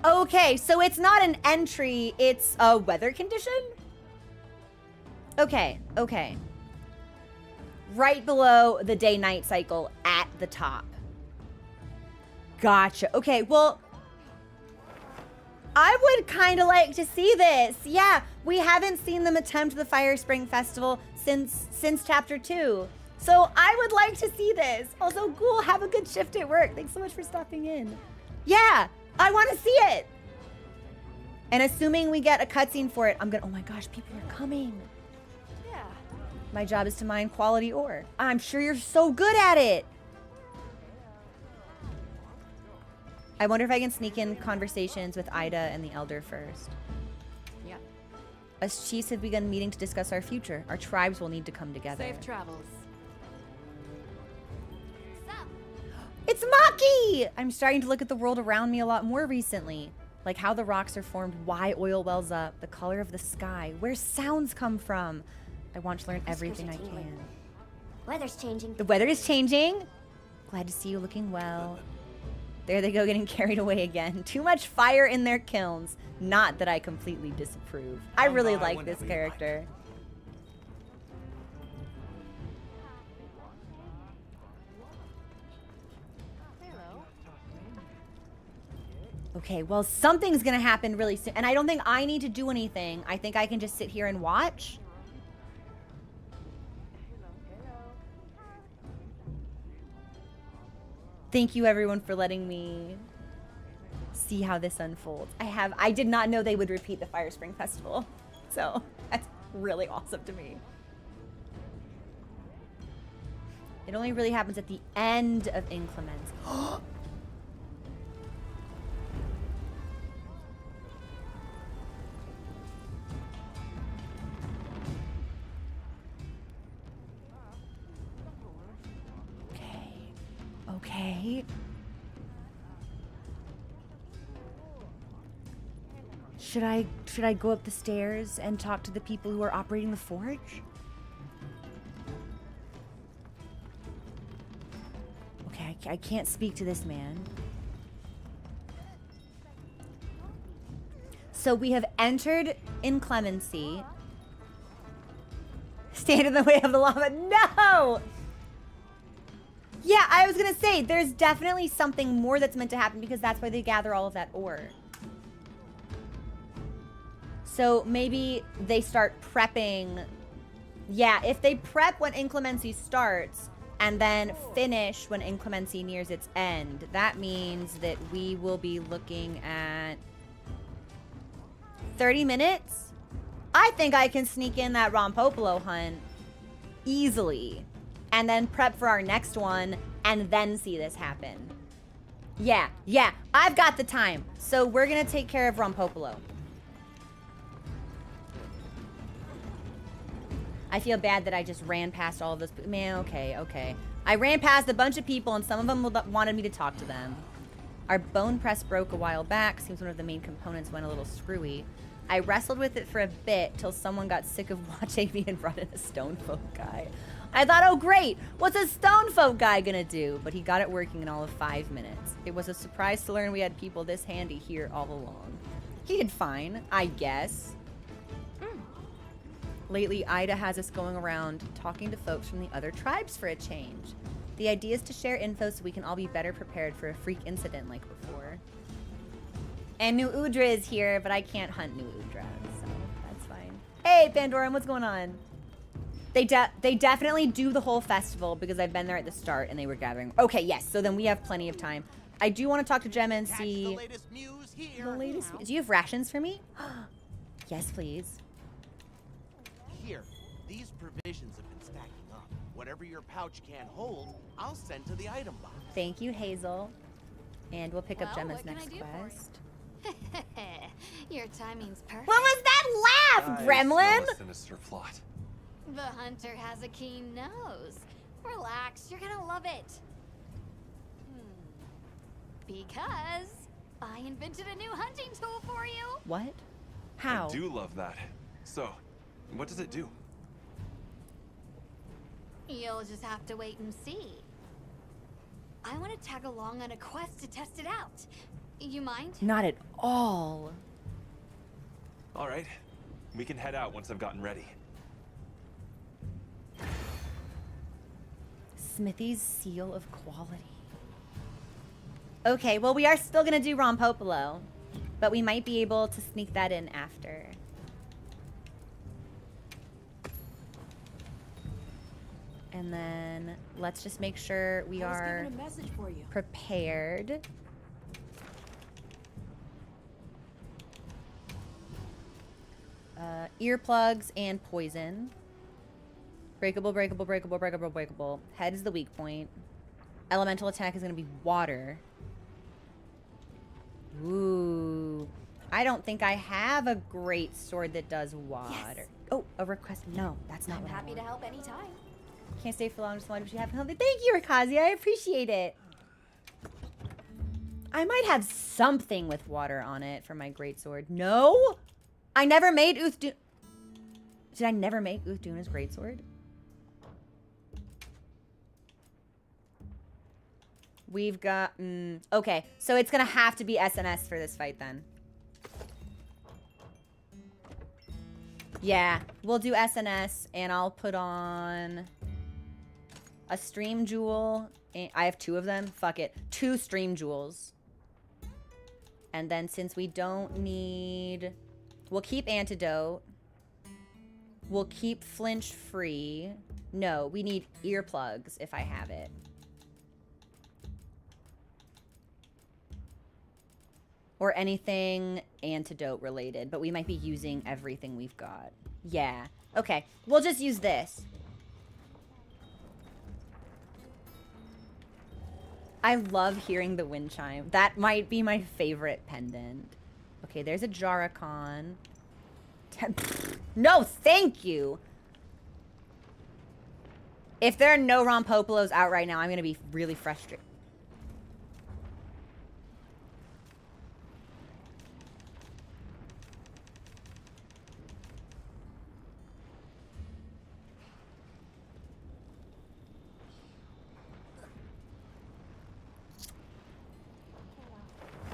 Okay, so it's not an entry, it's a weather condition? Okay. Right below the day-night cycle at the top. Gotcha. Okay, well, I would kind of like to see this. Yeah, we haven't seen them attempt the Fire Spring Festival since chapter 2. So I would like to see this. Also, Ghoul, have a good shift at work. Thanks so much for stopping in. Yeah, I want to see it. And assuming we get a cutscene for it, I'm gonna, oh my gosh, people are coming. Yeah. My job is to mine quality ore. I'm sure you're so good at it. I wonder if I can sneak in conversations with Ida and the Elder first. Yep. Us chiefs have begun meeting to discuss our future. Our tribes will need to come together. Safe travels. So, It's Maki! I'm starting to look at the world around me a lot more recently. Like how the rocks are formed, why oil wells up, the color of the sky, where sounds come from. I want to learn everything I can. Weather's changing. The weather is changing. Glad to see you looking well. There they go, getting carried away again. Too much fire in their kilns. Not that I completely disapprove. I really like this character. Okay, well, something's gonna happen really soon. And I don't think I need to do anything. I think I can just sit here and watch. Thank you, everyone, for letting me see how this unfolds. I did not know they would repeat the Fire Spring Festival. So, that's really awesome to me. It only really happens at the end of Inclements. Okay. Should I go up the stairs and talk to the people who are operating the forge? Okay, I can't speak to this man. So we have entered Inclemency. Stand in the way of the lava. No! Yeah, I was gonna say, there's definitely something more that's meant to happen because that's why they gather all of that ore. So maybe they start prepping. Yeah, if they prep when Inclemency starts and then finish when Inclemency nears its end, that means that we will be looking at 30 minutes? I think I can sneak in that Rompopolo hunt easily. And then prep for our next one, and then see this happen. Yeah, I've got the time. So we're gonna take care of Rompopolo. I feel bad that I just ran past all of those. Man, okay. I ran past a bunch of people, and some of them wanted me to talk to them. Our bone press broke a while back. Seems one of the main components went a little screwy. I wrestled with it for a bit till someone got sick of watching me and brought in a stone folk guy. I thought, oh great, what's a stone folk guy gonna do? But he got it working in all of 5 minutes. It was a surprise to learn we had people this handy here all along. He did fine, I guess. Lately, Ida has us going around talking to folks from the other tribes for a change. The idea is to share info so we can all be better prepared for a freak incident like before. And New Udra is here, but I can't hunt New Udra, so that's fine. Hey, Pandoran, what's going on? They definitely do the whole festival because I've been there at the start and they were gathering. Okay, yes, so then we have plenty of time. I do want to talk to Gemma and see the latest news here. the latest. Do you have rations for me? Yes, please. Here, these provisions have been stacking up. Whatever your pouch can't hold, I'll send to the item box. Thank you, Hazel. And we'll pick up Well, Gemma's what can I next do for you? quest. your timing's perfect. What was that laugh, I Gremlin? smell a sinister plot. The hunter has a keen nose. Relax, you're gonna love it. Because I invented a new hunting tool for you. What? How? I do love that. So, what does it do? You'll just have to wait and see. I want to tag along on a quest to test it out. You mind? Not at all. All right, we can head out once I've gotten ready. Smithy's seal of quality. Okay, well, we are still gonna do Rompopolo, but we might be able to sneak that in after. And then let's just make sure we are a message for you. prepared. Earplugs and poison. Breakable, breakable, breakable, breakable, breakable. Head is the weak point. Elemental attack is going to be water. Ooh. I don't think I have a great sword that does water. Yes. Oh, a request. No, that's not I'm what I happy to want. help anytime. Can't stay for long, just wanted to have healthy. Thank you, Rikazi. I appreciate it. I might have something with water on it for my greatsword. No? I never made Uthdun. Did I never make Uthduna's greatsword? We've got... okay, so it's going to have to be SNS for this fight then. Yeah, we'll do SNS, and I'll put on a stream jewel. I have 2 of them. Fuck it. 2 stream jewels. And then since we don't need... We'll keep antidote. We'll keep flinch free. No, we need earplugs if I have it. Or anything antidote related, but we might be using everything we've got. Yeah. Okay, we'll just use this. I love hearing the wind chime. That might be my favorite pendant. Okay, there's a Jaracon. No, thank you! If there are no Rompopolos out right now, I'm gonna be really frustrated.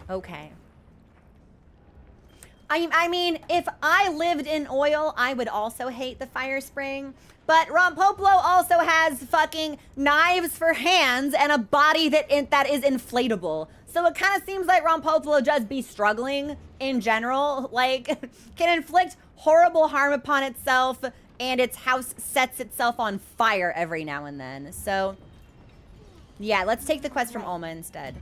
Okay. I mean, if I lived in oil, I would also hate the fire spring. But Rompopolo also has fucking knives for hands and a body that is inflatable. So it kind of seems like Rompopolo just be struggling in general. Like, can inflict horrible harm upon itself, and its house sets itself on fire every now and then. So, yeah, let's take the quest from Alma instead.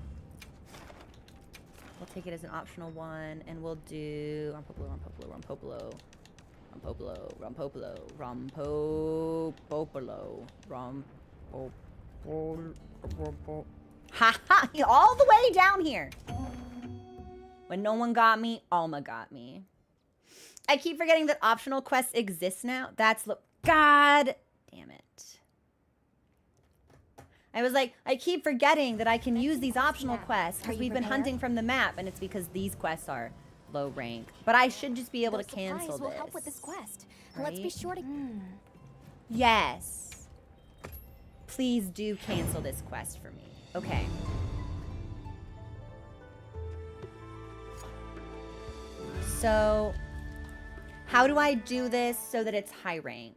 We'll take it as an optional one, and we'll do Rompopolo. Ha ha! All the way down here. When no one got me, Alma got me. I keep forgetting that optional quests exist now. That's God damn it. I was like, I keep forgetting that I can use these optional quests because we've been hunting from the map, and it's because these quests are low rank. But I should just be able to cancel this. will help with this quest. Right? Let's be sure to... Yes. Please do cancel this quest for me. Okay. So, how do I do this so that it's high rank?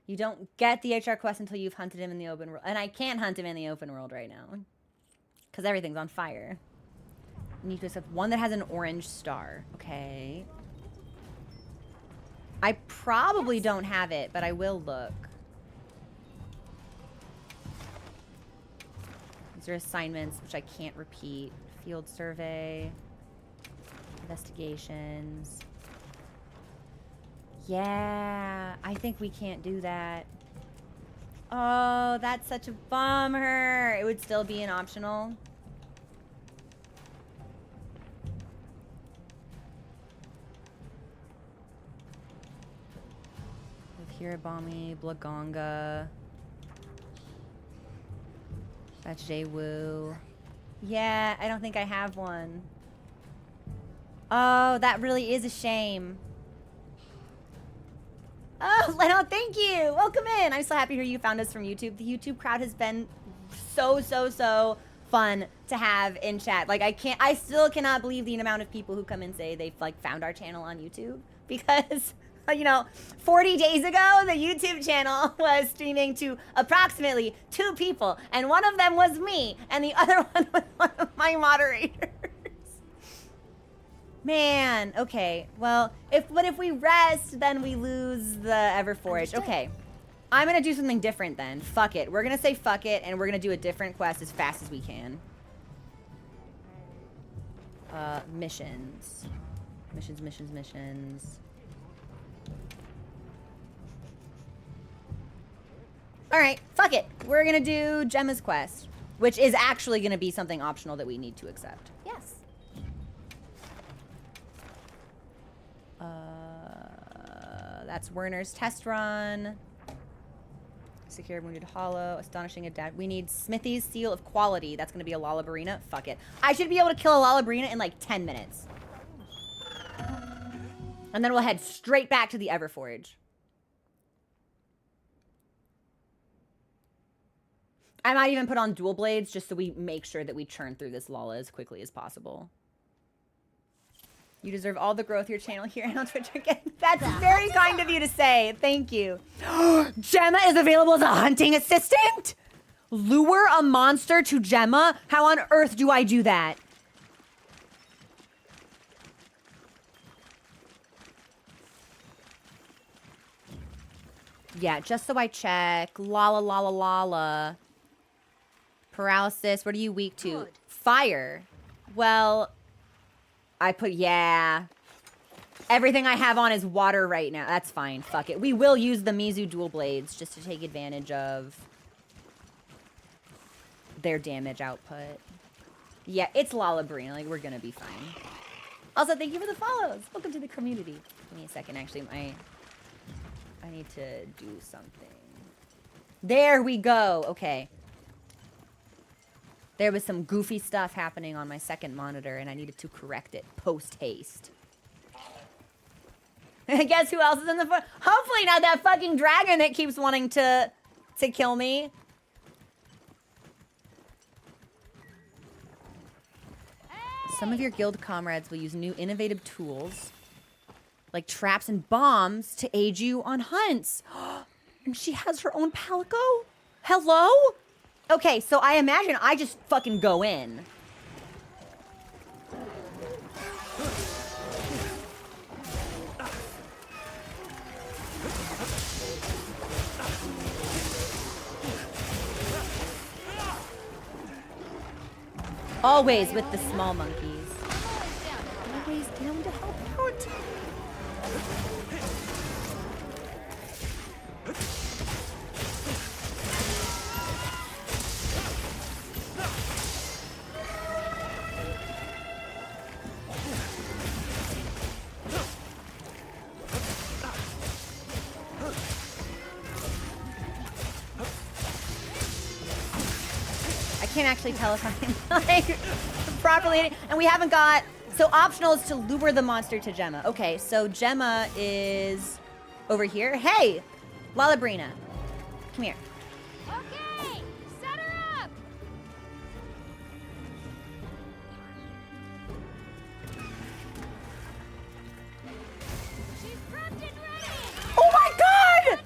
You don't get the HR quest until you've hunted him in the open world. And I can't hunt him in the open world right now. Because everything's on fire. You need to accept one that has an orange star. Okay. I probably don't have it, but I will look. These are assignments, which I can't repeat. Field survey. Investigations. Yeah, I think we can't do that. Oh, that's such a bummer. It would still be an optional. With Hirabami, Blaganga. That's Jay-Woo. Yeah, I don't think I have one. Oh, that really is a shame. Oh, Leno, thank you. Welcome in. I'm so happy to hear you found us from YouTube. The YouTube crowd has been so fun to have in chat. Like, I still cannot believe the amount of people who come and say they've, like, found our channel on YouTube. Because, you know, 40 days ago, the YouTube channel was streaming to approximately 2 people, and one of them was me, and the other one was one of my moderators. Man, okay. Well, if we rest, then we lose the Everforge. Okay. I'm gonna do something different then. Fuck it. We're gonna say fuck it, and we're gonna do a different quest as fast as we can. Missions. Missions. Alright, fuck it. We're gonna do Gemma's quest, which is actually gonna be something optional that we need to accept. Yes. That's Werner's test run. Secure Wounded Hollow. Astonishing Adapt. We need Smithy's Seal of Quality. That's going to be a Lollabrina. Fuck it. I should be able to kill a Lollabrina in like 10 minutes. And then we'll head straight back to the Everforge. I might even put on dual blades just so we make sure that we churn through this Lala as quickly as possible. You deserve all the growth your channel here and on Twitch again. That's very kind of you to say. Thank you. Gemma is available as a hunting assistant? Lure a monster to Gemma? How on earth do I do that? Yeah, just so I check. Lala. Paralysis. What are you weak to? Good. Fire. Well... I put, yeah. Everything I have on is water right now. That's fine. Fuck it. We will use the Mizu dual blades just to take advantage of their damage output. Yeah, it's Lollabrina. Like, we're gonna be fine. Also, thank you for the follows. Welcome to the community. Give me a second, actually. I need to do something. There we go. Okay. There was some goofy stuff happening on my second monitor, and I needed to correct it post-haste. Guess who else is in the front? Hopefully not that fucking dragon that keeps wanting to kill me. Some of your guild comrades will use new innovative tools, like traps and bombs, to aid you on hunts. And she has her own palico? Hello? Okay, so I imagine I just fucking go in. Always with the small monkeys. Always down to help out. I can't actually tell if I'm like properly, and we haven't got, so optional is to lure the monster to Gemma. Okay, so Gemma is over here. Hey, Lollabrina, come here. Okay, set her up. She's prepped and ready. Oh my God!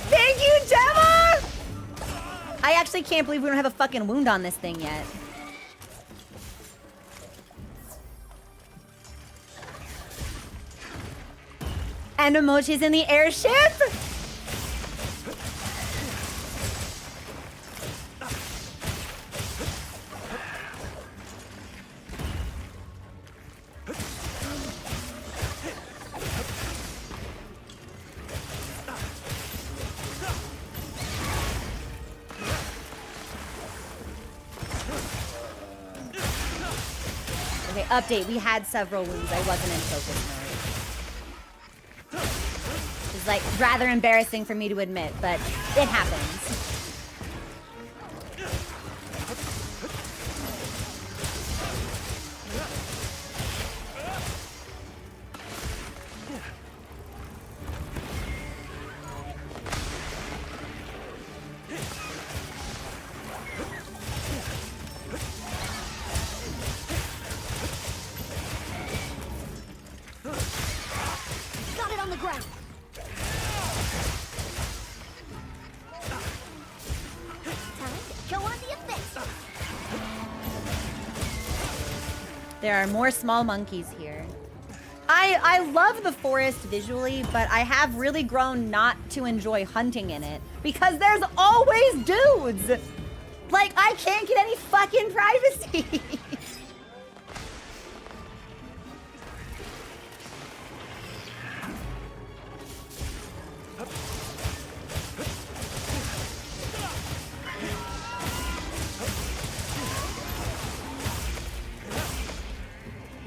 Thank you, Gemma! I actually can't believe we don't have a fucking wound on this thing yet. And Emoji's in the airship? Okay, update. We had several wounds. I wasn't in focus mode. It's like rather embarrassing for me to admit, but it happens. the ground. Time to go on the offensive. There are more small monkeys here. I love the forest visually, but I have really grown not to enjoy hunting in it because there's always dudes. Like, I can't get any fucking privacy.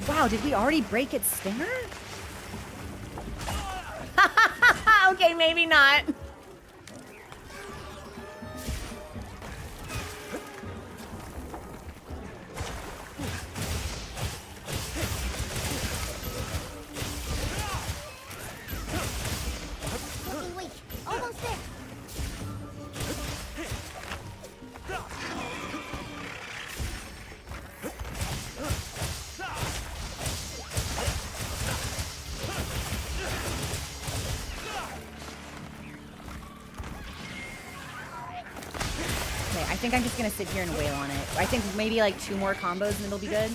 Wow, did we already break its stinger? Okay, maybe not. Looking weak. Almost there. I think I'm just gonna sit here and wail on it. I think maybe like 2 more combos and it'll be good.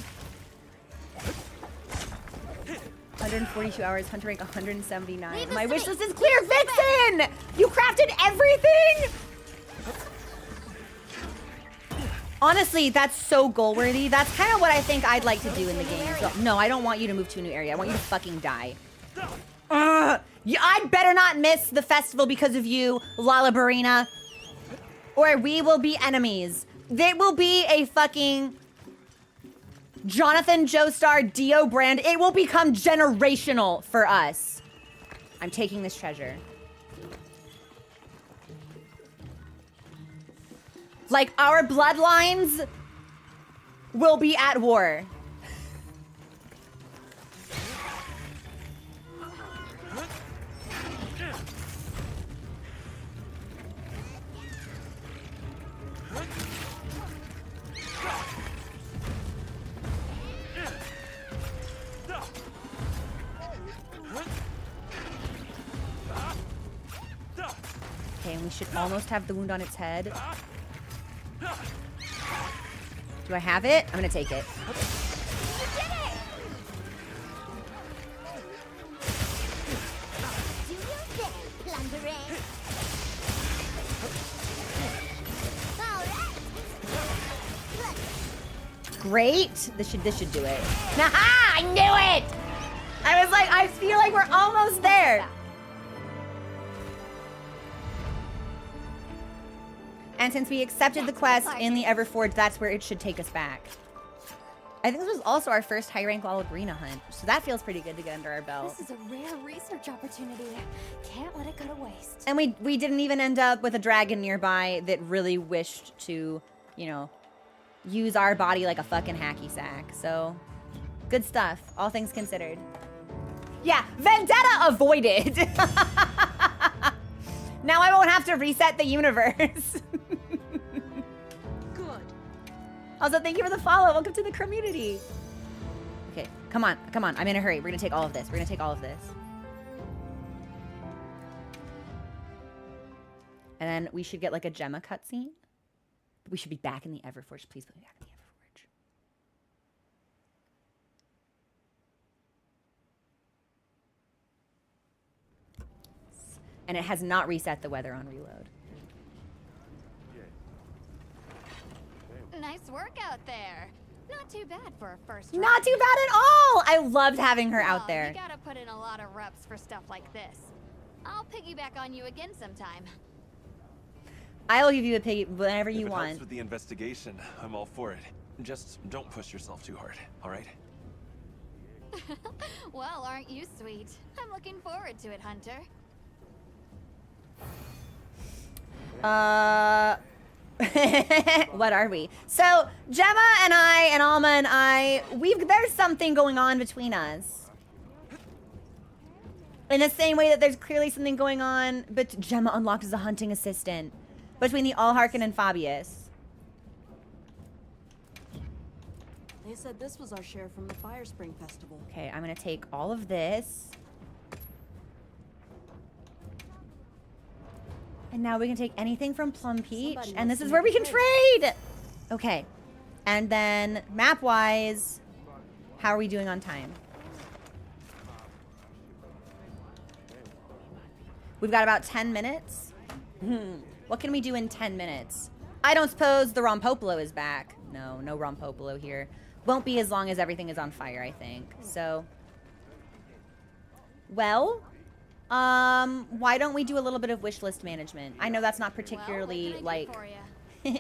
142 hours, hunter rank 179. My wish list is clear, Vixen! You crafted everything? Honestly, that's so goal worthy. That's kind of what I think I'd like to do in the game. So, no, I don't want you to move to a new area. I want you to fucking die. I'd better not miss the festival because of you, Lalabarina. Or we will be enemies. It will be a fucking Jonathan Joestar Dio brand. It will become generational for us. I'm taking this treasure. Like, our bloodlines will be at war. Okay, and we should almost have the wound on its head. Do I have it? I'm gonna take it. You did it! Do your thing, plunderer. All right. Great. This should do it. Naha! I knew it! I was like, I feel like we're almost there. And since we accepted the quest in the Everforge, that's where it should take us back. I think this was also our first high rank Lalabarina hunt, so that feels pretty good to get under our belt. This is a rare research opportunity. Can't let it go to waste. And we didn't even end up with a dragon nearby that really wished to, you know, use our body like a fucking hacky sack. So, good stuff, all things considered. Yeah, vendetta avoided. Now I won't have to reset the universe. Good. Also, thank you for the follow. Welcome to the community. Okay, come on, come on. I'm in a hurry. We're gonna take all of this. We're gonna take all of this. And then we should get like a Gemma cutscene. We should be back in the Everforge. Please put me back in the Everforge. And it has not reset the weather on reload. Nice work out there. Not too bad for a first Not too bad at all. I loved having her out there. You gotta put in a lot of reps for stuff like this. I'll piggyback on you again sometime. I will give you a pig whenever you If it want. helps with the investigation, I'm all for it. Just don't push yourself too hard, all right? Well, aren't you sweet? I'm looking forward to it, Hunter. What are we? So Gemma and I and Alma and I, there's something going on between us. In the same way that there's clearly something going on, but Gemma unlocked as a hunting assistant between the Allharkin and Fabius. They said this was our share from the Fire Spring Festival. Okay, I'm gonna take all of this. And now we can take anything from Plum Peach. Somebody And wants this to is where we make can a trade. Okay. And then map-wise, how are we doing on time? We've got about 10 minutes. What can we do in 10 minutes? I don't suppose the Rompopolo is back. No, no Rompopolo here. Won't be as long as everything is on fire, I think. So, well, why don't we do a little bit of wish list management? I know that's not particularly, like,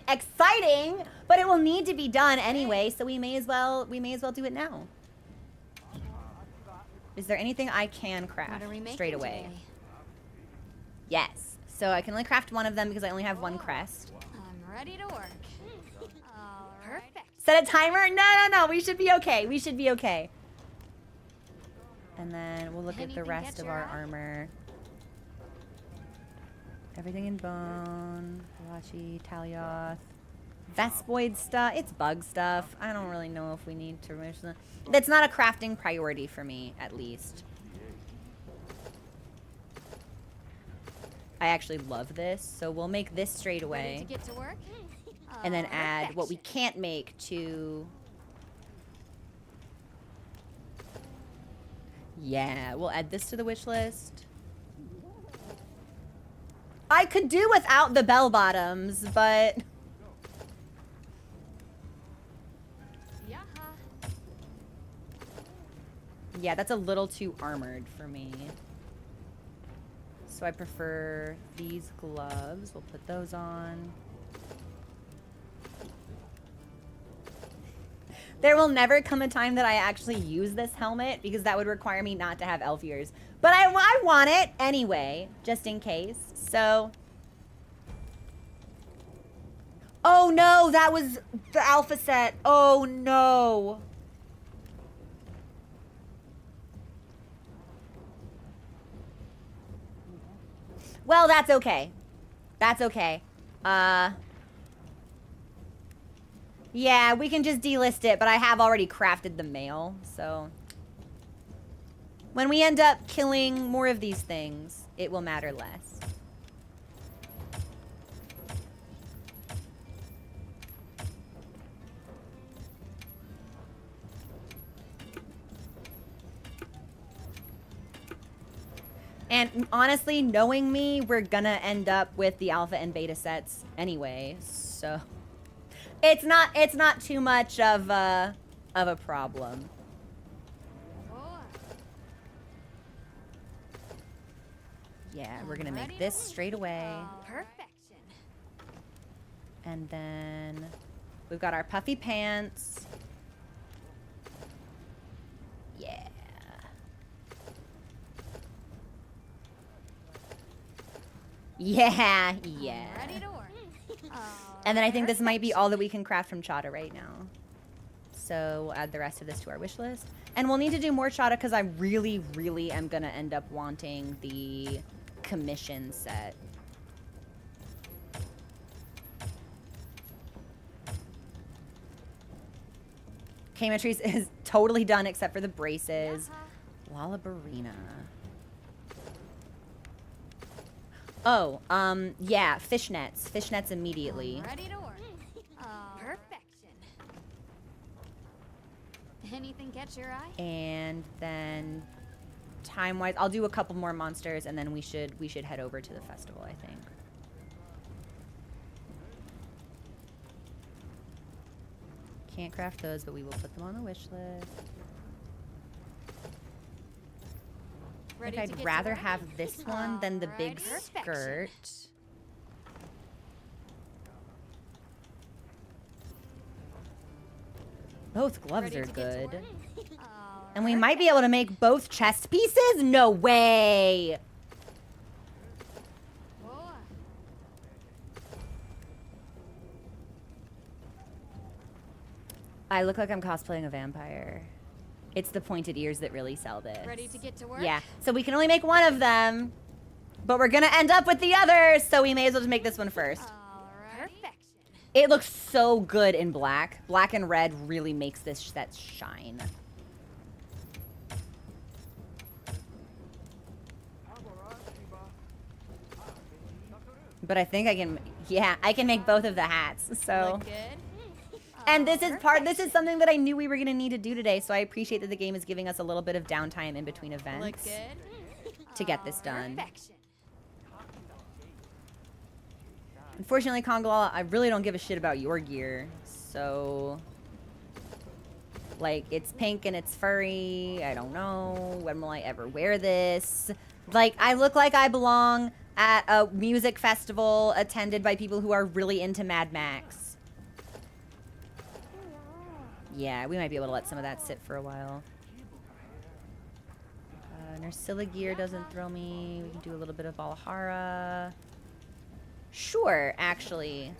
exciting, but it will need to be done anyway, so we may as well do it now. Is there anything I can craft straight away? Today? Yes. So I can only craft one of them because I only have one crest. I'm ready to work. Perfect. Set a timer? No. We should be okay. We should be okay. And then we'll look at the Anything rest catch of your our eye? armor. Everything in bone. Palachi, Talioth. Vespoid stuff. It's bug stuff. I don't really know if we need to remove them. That's not a crafting priority for me, at least. I actually love this, so we'll make this straight Ready away. to get to work? And then add what we can't make to... Yeah, we'll add this to the wish list. I could do without the bell bottoms, but... Yeah, that's a little too armored for me. So I prefer these gloves. We'll put those on. There will never come a time that I actually use this helmet because that would require me not to have elf ears. But I want it anyway, just in case. So... Oh no, that was the alpha set. Oh no. Well, that's okay. That's okay. Yeah, we can just delist it, but I have already crafted the mail, so... When we end up killing more of these things, it will matter less. And honestly, knowing me, we're gonna end up with the alpha and beta sets anyway, so it's not too much of a problem. Yeah, we're gonna make this straight away. Perfection. And then we've got our puffy pants. Yeah. Yeah. Ready to work. And then I think this might be all that we can craft from Chata right now. So we'll add the rest of this to our wish list. And we'll need to do more Chata because I really, really am going to end up wanting the commission set. Kamatrice is totally done except for the braces. Wallabarina. Oh, yeah, fishnets. Fishnets immediately. Ready to work. Perfection. Anything catch your eye? And then time-wise, I'll do a couple more monsters and then we should head over to the festival, I think. Can't craft those, but we will put them on the wish list. I think I'd rather have this one than the big skirt. Both gloves are good. And we might be able to make both chest pieces? No way! I look like I'm cosplaying a vampire. It's the pointed ears that really sell this. Ready to get to work? Yeah, so we can only make one of them, but we're gonna end up with the others, so we may as well just make this one first. Perfection. It looks so good in black. Black and red really makes this set shine. But I think I can, yeah, I can make both of the hats, so. Look good. And this is something that I knew we were gonna need to do today, so I appreciate that the game is giving us a little bit of downtime in between Look events good. to get this done. Perfection. Unfortunately, Congalala, I really don't give a shit about your gear, so. Like, it's pink and it's furry, I don't know, when will I ever wear this? Like, I look like I belong at a music festival attended by people who are really into Mad Max. Yeah, we might be able to let some of that sit for a while. Nursilla gear doesn't thrill me. We can do a little bit of Balahara. Sure, actually.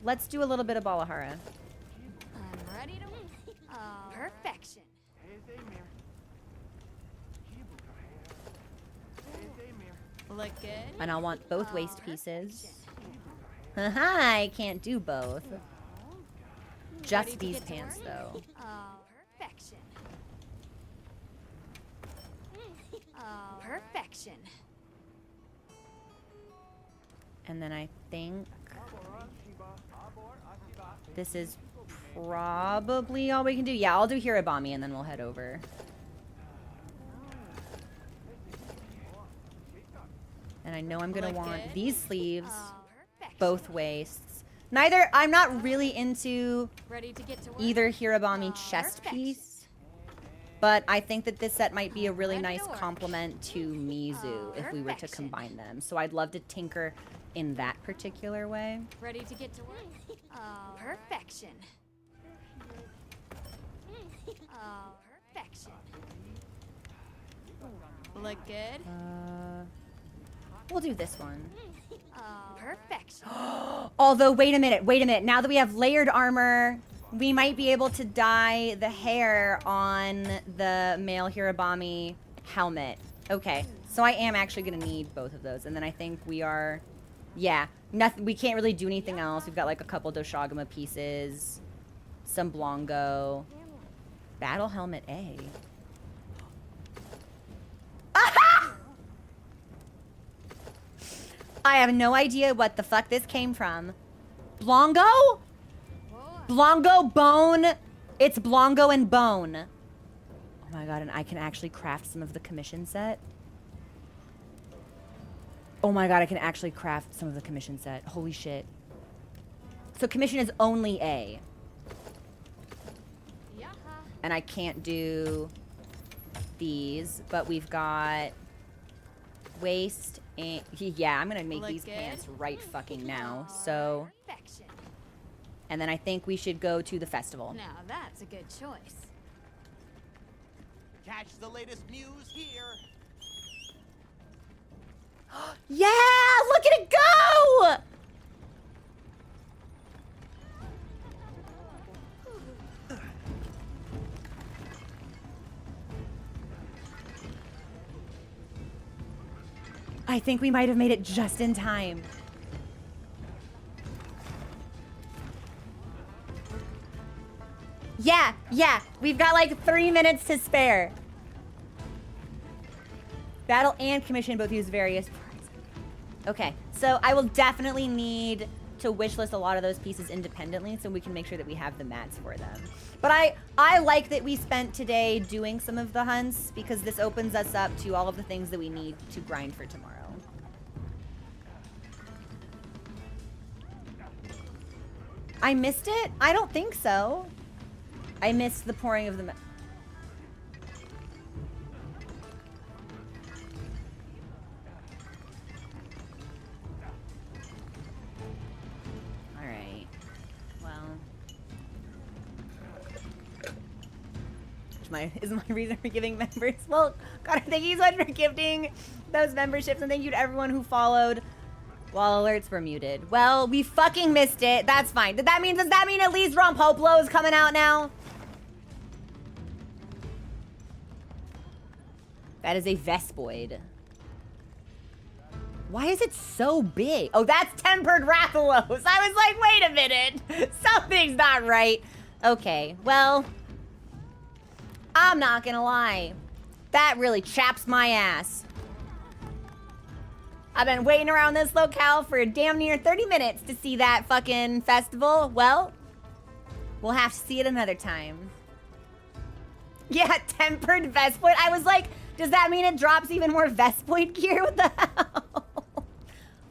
Let's do a little bit of Balahara. I'm ready to perfection. Look good. And I'll want both waist pieces. Haha, I can't do both. Just these pants, though. Perfection. Perfection. And then I think this is probably all we can do. Yeah, I'll do Hirabami and then we'll head over. And I know I'm gonna want these sleeves, both waists. Neither, I'm not really into Ready to get to work? either Hirabami chest piece, but I think that this set might be a really nice complement to Mizu if we were to combine them. So I'd love to tinker in that particular way. Ready to get to work? Perfection. Perfection. Look good? We'll do this one. Perfection. Although, wait a minute. Now that we have layered armor, we might be able to dye the hair on the male Hirabami helmet. Okay, so I am actually gonna need both of those. And then I think we are, yeah, nothing. We can't really do anything else. We've got like a couple Doshagama pieces, some Blongo. Battle helmet A. I have no idea what the fuck this came from. Blongo? Blongo bone. It's Blongo and bone. Oh my god, and I can actually craft some of the commission set. Oh my god, I can actually craft some of the commission set. Holy shit. So commission is only A. And I can't do these, but we've got waist and yeah, I'm gonna make these pants right fucking now. So, and then I think we should go to the festival. Now that's a good choice. Catch the latest news here. Yeah, look at it go! I think we might have made it just in time. Yeah, we've got like 3 minutes to spare. Battle and commission both use various parts. Okay, so I will definitely need to wishlist a lot of those pieces independently so we can make sure that we have the mats for them. But I like that we spent today doing some of the hunts because this opens us up to all of the things that we need to grind for tomorrow. I missed it? I don't think so. I missed the pouring of the... Alright. Well... Is my reason for giving members? Well, God, thank you so much for gifting those memberships, and thank you to everyone who followed while alerts were muted. Well, we fucking missed it. That's fine. Does that mean at least Rompoplo is coming out now? That is a Vespoid. Why is it so big? Oh, that's tempered Rathalos. I was like, wait a minute. Something's not right. Okay, well, I'm not gonna lie. That really chaps my ass. I've been waiting around this locale for damn near 30 minutes to see that fucking festival. Well, we'll have to see it another time. Yeah, tempered Vespoid. I was like, does that mean it drops even more Vespoid gear? What the hell?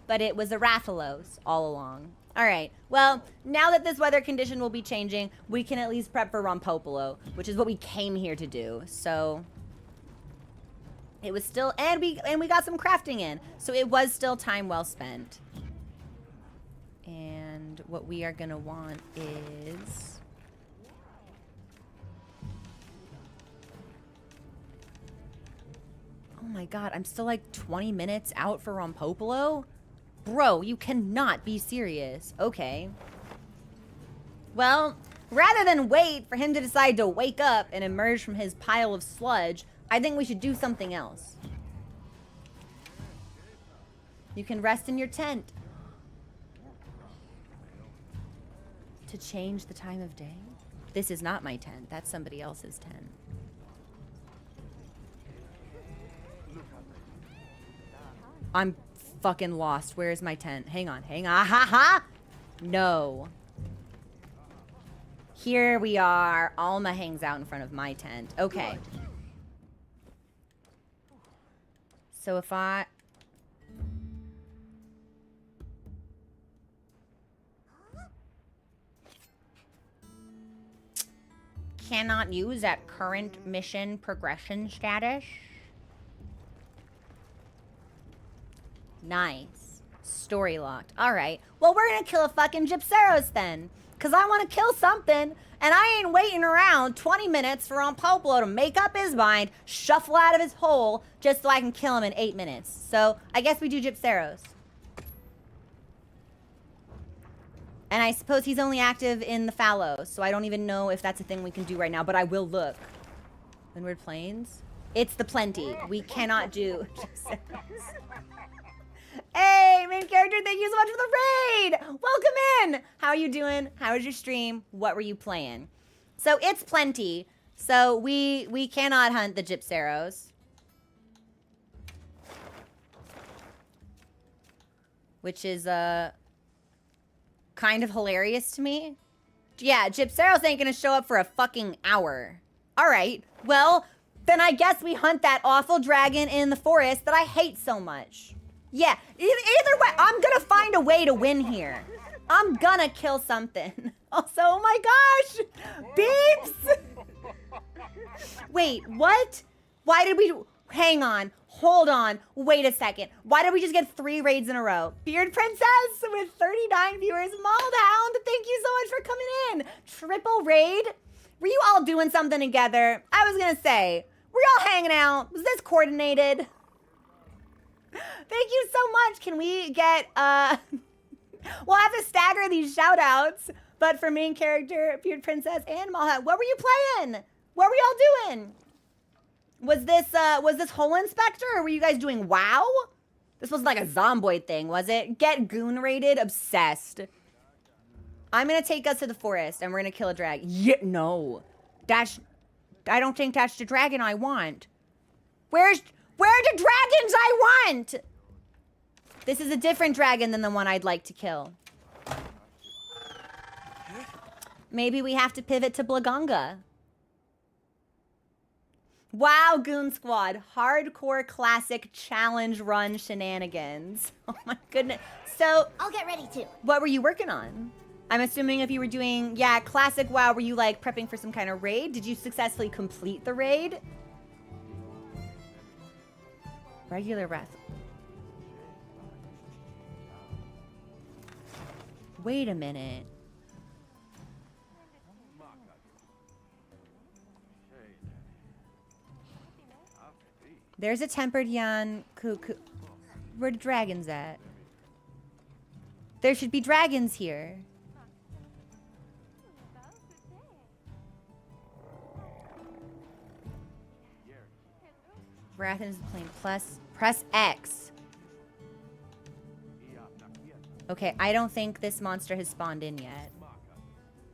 But it was a Rathalos all along. All right, well, now that this weather condition will be changing, we can at least prep for Rompopolo, which is what we came here to do. So it was still, and we got some crafting in. So it was still time well spent. And what we are gonna want is, oh my God, I'm still like 20 minutes out for Rompopolo? Bro, you cannot be serious. Okay. Well, rather than wait for him to decide to wake up and emerge from his pile of sludge, I think we should do something else. You can rest in your tent. To change the time of day? This is not my tent. That's somebody else's tent. I'm fucking lost. Where is my tent? Hang on. Hang on. Ha ha! No. Here we are. Alma hangs out in front of my tent. Okay. So if I... Cannot use at current mission progression status. Nice. Story locked. Alright. Well, we're gonna kill a fucking Gypseros then. Because I want to kill something. And I ain't waiting around 20 minutes for Rompopolo to make up his mind, shuffle out of his hole, just so I can kill him in 8 minutes. So, I guess we do Gypseros. And I suppose he's only active in the fallows, so I don't even know if that's a thing we can do right now, but I will look. Windward Plains? It's the plenty. We cannot do Gypseros. Hey, main character, thank you so much for the raid! Welcome in! How are you doing? How was your stream? What were you playing? So it's plenty. So we cannot hunt the Gypseros. Which is kind of hilarious to me. Yeah, Gypseros ain't gonna show up for a fucking hour. Alright, well, then I guess we hunt that awful dragon in the forest that I hate so much. Yeah, either way, I'm gonna find a way to win here. I'm gonna kill something. Also, oh my gosh! Beeps! Wait, what? Why did we... Hang on. Hold on. Wait a second. Why did we just get 3 raids in a row? Beard Princess with 39 viewers. Mauled, thank you so much for coming in. Triple raid? Were you all doing something together? I was gonna say, were y'all hanging out? Was this coordinated? Thank you so much. Can we get, we'll have to stagger these shout outs, but for main character, Beard Princess, and Malhat, what were you playing? What were y'all doing? Was this Hole Inspector, or were you guys doing WoW? This wasn't like a Zomboid thing, was it? Get goon raided, obsessed. I'm gonna take us to the forest, and we're gonna kill a dragon. Yeah, no. I don't think that's the dragon I want. Where are the dragons I want? This is a different dragon than the one I'd like to kill. Maybe we have to pivot to Blaganga. Wow, Goon Squad. Hardcore classic challenge run shenanigans. Oh my goodness. So, I'll get ready too. what were you working on? I'm assuming if you were doing, yeah, classic WoW, were you like prepping for some kind of raid? Did you successfully complete the raid? Regular Wrath. Wait a minute. There's a tempered Yan. Where the dragons at? There should be dragons here. Rathian is playing plus. Press X. Okay, I don't think this monster has spawned in yet.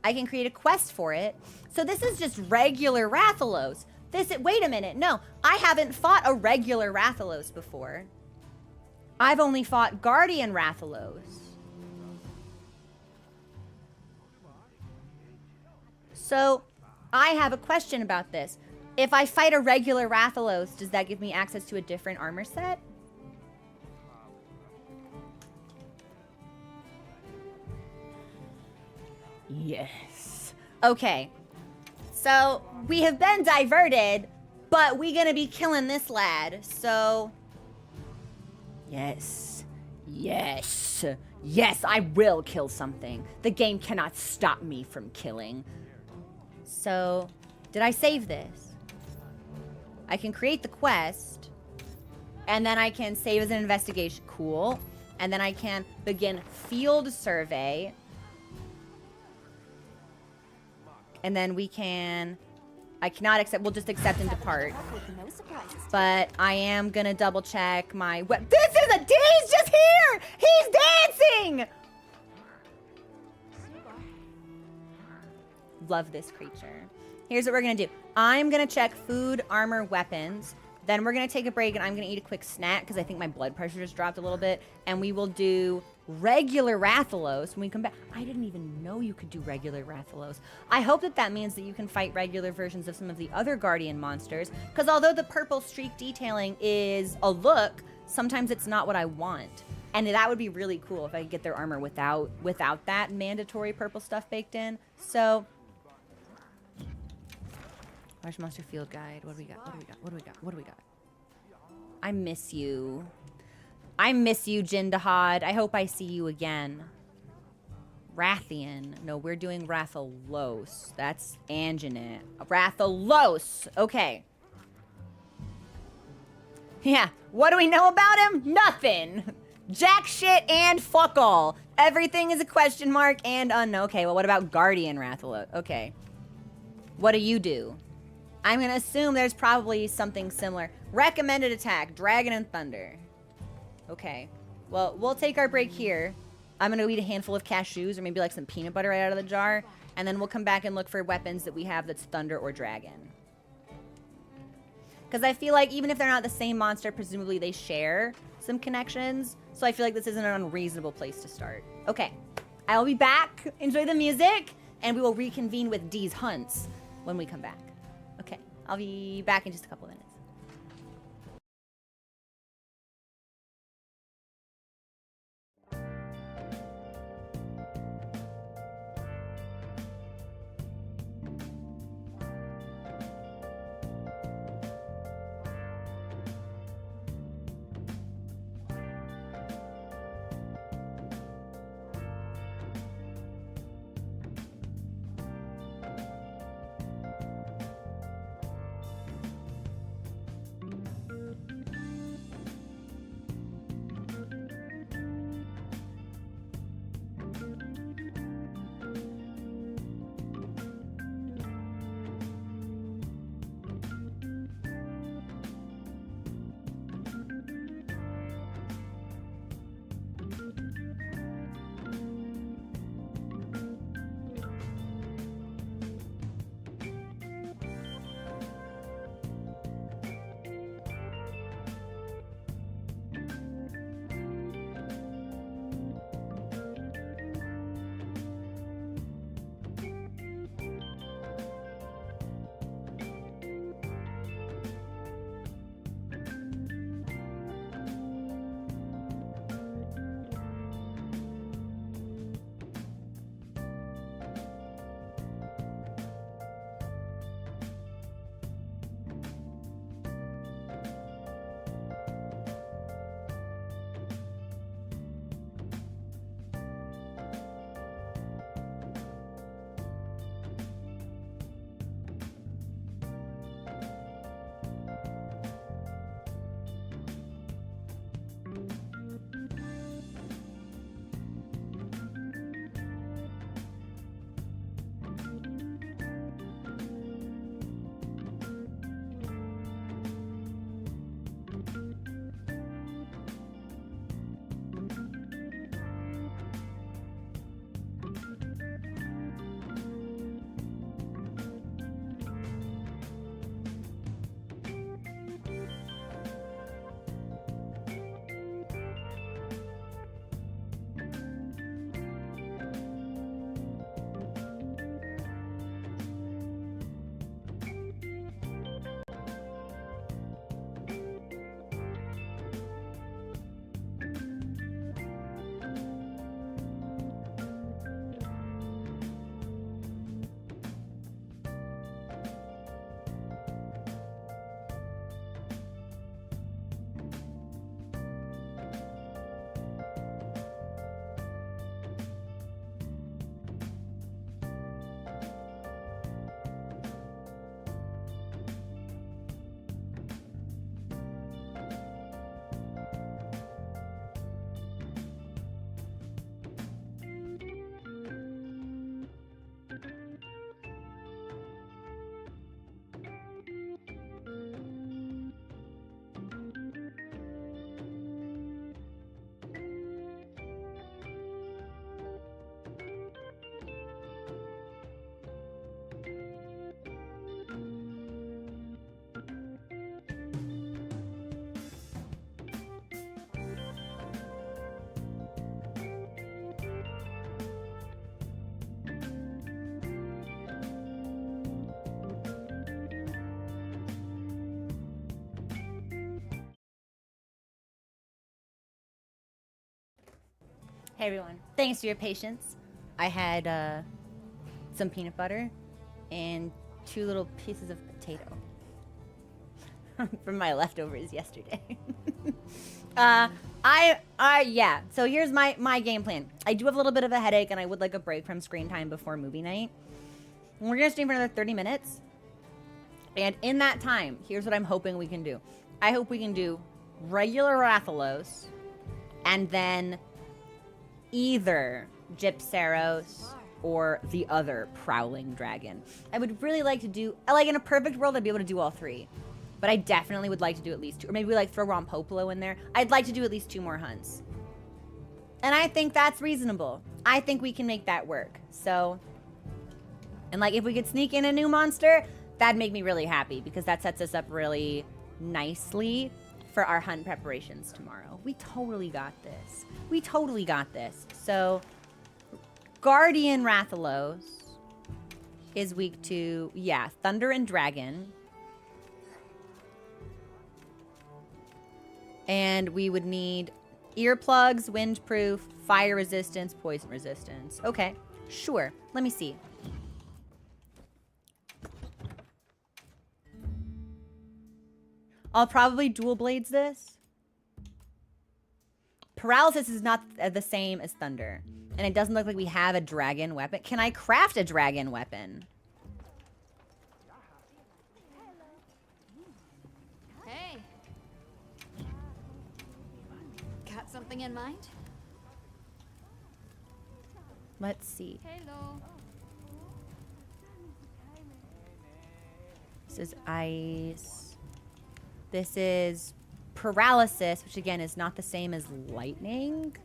I can create a quest for it. So this is just regular Rathalos. Wait a minute. No, I haven't fought a regular Rathalos before. I've only fought Guardian Rathalos. So, I have a question about this. If I fight a regular Rathalos, does that give me access to a different armor set? Yes. Okay. So, we have been diverted, but we gonna be killing this lad, so... Yes. Yes. Yes, I will kill something. The game cannot stop me from killing. So, did I save this? I can create the quest, and then I can save as an investigation. Cool. And then I can begin field survey. And then we can... I cannot accept... We'll just accept and depart. No surprises. But I am gonna double check my... This is a... He's just here! He's dancing! Love this creature. Here's what we're gonna do. I'm gonna check food, armor, weapons. Then we're gonna take a break and I'm gonna eat a quick snack because I think my blood pressure just dropped a little bit. And we will do regular Rathalos when we come back. I didn't even know you could do regular Rathalos. I hope that that means that you can fight regular versions of some of the other Guardian monsters. Because although the purple streak detailing is a look, sometimes it's not what I want. And that would be really cool if I could get their armor without that mandatory purple stuff baked in. So... Large Monster Field Guide. What do we got? What do we got? What do we got? What do we got? I miss you. I miss you, Jindahad. I hope I see you again. Rathian. No, we're doing Rathalos. That's Anjanet. Rathalos. Okay. Yeah. What do we know about him? Nothing. Jack shit and fuck all. Everything is a question mark and unknown. Okay, well, what about Guardian Rathalos? Okay. What do you do? I'm going to assume there's probably something similar. Recommended attack, Dragon and Thunder. Okay. Well, we'll take our break here. I'm going to eat a handful of cashews or maybe like some peanut butter right out of the jar. And then we'll come back and look for weapons that we have that's Thunder or Dragon. Because I feel like even if they're not the same monster, presumably they share some connections. So I feel like this isn't an unreasonable place to start. Okay. I will be back. Enjoy the music. And we will reconvene with Dee's hunts when we come back. Okay, I'll be back in just a couple minutes. Hey everyone, thanks for your patience. I had some peanut butter and 2 little pieces of potato from my leftovers yesterday. Yeah, so here's my game plan. I do have a little bit of a headache and I would like a break from screen time before movie night. We're gonna stream for another 30 minutes. And in that time, here's what I'm hoping we can do. I hope we can do regular Rathalos and then either Gypsaros or the other prowling dragon. I would really like to do, like in a perfect world, I'd be able to do all 3. But I definitely would like to do at least 2. Or maybe we like throw Rompopolo in there. I'd like to do at least 2 more hunts. And I think that's reasonable. I think we can make that work. So, and like if we could sneak in a new monster, that'd make me really happy because that sets us up really nicely for our hunt preparations tomorrow. We totally got this. We totally got this. So, Guardian Rathalos is weak to, yeah, Thunder and Dragon. And we would need earplugs, windproof, fire resistance, poison resistance. Okay, sure. Let me see. I'll probably dual blades this. Paralysis is not the same as thunder. And it doesn't look like we have a dragon weapon. Can I craft a dragon weapon? Hey. Got something in mind? Let's see. Hello. This is ice. This is paralysis, which again is not the same as lightning.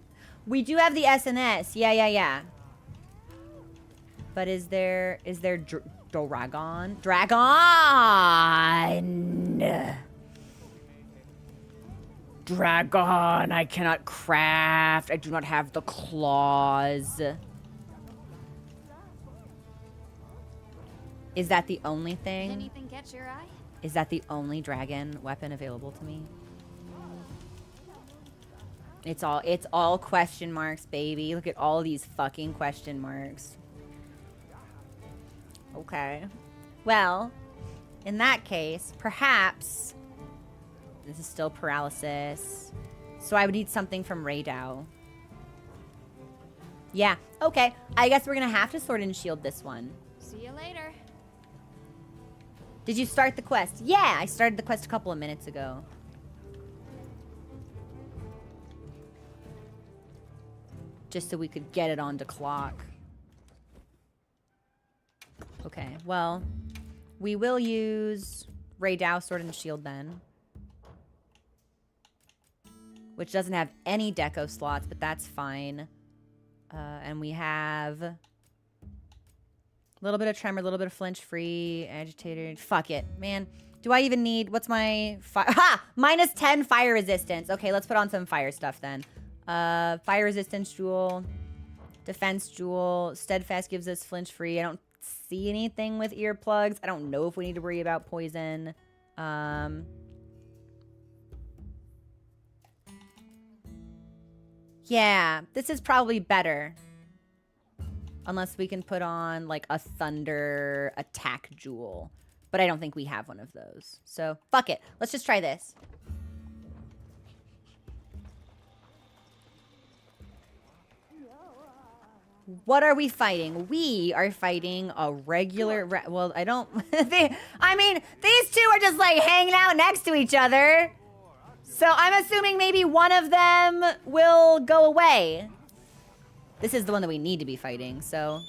We do have the SNS. Yeah. But is there Dragon? Dragon, I cannot craft. I do not have the claws. Is that the only thing? Anything catch your eye? Is that the only dragon weapon available to me? It's all question marks, baby. Look at all these fucking question marks. Okay. Well, in that case, perhaps this is still paralysis. So I would need something from Raydao. Yeah, okay. I guess we're gonna have to sword and shield this one. See you later. Did you start the quest? Yeah, I started the quest a couple of minutes ago. Just so we could get it onto clock. Okay, well, we will use Raydao Sword and Shield then. Which doesn't have any deco slots, but that's fine. And we have a little bit of Tremor, a little bit of Flinch Free, Agitated. Fuck it, man. Do I even need, what's my fire? Ha! Minus 10 fire resistance. Okay, let's put on some fire stuff then. Fire resistance jewel, defense jewel, steadfast gives us flinch free. I don't see anything with earplugs. I don't know if we need to worry about poison. Yeah, this is probably better. Unless we can put on like a thunder attack jewel. But I don't think we have one of those. So fuck it. Let's just try this. What are we fighting? We are fighting a regular... well, I don't... I mean, these two are just like hanging out next to each other. So I'm assuming maybe one of them will go away. This is the one that we need to be fighting, so...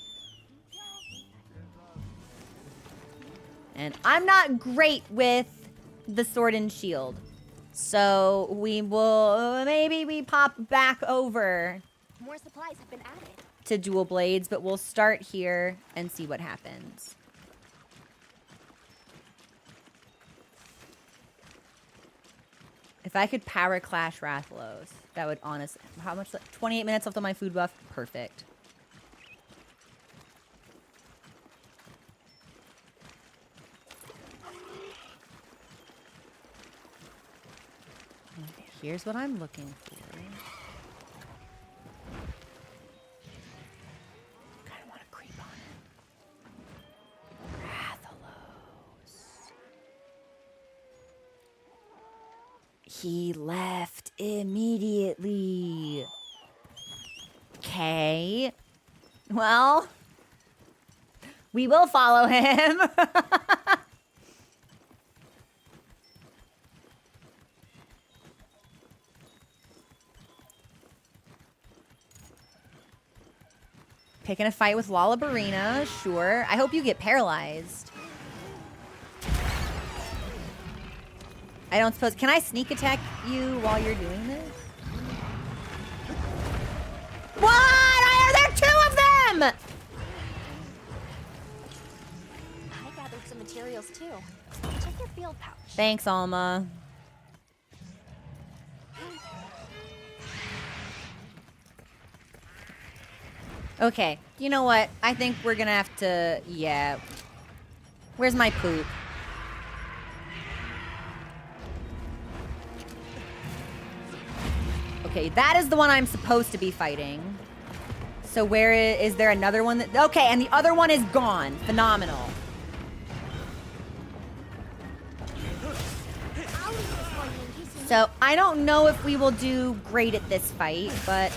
And I'm not great with the sword and shield. So we will... maybe we pop back over... More supplies have been added. ...to dual blades, but we'll start here and see what happens. If I could power clash Rathalos, that would honestly... how much? 28 minutes left on my food buff? Perfect. Here's what I'm looking for. left immediately. Okay. Well, we will follow him. Picking a fight with Lalabarina, sure. I hope you get paralyzed. I don't suppose... Can I sneak attack you while you're doing this? What? Why are there two of them? I gathered some materials too. Check your field pouch. Thanks, Alma. Okay, you know what? I think we're gonna have to... Yeah. Where's my poop? Okay, that is the one I'm supposed to be fighting. So where is there another one that... Okay, and the other one is gone. Phenomenal. So I don't know if we will do great at this fight, but...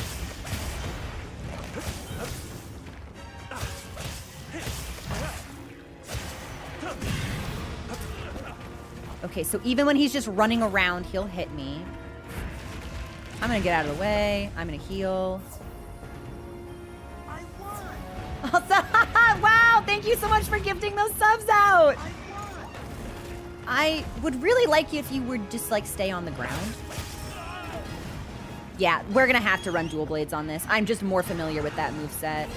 Okay, so even when he's just running around, he'll hit me. I'm gonna get out of the way. I'm gonna heal. Wow, thank you so much for gifting those subs out. I would really like you if you would just like stay on the ground. Yeah, we're gonna have to run dual blades on this. I'm just more familiar with that moveset.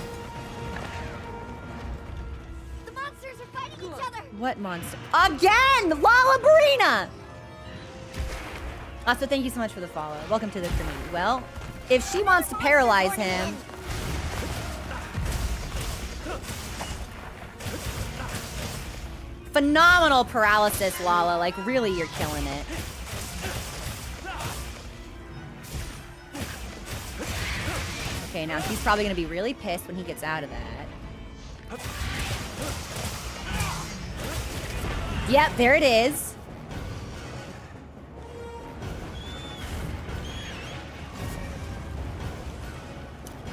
The monsters are fighting each other. What monster? Again! Lalabarina! Also, thank you so much for the follow. Welcome to the community. Well, if she wants to paralyze him... Phenomenal paralysis, Lala. Like, really, you're killing it. Okay, now he's probably going to be really pissed when he gets out of that. Yep, there it is.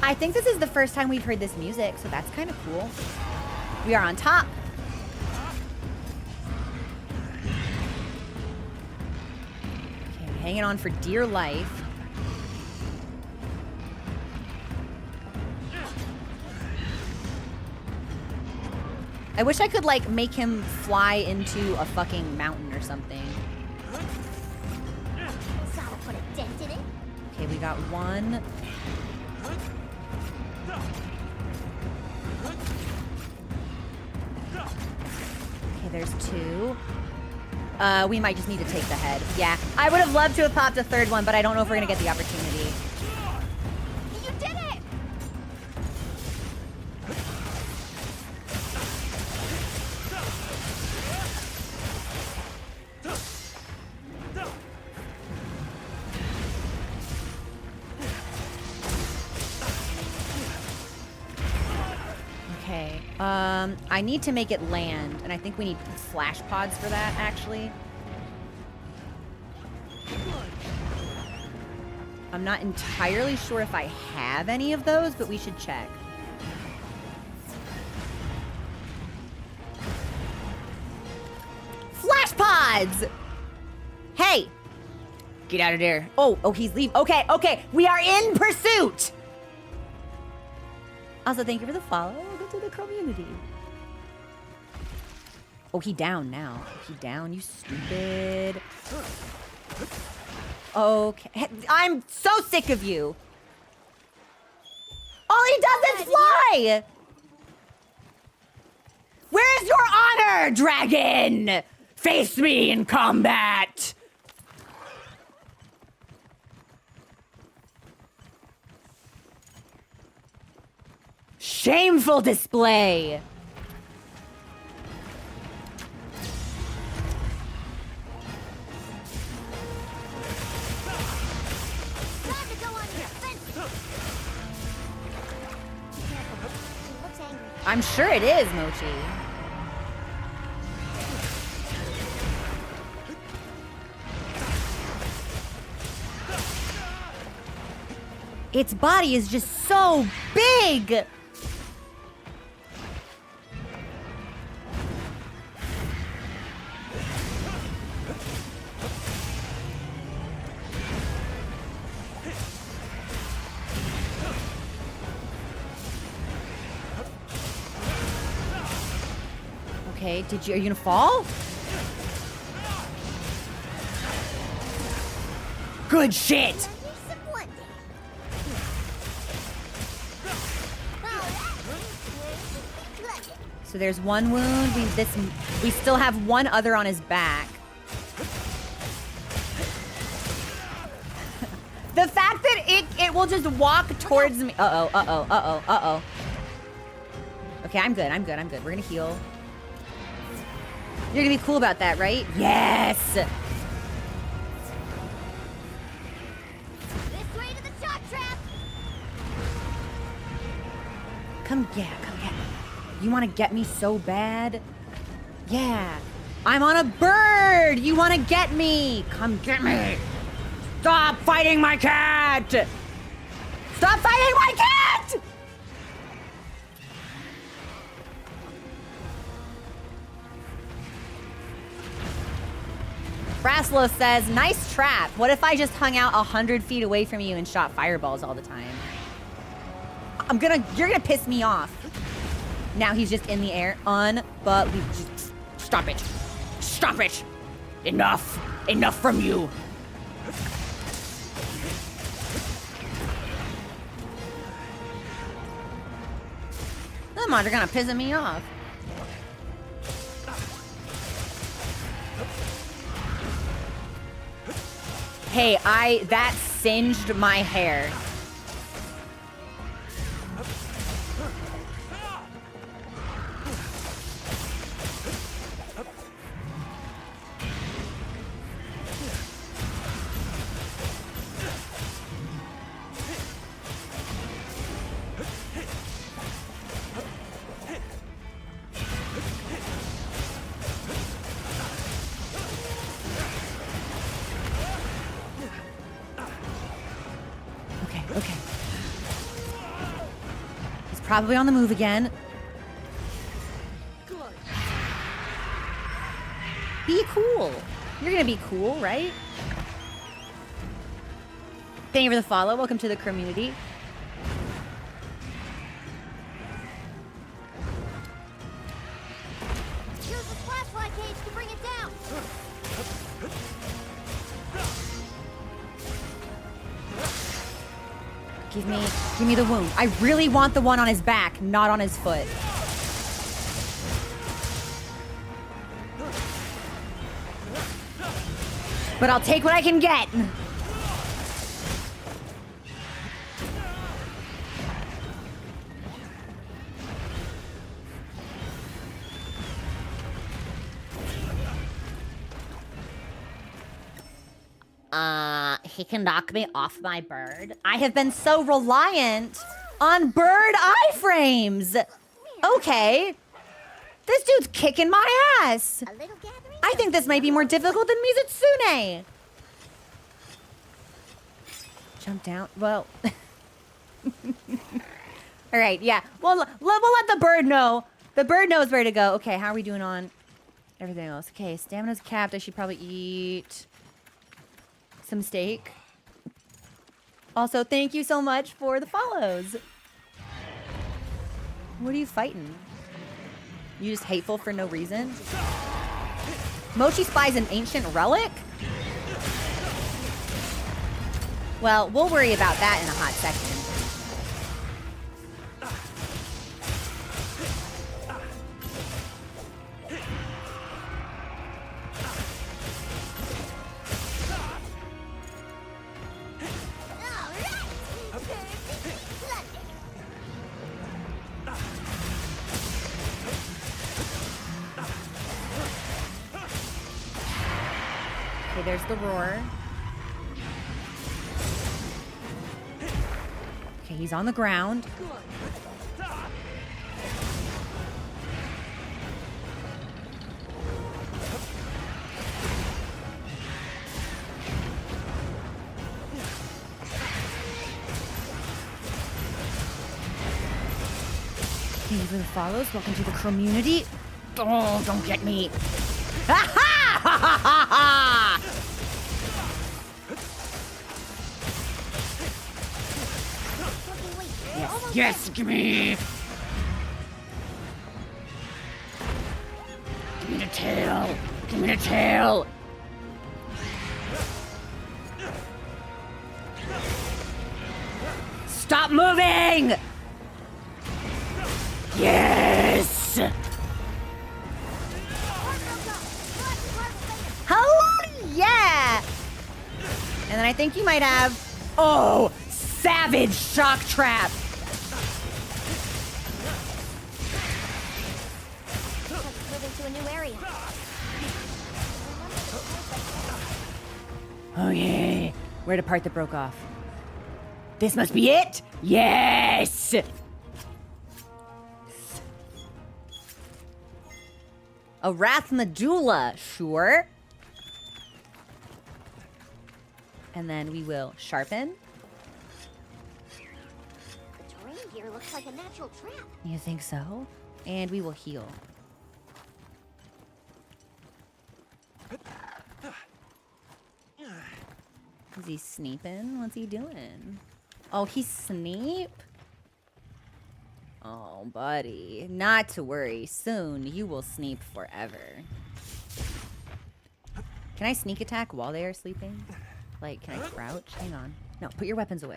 I think this is the first time we've heard this music, so that's kind of cool. We are on top. Okay, I'm hanging on for dear life. I wish I could, like, make him fly into a fucking mountain or something. So I'll put a dent in it. Okay, we got one. Okay, there's two. We might just need to take the head. Yeah, I would have loved to have popped a third one, but I don't know if we're gonna get the opportunity. You did it! Okay, I need to make it land, and I think we need flash pods for that, actually. I'm not entirely sure if I have any of those, but we should check. Flash pods! Hey! Get out of there. Oh, he's leaving. Okay, we are in pursuit! Also, thank you for the follow. Go to the community. Oh, he down now. He down, you stupid. Okay. I'm so sick of you. All he does is fly! Where's your honor, dragon? Face me in combat! Shameful display! Time to go on your offensive. Careful. She looks angry. I'm sure it is, Mochi. Its body is just so big. Okay, are you gonna fall? Good shit! So there's one wound. We still have one other on his back. The fact that it will just walk towards me. Uh-oh. Okay, I'm good. We're gonna heal. You're gonna be cool about that, right? Yes! This way to the shot trap. Come get. You wanna get me so bad? Yeah. I'm on a bird! You wanna get me! Come get me! Stop fighting my cat! Stop fighting my cat! Rathalos says, nice trap. What if I just hung out 100 feet away from you and shot fireballs all the time? You're gonna piss me off. Now he's just in the air. Unbelievable. Stop it. Stop it. Enough. Enough from you. Come on, you're gonna piss me off. Hey, that singed my hair. Okay. He's probably on the move again. Be cool. You're gonna be cool, right? Thank you for the follow. Welcome to the community. Use the flashlight cage to bring it down. Give me the wound. I really want the one on his back, not on his foot. But I'll take what I can get. He can knock me off my bird. I have been so reliant on bird iframes. Okay. This dude's kicking my ass. I think this might be more difficult than Mizutsune. Jump down. Well. All right, yeah. Well, we'll let the bird know. The bird knows where to go. Okay, how are we doing on everything else? Okay, stamina's capped. I should probably eat some steak. Also, thank you so much for the follows. What are you fighting? You just hateful for no reason? Mochi spies an ancient relic? Well, we'll worry about that in a hot second. Okay, there's the roar. Okay, he's on the ground. Thank you for the follows. Welcome to the community. Oh, don't get me. Ha ha ha ha ha ha! Yes, yes, give me. Give me the tail. Give me the tail. Stop moving! Yes! Oh, yeah! And then I think you might have... Oh, savage shock trap! Moving to a new area. Okay, where the part that broke off? This must be it? Yes! A Wrath Medulla, sure. And then we will sharpen. The terrain here looks like a natural trap. You think so? And we will heal. Is he sneeping? What's he doing? Oh, he's Sneep? Oh, buddy. Not to worry. Soon, you will Sneep forever. Can I sneak attack while they are sleeping? Like, can I crouch? Hang on. No, put your weapons away.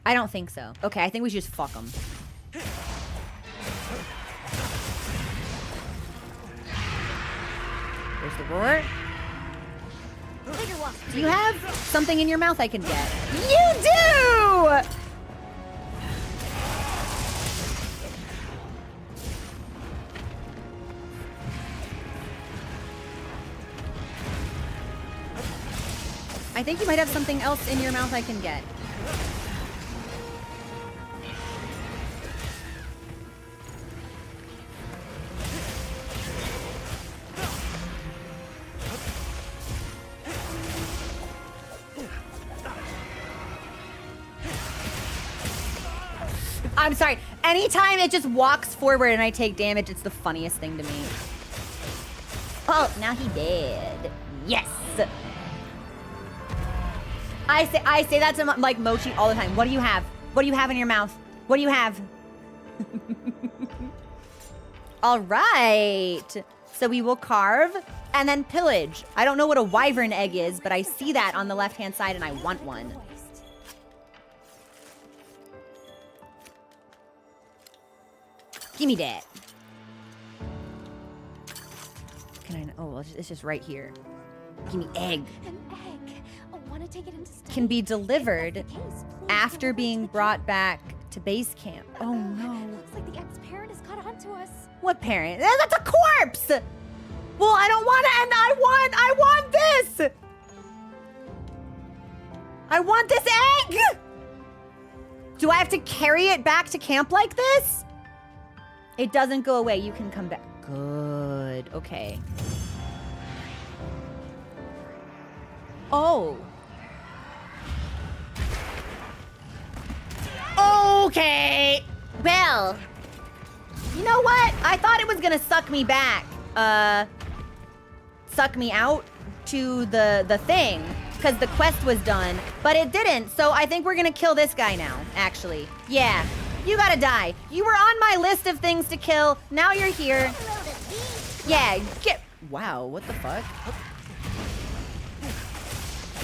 I don't think so. Okay, I think we should just fuck them. There's the roar. Do you have something in your mouth I can get? You do! I think you might have something else in your mouth I can get. I'm sorry. Anytime it just walks forward and I take damage, it's the funniest thing to me. Oh, now he did. Yes. I say that to like Mochi all the time. What do you have? What do you have in your mouth? What do you have? All right. So we will carve and then pillage. I don't know what a wyvern egg is, but I see that on the left-hand side and I want one. Give me that. Can I? Oh, well, it's just right here. Give me egg. An egg. I want to take it into study. Can be delivered If that's the case, please after deliver being to the brought camp. back to base camp. Oh no. Looks like the ex-parent has caught on to us. What parent? That's a corpse! Well, I don't want to, and I want this! I want this egg! Do I have to carry it back to camp like this? It doesn't go away. You can come back. Good. Okay. Oh. Okay. Well, you know what? I thought it was gonna suck me back. Suck me out to the thing, because the quest was done, but it didn't. So I think we're gonna kill this guy now, actually. Yeah. You gotta die. You were on my list of things to kill. Now you're here. Yeah, get... Wow, what the fuck?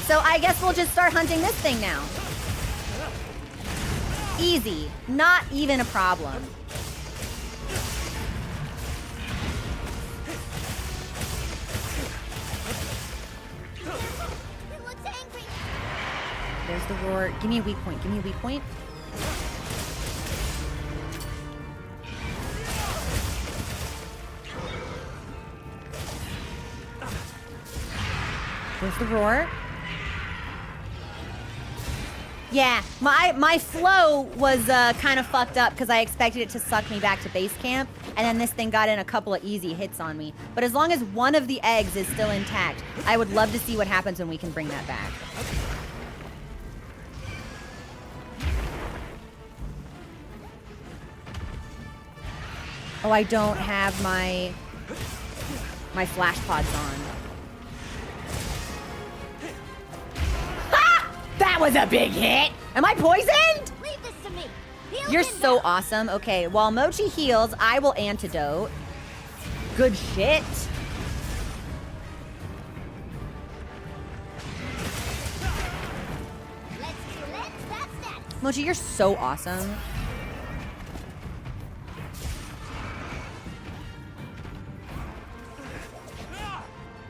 So I guess we'll just start hunting this thing now. Easy. Not even a problem. There's the roar. Give me a weak point. Give me a weak point. There's the roar. Yeah, my flow was kind of fucked up because I expected it to suck me back to base camp, and then this thing got in a couple of easy hits on me. But as long as one of the eggs is still intact, I would love to see what happens when we can bring that back. Oh, I don't have my flash pods on. Ha! That was a big hit. Am I poisoned? Leave this to me. Heal You're him so now. awesome. Okay, while Mochi heals, I will antidote. Good shit. That's that. Mochi, you're so awesome.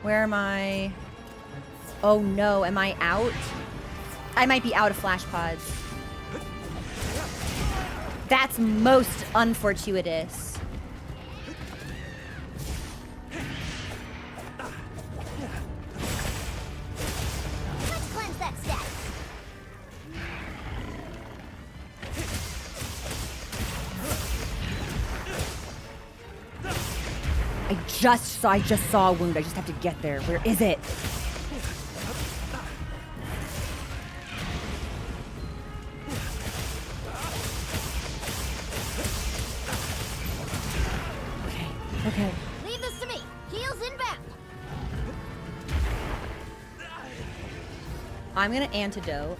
Where am I? Oh no, am I out? I might be out of flash pods. That's most unfortuitous. Let's cleanse that status. I just saw a wound. I just have to get there. Where is it? Okay. Leave this to me. Heals inbound. I'm gonna antidote.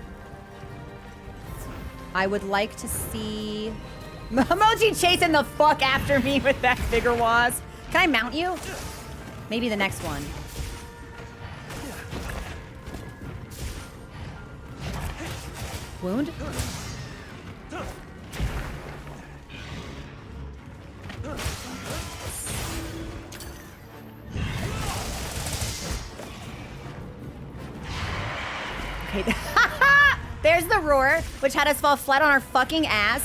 I would like to see Mochi chasing the fuck after me with that bigger wasp. Can I mount you? Maybe the next one. Wound? Okay. There's the roar, which had us fall flat on our fucking ass.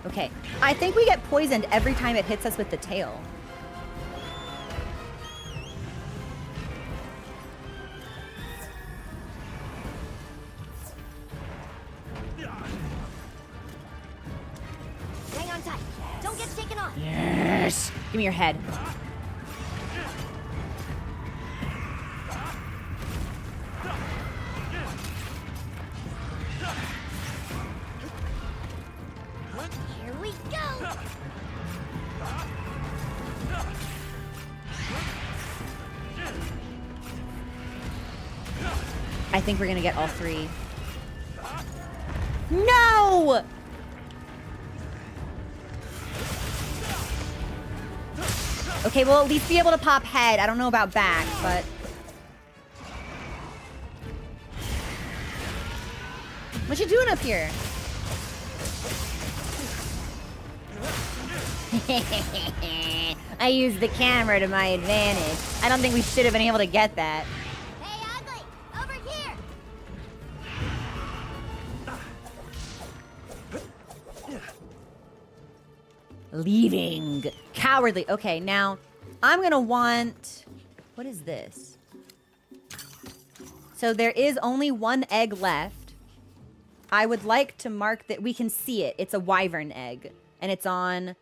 Okay. I think we get poisoned every time it hits us with the tail. Hang on tight. Don't get taken on. Yes. Give me your head. Here we go. I think we're gonna get all three. No! Okay, we'll at least be able to pop head. I don't know about back, but... What you doing up here? I used the camera to my advantage. I don't think we should have been able to get that. Hey, Ugly. Over here. Leaving. Cowardly. Okay, now I'm gonna want... What is this? So there is only one egg left. I would like to mark that we can see it. It's a wyvern egg. And it's on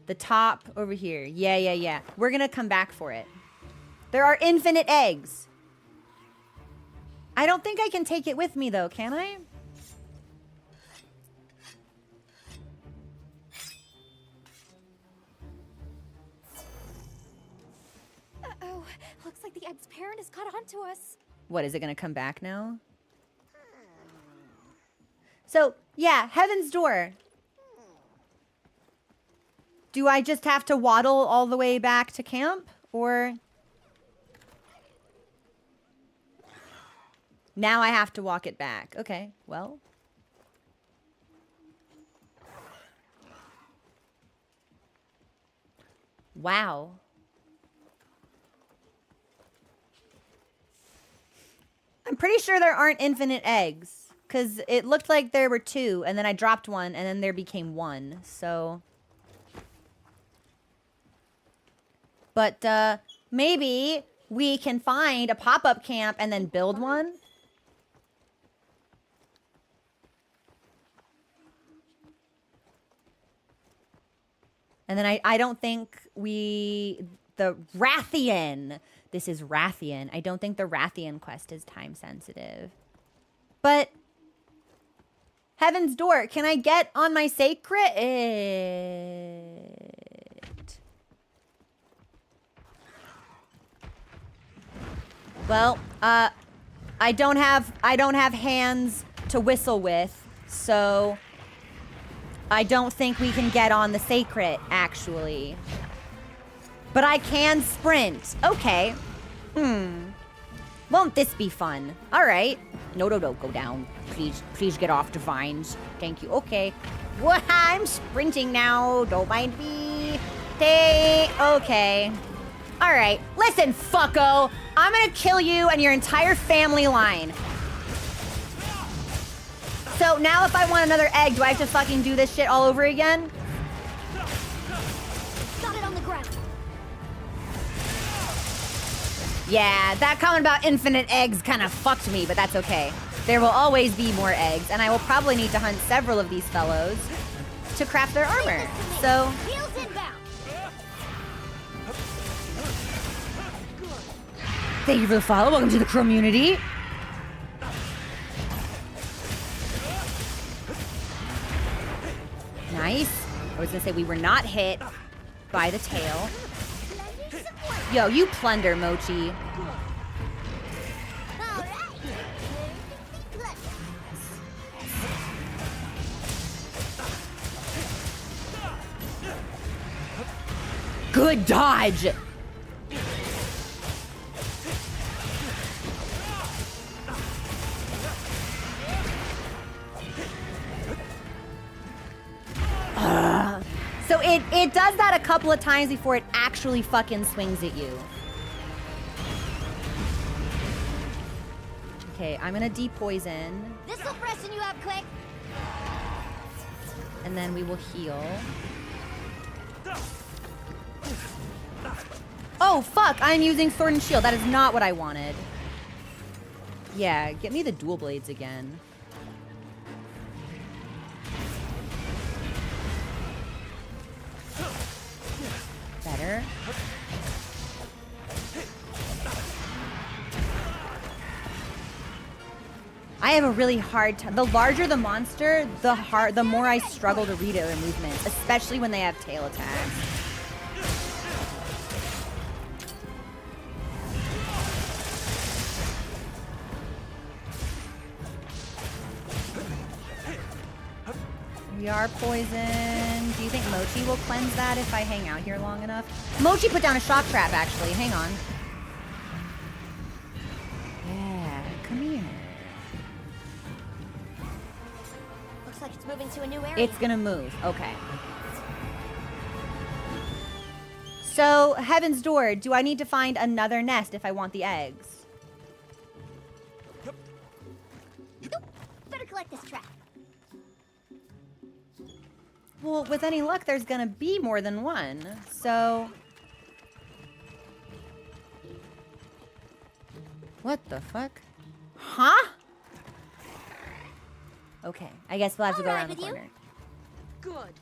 the top over here. Yeah. We're gonna come back for it. There are infinite eggs. I don't think I can take it with me though, can I? Uh-oh. Looks like the egg's parent has caught on to us. What, is it gonna come back now? So, yeah, Heaven's Door. Do I just have to waddle all the way back to camp? Or... Now I have to walk it back. Okay, well... Wow. I'm pretty sure there aren't infinite eggs. Because it looked like there were two, and then I dropped one, and then there became one. So... But, maybe we can find a pop-up camp and then build one. And then I don't think we... The Rathian. This is Rathian. I don't think the Rathian quest is time sensitive. But Heaven's Door, can I get on my sacred? Well, I don't have hands to whistle with, so I don't think we can get on the sacred, actually. But I can sprint. Okay. Won't this be fun? All right. No, go down. Please get off the vines. Thank you. Okay. What? I'm sprinting now. Don't mind me. Okay. All right. Listen, fucko. I'm gonna kill you and your entire family line. So now if I want another egg, do I have to fucking do this shit all over again? Got it on the ground. Yeah, that comment about infinite eggs kind of fucked me, but that's okay. There will always be more eggs, and I will probably need to hunt several of these fellows to craft their armor. So, Heels inbound. thank you for the follow. Welcome to the community. Nice. I was gonna say we were not hit by the tail. Yo, you plunder, Mochi. Good dodge. So it does that a couple of times before it actually fucking swings at you. Okay, I'm gonna depoison. This'll freshen you up quick. And then we will heal. Oh, fuck! I'm using Sword and Shield. That is not what I wanted. Yeah, get me the dual blades again. Better. I have a really hard time. The larger the monster, the more I struggle to read their movements, especially when they have tail attacks. We are poisoned. Do you think Mochi will cleanse that if I hang out here long enough? Mochi put down a shock trap, actually. Hang on. Yeah, come here. Looks like it's moving to a new area. It's gonna move. Okay. So, Heaven's Door, do I need to find another nest if I want the eggs? Better collect this trap. Well, with any luck, there's gonna be more than one. So... What the fuck? Huh? Okay, I guess we'll have to go around the corner. Good.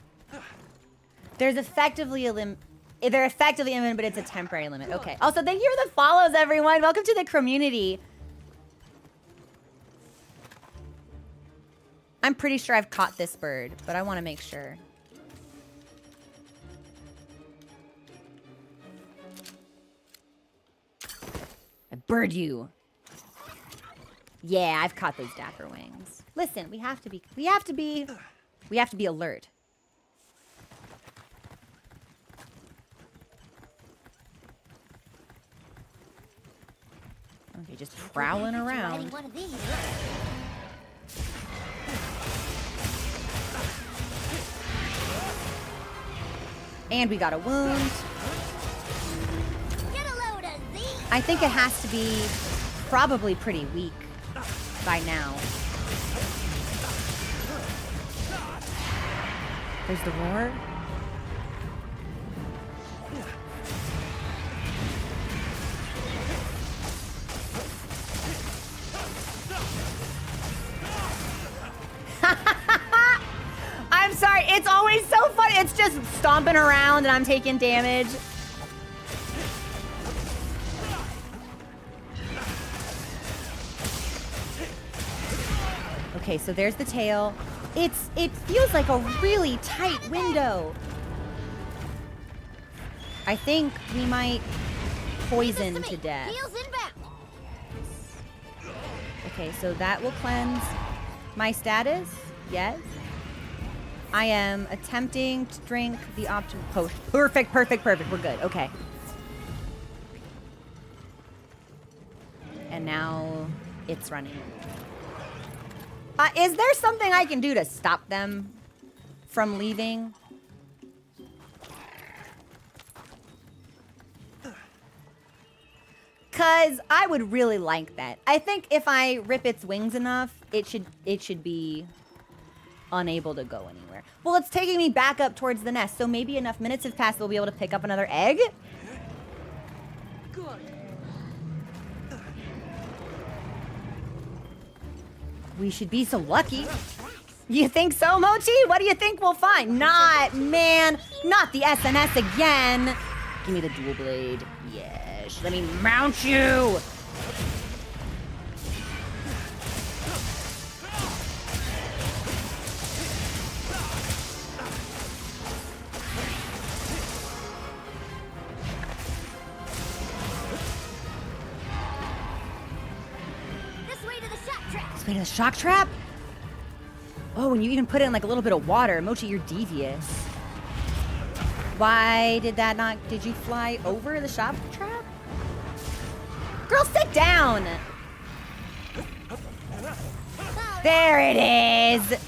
They're effectively limited, but it's a temporary limit. Okay. Also, thank you for the follows, everyone. Welcome to the community. I'm pretty sure I've caught this bird, but I want to make sure. I bird you. Yeah, I've caught those dapper wings. Listen, we have to be alert. Okay, just prowling around. One of these. And we got a wound. Get a load of these. I think it has to be probably pretty weak by now. There's the roar. I'm sorry, it's always so fun. It's just stomping around and I'm taking damage. Okay, so there's the tail. It feels like a really tight window. I think we might poison to death. Heels inbound. Okay, so that will cleanse my status. Yes. I am attempting to drink the optimal potion. Perfect, perfect, perfect. We're good. Okay. And now it's running. Is there something I can do to stop them from leaving? Cause I would really like that. I think if I rip its wings enough, it should be unable to go anywhere. Well, it's taking me back up towards the nest, so maybe enough minutes have passed we'll be able to pick up another egg. Good. We should be so lucky. You think so, Mochi? What do you think we'll find? Not the SNS again. Give me the dual blade. Yes, let me mount you. This way to the shock trap. This way to the shock trap? Oh, and you even put in like a little bit of water. Mochi, you're devious. Why did that not... Did you fly over the shock trap? Girl, sit down! There it is!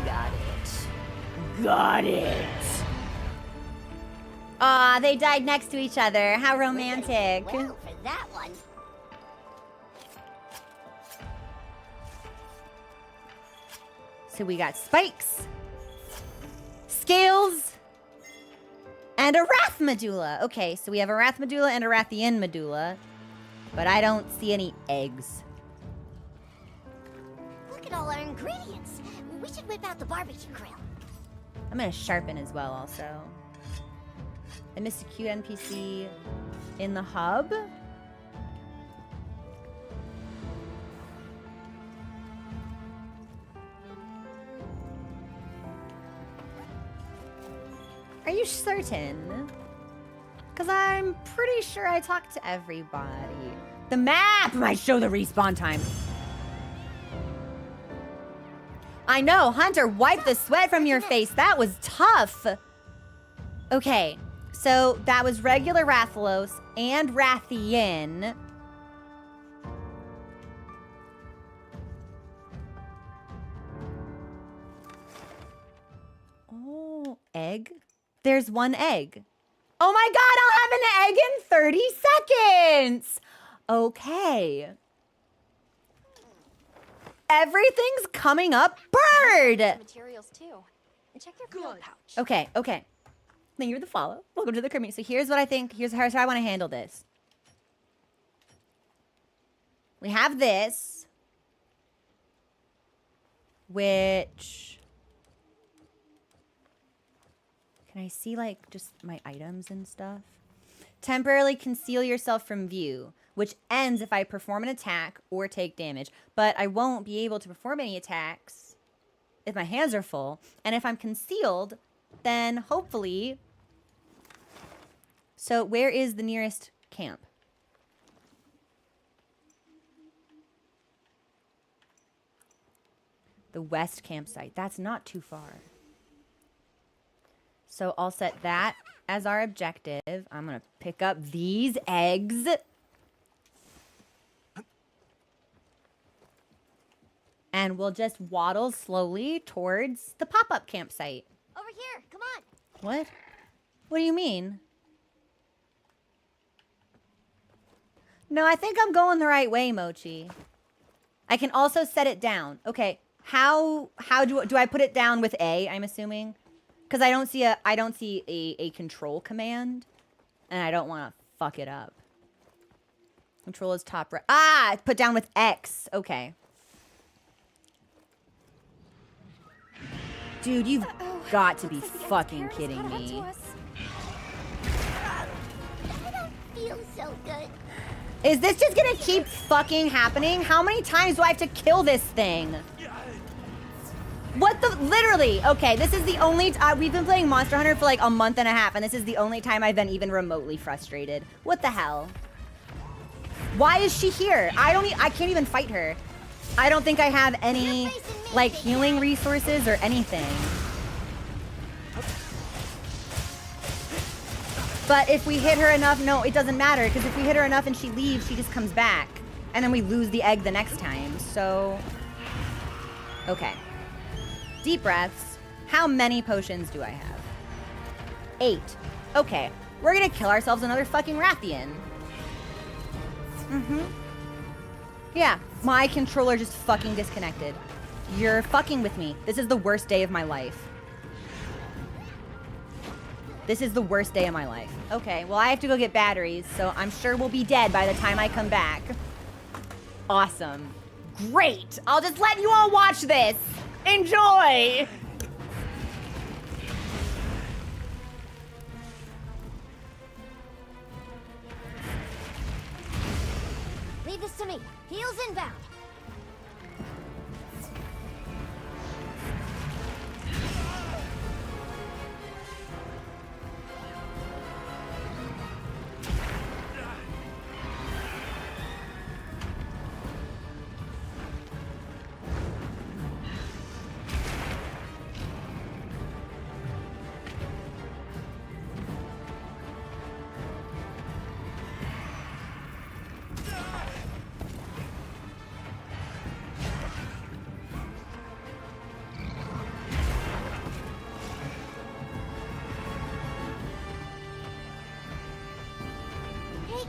Got it. Got it. Aw, they died next to each other. How romantic. Well, for that one. So we got spikes, scales, and a Wrath Medulla. Okay, so we have a Wrath Medulla and a Rathian Medulla, but I don't see any eggs. Look at all our ingredients. We should whip out the barbecue grill. I'm gonna sharpen as well also. I missed a cute NPC in the hub. Are you certain? Because I'm pretty sure I talked to everybody. The map might show the respawn time. I know, Hunter, wipe the sweat from your face. That was tough. Okay, so that was regular Rathalos and Rathian. Oh, egg? There's one egg. Oh my God, I'll have an egg in 30 seconds. Okay. Everything's coming up bird. Materials too. And check your field pouch. Okay, okay. Thank you for the follow. Welcome to the community. So here's what I think, here's how I want to handle this. We have this, which... Can I see, like, just my items and stuff? Temporarily conceal yourself from view, which ends if I perform an attack or take damage. But I won't be able to perform any attacks if my hands are full. And if I'm concealed, then hopefully... So where is the nearest camp? The west campsite. That's not too far. So I'll set that as our objective. I'm going to pick up these eggs. And we'll just waddle slowly towards the pop-up campsite. Over here, come on. What? What do you mean? No, I think I'm going the right way, Mochi. I can also set it down. Okay, how do I put it down with A, I'm assuming? Because I don't see a control command, and I don't want to fuck it up. Control is top right. Ah, put down with X. Okay. Dude, you've got to be fucking kidding me. so good. Is this just gonna keep fucking happening? How many times do I have to kill this thing? What the, literally, okay, this is the only, we've been playing Monster Hunter for like a month and a half, and this is the only time I've been even remotely frustrated. What the hell? Why is she here? I can't even fight her. I don't think I have any, like, healing resources or anything. But if we hit her enough, no, it doesn't matter, because if we hit her enough and she leaves, she just comes back. And then we lose the egg the next time, so... Okay. Deep breaths. How many potions do I have? 8. Okay. We're gonna kill ourselves another fucking Rathian. Yeah, my controller just fucking disconnected. You're fucking with me. This is the worst day of my life. This is the worst day of my life. Okay, well, I have to go get batteries, so I'm sure we'll be dead by the time I come back. Awesome. Great! I'll just let you all watch this! Enjoy! Leave this to me. Heels inbound.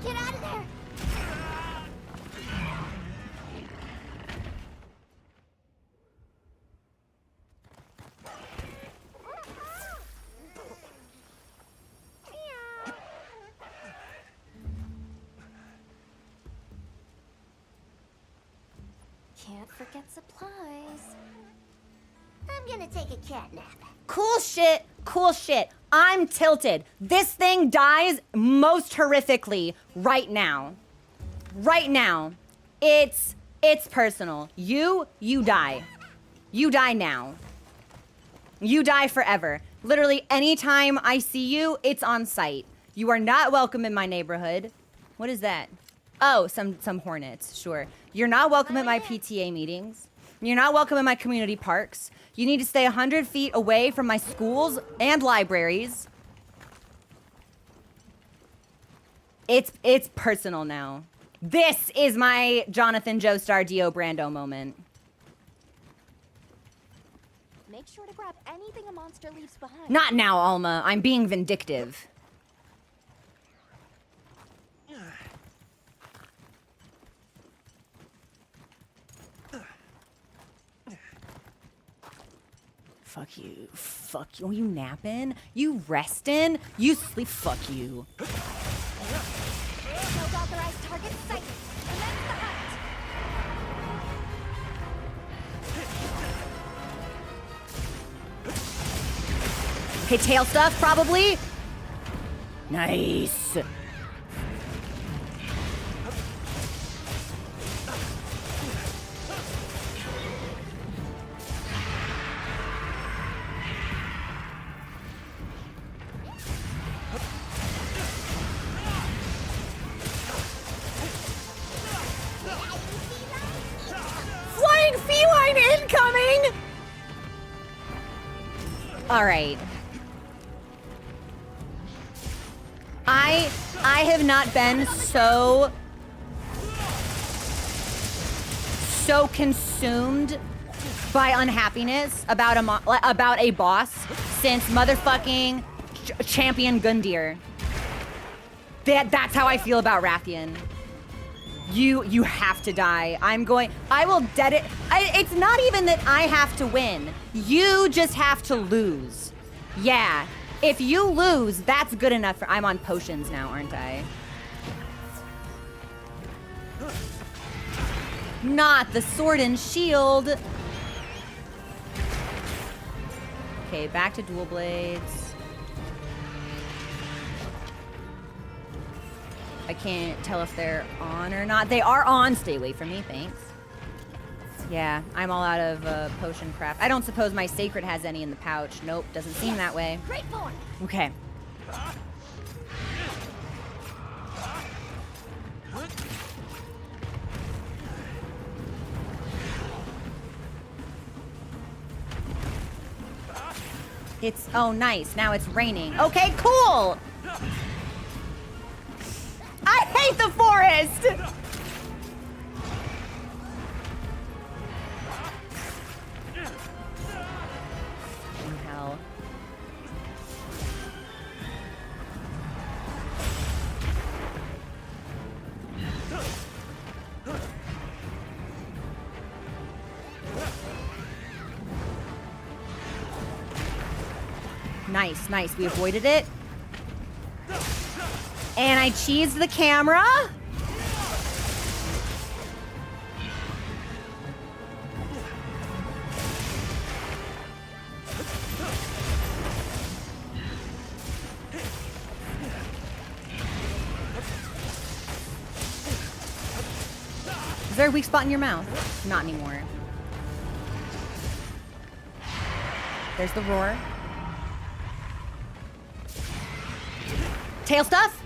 Get out of there! Can't forget supplies. I'm gonna take a cat nap. Cool shit, cool shit. I'm tilted. This thing dies most horrifically right now. Right now. It's personal. You die. You die now. You die forever. Literally, anytime I see you, it's on sight. You are not welcome in my neighborhood. What is that? Oh, some hornets, sure. You're not welcome at my PTA meetings. You're not welcome in my community parks. You need to stay 100 feet away from my schools and libraries. It's personal now. This is my Jonathan Joestar Dio Brando moment. Make sure to grab anything a monster leaves behind. Not now, Alma. I'm being vindictive. Fuck you. Fuck you. Oh, you napping? You resting? You sleep? Fuck you. No authorized target sighted. Commence the hunt. Okay, tail stuff, probably. Nice. Flying feline incoming! All right. I have not been so consumed by unhappiness about a boss since motherfucking Champion Gundyr. That's how I feel about Rathian. You have to die. I will it's not even that I have to win. You just have to lose. Yeah. If you lose, that's good enough for, I'm on potions now, aren't I? Not the sword and shield. Okay, back to dual blades. I can't tell if they're on or not. They are on. Stay away from me, thanks. Yeah, I'm all out of potion craft. I don't suppose my sacred has any in the pouch. Nope, doesn't seem that way. Great boy. Okay. It's, oh nice, now it's raining. Okay, cool! I hate the forest! Oh, hell. Nice, nice. We avoided it. And I cheesed the camera. Is there a weak spot in your mouth? Not anymore. There's the roar. Tail stuff?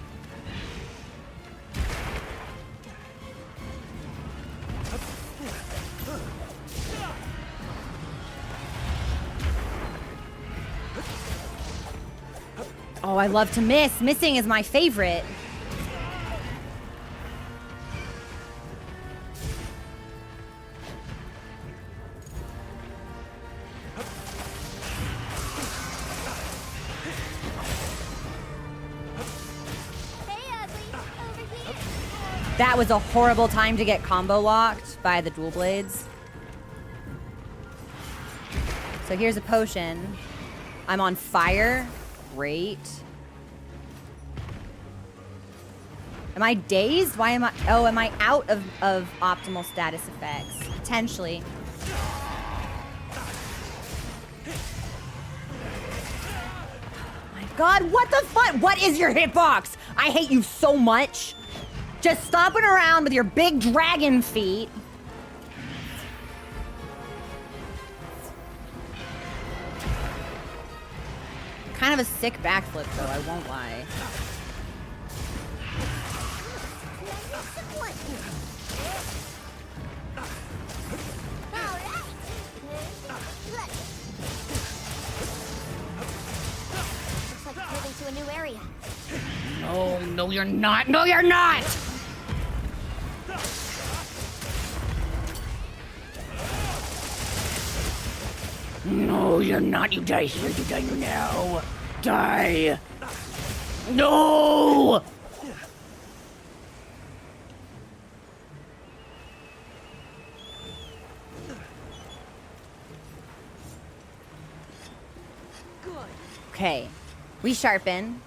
Oh, I love to miss. Missing is my favorite. That was a horrible time to get combo locked by the dual blades. So here's a potion. I'm on fire. Great. Am I dazed? Why am I... Oh, am I out of optimal status effects? Potentially. My God, what the fuck? What is your hitbox? I hate you so much. Just stomping around with your big dragon feet. Kind of a sick backflip, though, I won't lie. Looks like it's moving to a new area. No, no, you're not. No, you're not! No, you're not. You die here. You die now. Die. No! Good. Okay. We sharpen.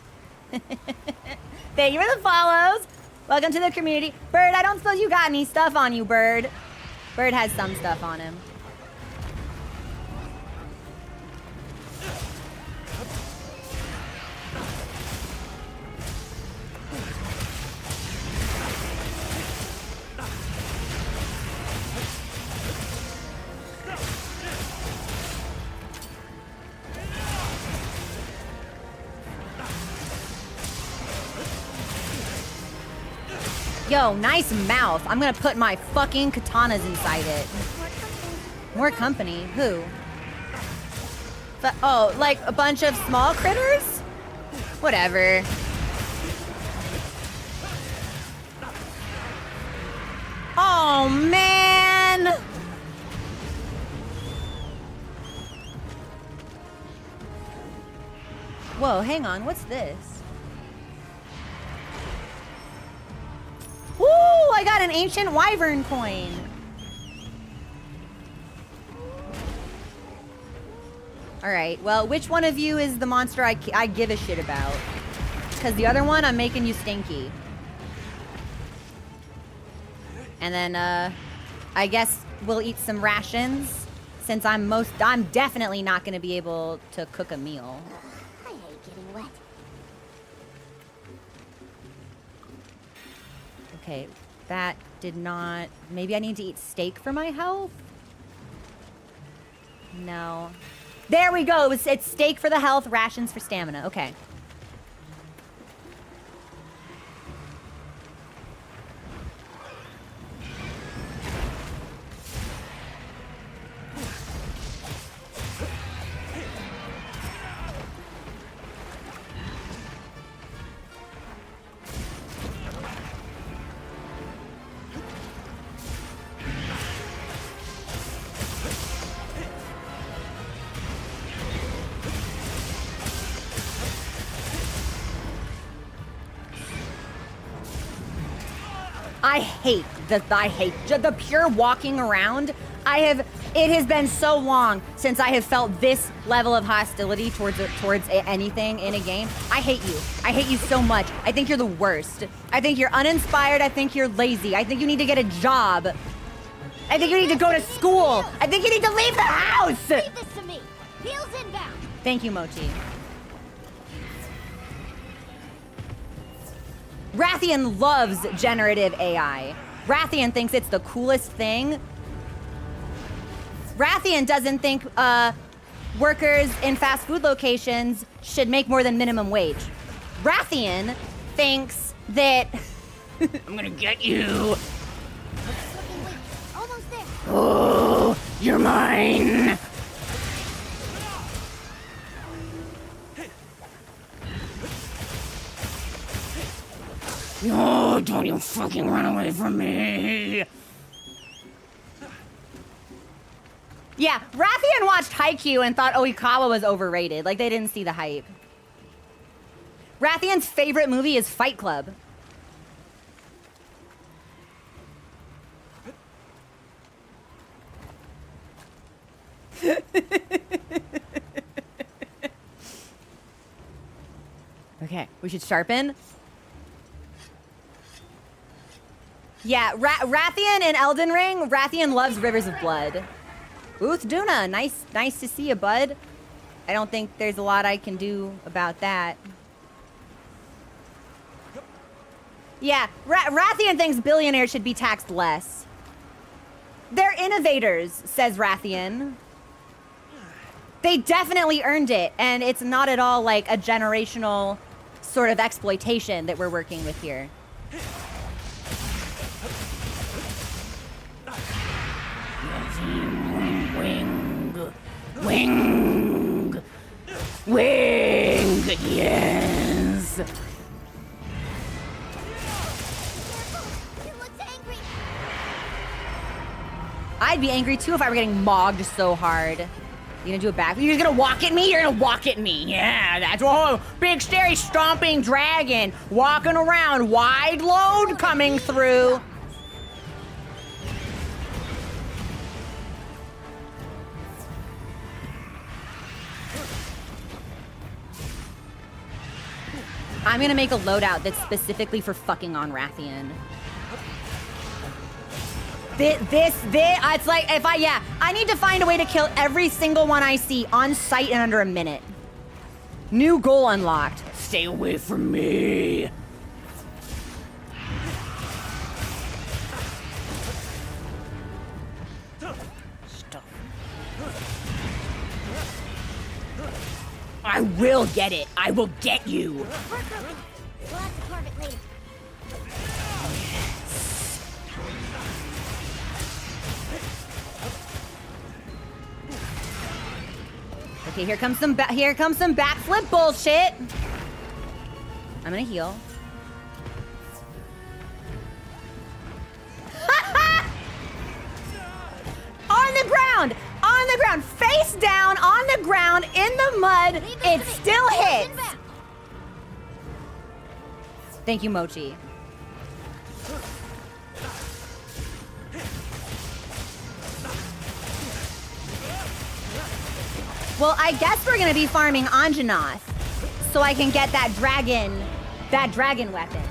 Thank you for the follows. Welcome to the community. Bird, I don't suppose you got any stuff on you, Bird. Bird has some stuff on him. Yo, nice mouth. I'm gonna put my fucking katanas inside it. More company? Who? Oh, like a bunch of small critters? Whatever. Oh, man! Whoa, hang on. What's this? Woo! I got an ancient wyvern coin. All right. Well, which one of you is the monster I give a shit about? Because the other one, I'm making you stinky. And then, I guess we'll eat some rations, since I'm definitely not going to be able to cook a meal. I hate getting wet. Okay, that did not... Maybe I need to eat steak for my health? No. There we go. It's steak for the health, rations for stamina. Okay. I hate the pure walking around. It has been so long since I have felt this level of hostility towards anything in a game. I hate you. I hate you so much. I think you're the worst. I think you're uninspired. I think you're lazy. I think you need to get a job. I think you need to go to school. I think you need to leave the house. Leave this to me. Heels inbound. Thank you, Mochi. Rathian loves generative AI. Rathian thinks it's the coolest thing. Rathian doesn't think workers in fast food locations should make more than minimum wage. Rathian thinks that... I'm gonna get you. Looking weak. Almost there. Oh, you're mine. No, don't you fucking run away from me. Yeah, Rathian watched Haikyuu and thought Oikawa was overrated. Like, they didn't see the hype. Rathian's favorite movie is Fight Club. Okay, we should sharpen. Yeah, Rathian in Elden Ring, Rathian loves Rivers of Blood. Uth Duna, nice to see you, bud. I don't think there's a lot I can do about that. Yeah, Rathian thinks billionaires should be taxed less. They're innovators, says Rathian. They definitely earned it, and it's not at all like a generational sort of exploitation that we're working with here. Wing, yes. He looks angry. I'd be angry too if I were getting mogged so hard. You gonna do it back? You're just gonna walk at me? You're gonna walk at me. Yeah, that's a big, scary, stomping dragon walking around. Wide load coming through. I'm gonna make a loadout that's specifically for fucking on Rathian. It's like, I need to find a way to kill every single one I see on sight in under a minute. New goal unlocked. Stay away from me. Stop. I will get it. I will get you. We'll have to carve it later. Okay, here comes some backflip bullshit. I'm gonna heal. On the ground, face down, on the ground, in the mud. It still hits. Thank you, Mochi. Well, I guess we're gonna be farming Anjanath so I can get that dragon weapon.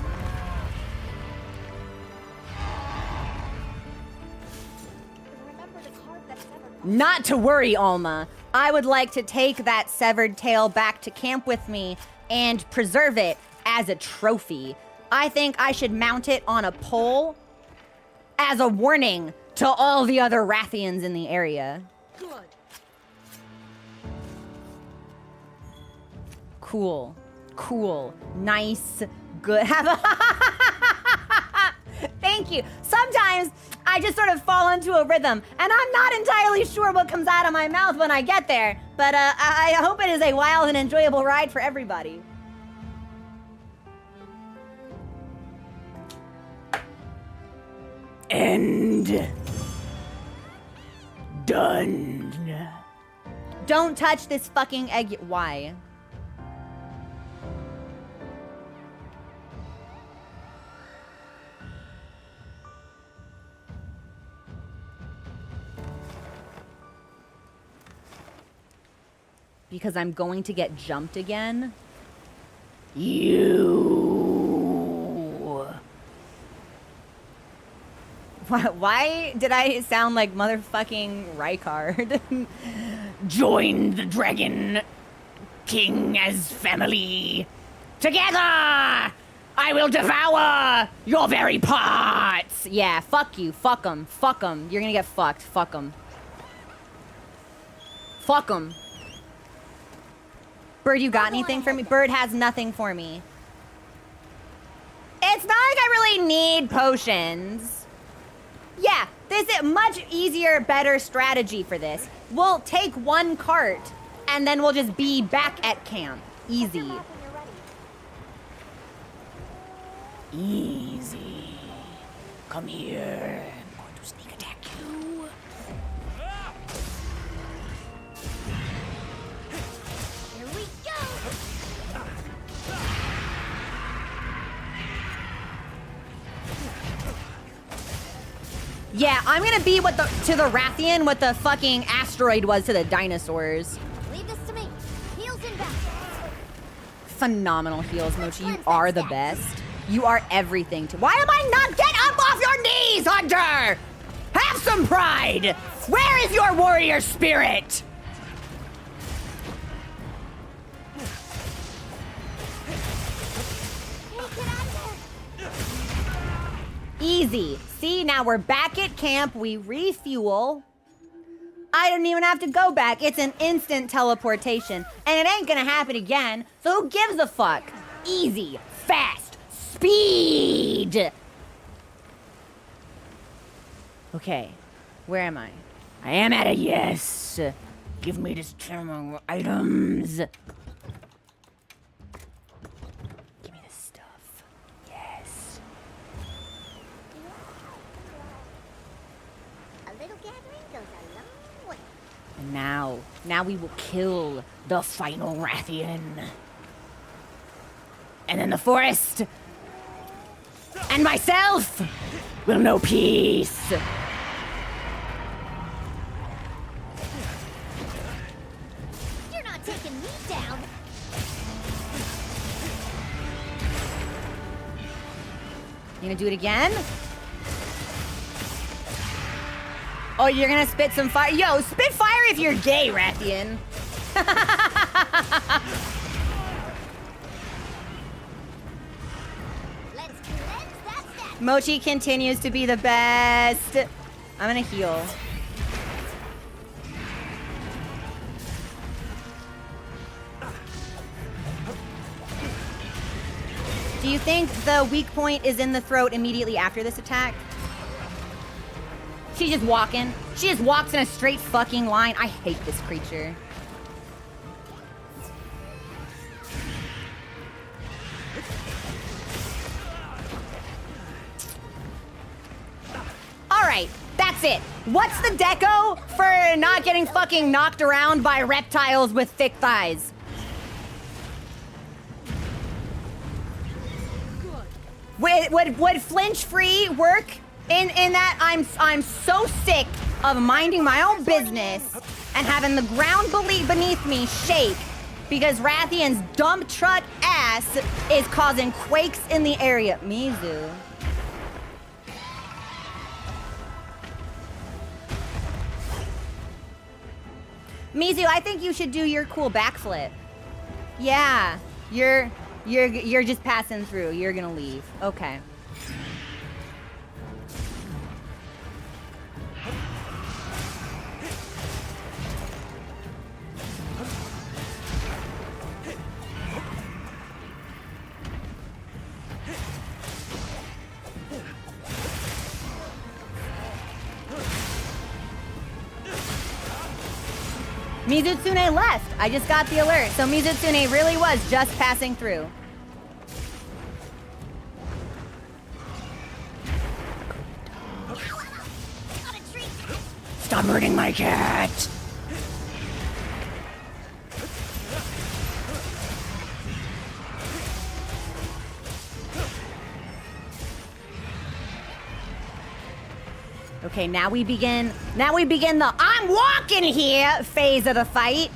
Not to worry, Alma. I would like to take that severed tail back to camp with me and preserve it as a trophy. I think I should mount it on a pole as a warning to all the other Rathians in the area. Good. Cool. Cool. Nice. Good. Have a Thank you. Sometimes I just sort of fall into a rhythm, and I'm not entirely sure what comes out of my mouth when I get there, but I hope it is a wild and enjoyable ride for everybody. End. Done. Don't touch this fucking egg. Why? Because I'm going to get jumped again. You. Why did I sound like motherfucking Rykard? Join the Dragon King as family. Together, I will devour your very parts. Yeah, fuck you. Fuck them. Fuck them. You're gonna get fucked. Fuck them. Fuck them. Bird, you got anything for me? Bird has nothing for me. It's not like I really need potions. Yeah, this is a much easier, better strategy for this. We'll take one cart, and then we'll just be back at camp. Easy. Easy. Come here. I'm going to sneak attack you. Here we go! Yeah, I'm gonna be what to the Rathian what the fucking asteroid was to the dinosaurs. Leave this to me. Heels in back. Phenomenal heals, Mochi. You are the best. You are everything to— Why am I not— Get up off your knees, Hunter! Have some pride! Where is your warrior spirit? Easy. See, now we're back at camp. We refuel. I don't even have to go back. It's an instant teleportation. And it ain't gonna happen again. So who gives a fuck? Easy. Fast. Speed. Okay. Where am I? I am at a yes. Give me this terminal items. Give me this stuff. Yes. A little gathering goes a long way. And now we will kill the final Rathian. And then the forest and myself will know peace. You're not taking me down. You gonna do it again? Oh, you're gonna spit some fire? Yo, spit fire if you're gay, Rathian. Let's cleanse that stat. Mochi continues to be the best. I'm gonna heal. Do you think the weak point is in the throat immediately after this attack? She's just walking. She just walks in a straight fucking line. I hate this creature. All right, that's it. What's the deco for not getting fucking knocked around by reptiles with thick thighs? Would flinch free work in that? I'm so sick of minding my own business and having the ground beneath me shake because Rathian's dump truck ass is causing quakes in the area. Mizu. Mizu, I think you should do your cool backflip. Yeah, You're just passing through. You're gonna leave. Okay. Mizutsune left. I just got the alert. So Mizutsune really was just passing through. Stop hurting my cat. Okay, now we begin the I'm walking here phase of the fight.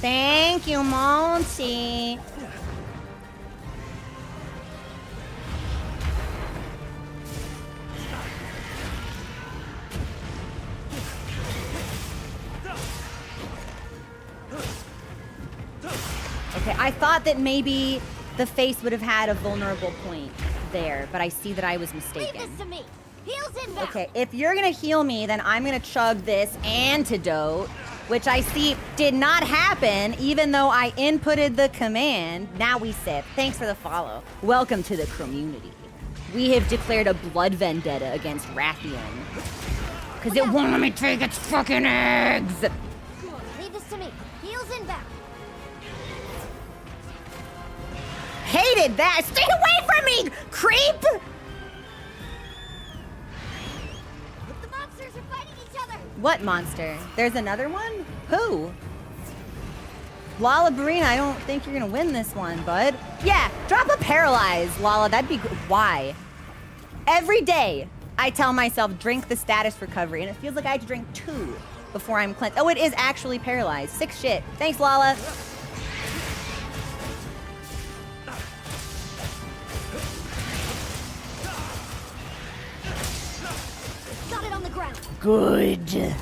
Thank you, Monty. Okay, I thought that maybe the face would have had a vulnerable point there, but I see that I was mistaken. Leave this to me. Heals inbound. Okay, if you're gonna heal me, then I'm gonna chug this antidote, which I see did not happen, even though I inputted the command. Now we sip. Thanks for the follow. Welcome to the community. We have declared a blood vendetta against Rathian. Because it won't let me take its fucking eggs! Leave this to me. Heals inbound. Hated that! Stay away from me, creep! The monsters are fighting each other. What monster? There's another one? Who? Lala Barina, I don't think you're gonna win this one, bud. Yeah, drop a paralyze, Lala. That'd be good. Why? Every day, I tell myself, drink the status recovery, and it feels like I have to drink 2 before I'm cleansed. Oh, it is actually paralyzed. Sick shit. Thanks, Lala. Got it on the ground. Good.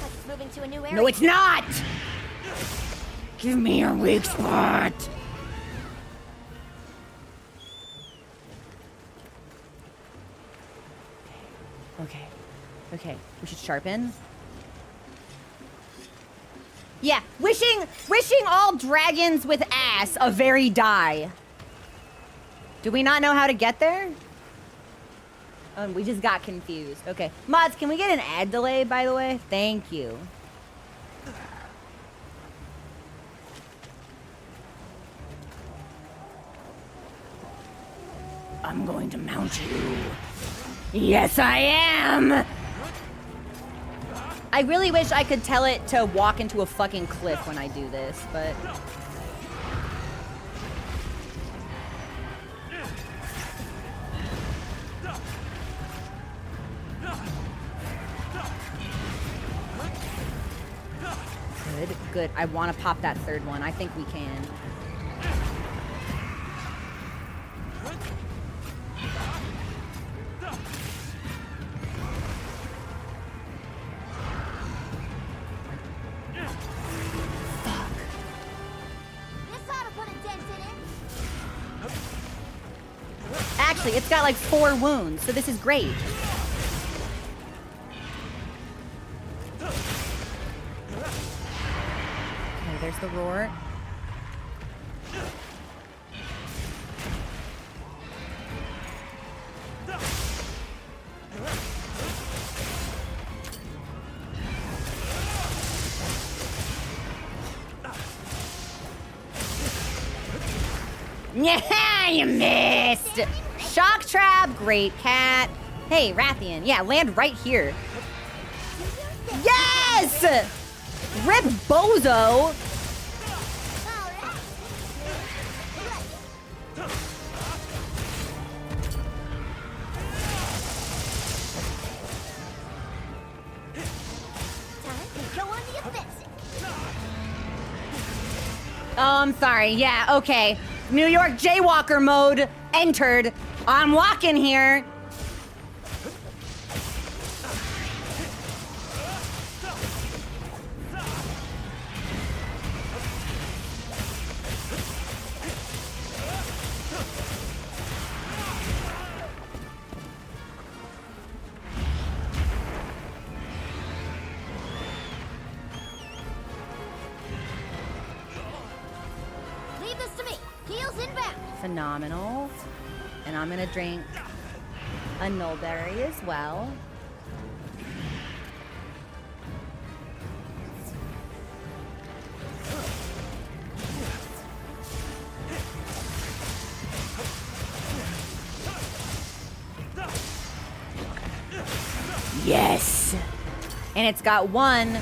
It's moving to a new area. No, it's not! Give me your weak spot. Okay. We should sharpen. Yeah, wishing all dragons with ass a very die. Do we not know how to get there? Oh, we just got confused. Okay. Mods, can we get an ad delay, by the way? Thank you. I'm going to mount you. Yes, I am! I really wish I could tell it to walk into a fucking cliff when I do this, but... Good. I want to pop that third one. I think we can. Actually, it's got like 4 wounds, so this is great. Okay, there's the roar. Yeah, you missed! Shock trap, great cat. Hey, Rathian, yeah, land right here. Yes! Rip Bozo! Oh, I'm sorry. Yeah, okay. New York Jaywalker mode entered. I'm walking here. Leave this to me. Heels inbound. Phenomenal. And I'm gonna drink a Nullberry as well. Yes! And it's got one.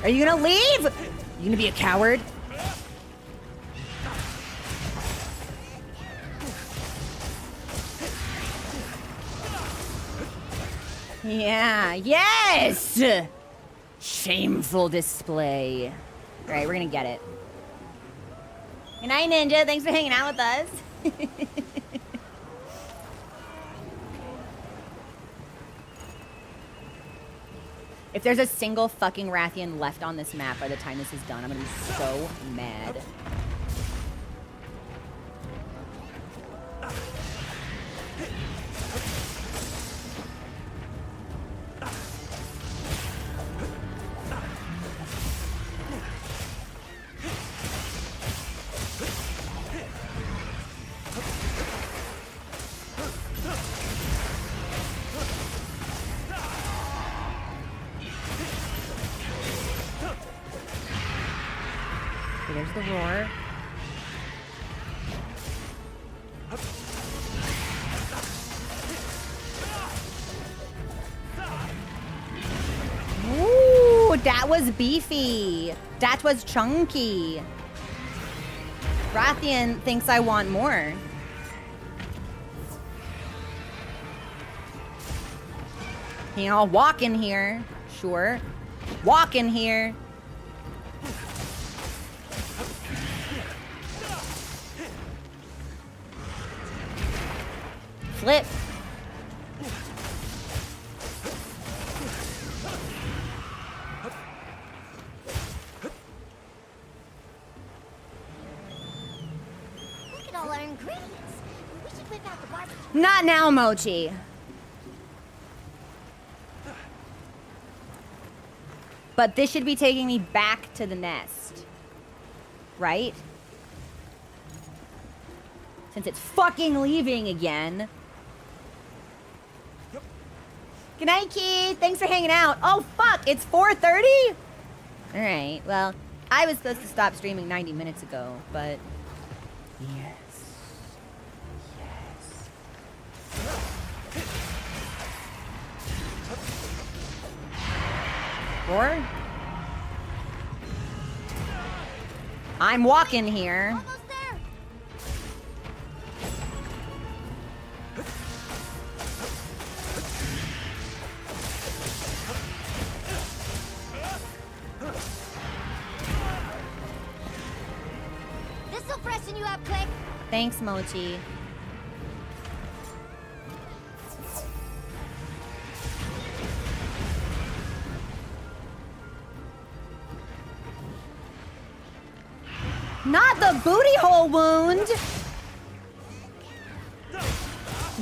Are you gonna leave? You gonna be a coward? Yeah, yes! Shameful display. All right, we're gonna get it. Good night, Ninja. Thanks for hanging out with us. If there's a single fucking Rathian left on this map by the time this is done, I'm gonna be so mad. Okay, there's the roar. Ooh, that was beefy. That was chunky. Rathian thinks I want more. You know, I'll walk in here. Sure. Walk in here. Flip. Look at all our ingredients. We should whip out the barbecue. Not now, Mochi. But this should be taking me back to the nest. Right? Since it's fucking leaving again. Good night, Keith. Thanks for hanging out. Oh, fuck. It's 4:30? All right. Well, I was supposed to stop streaming 90 minutes ago, but... Yes. Yes. Or... I'm walking here. Almost there. This'll freshen you up quick. Thanks, Mochi. Not the booty hole wound.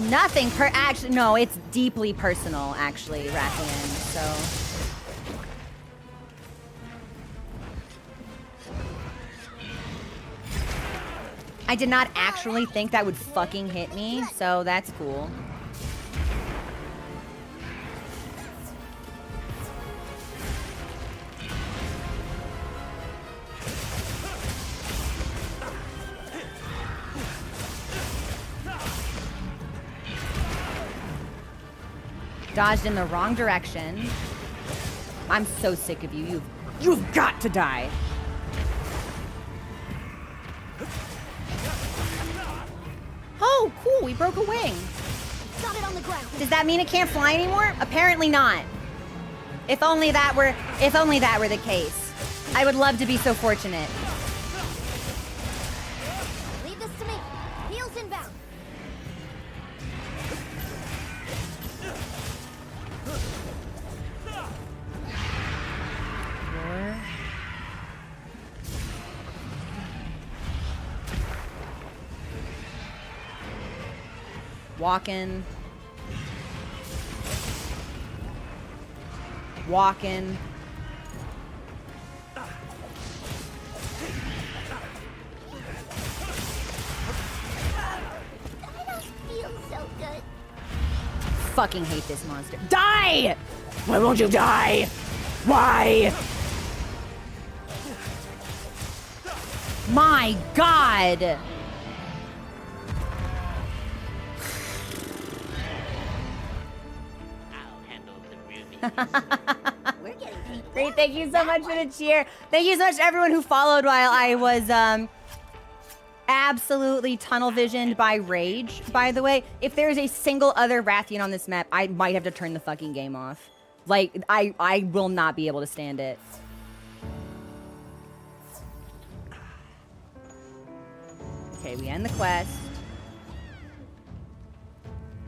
Nothing actually, no, it's deeply personal, actually, Rathian, so. I did not actually think that would fucking hit me, so that's cool. Dodged in the wrong direction. I'm so sick of you. You've got to die. Oh, cool. We broke a wing. Got it on the ground. Does that mean it can't fly anymore? Apparently not. If only that were the case. I would love to be so fortunate. Leave this to me. Heels inbound. Walking. Walking. Feels so good. Fucking hate this monster. Die! Why won't you die? Why? My God! We're getting paid. Great, thank you so much for the cheer. Thank you so much to everyone who followed while I was absolutely tunnel visioned by rage. By the way, if there's a single other Rathian on this map, I might have to turn the fucking game off. Like, I will not be able to stand it. Okay, we end the quest.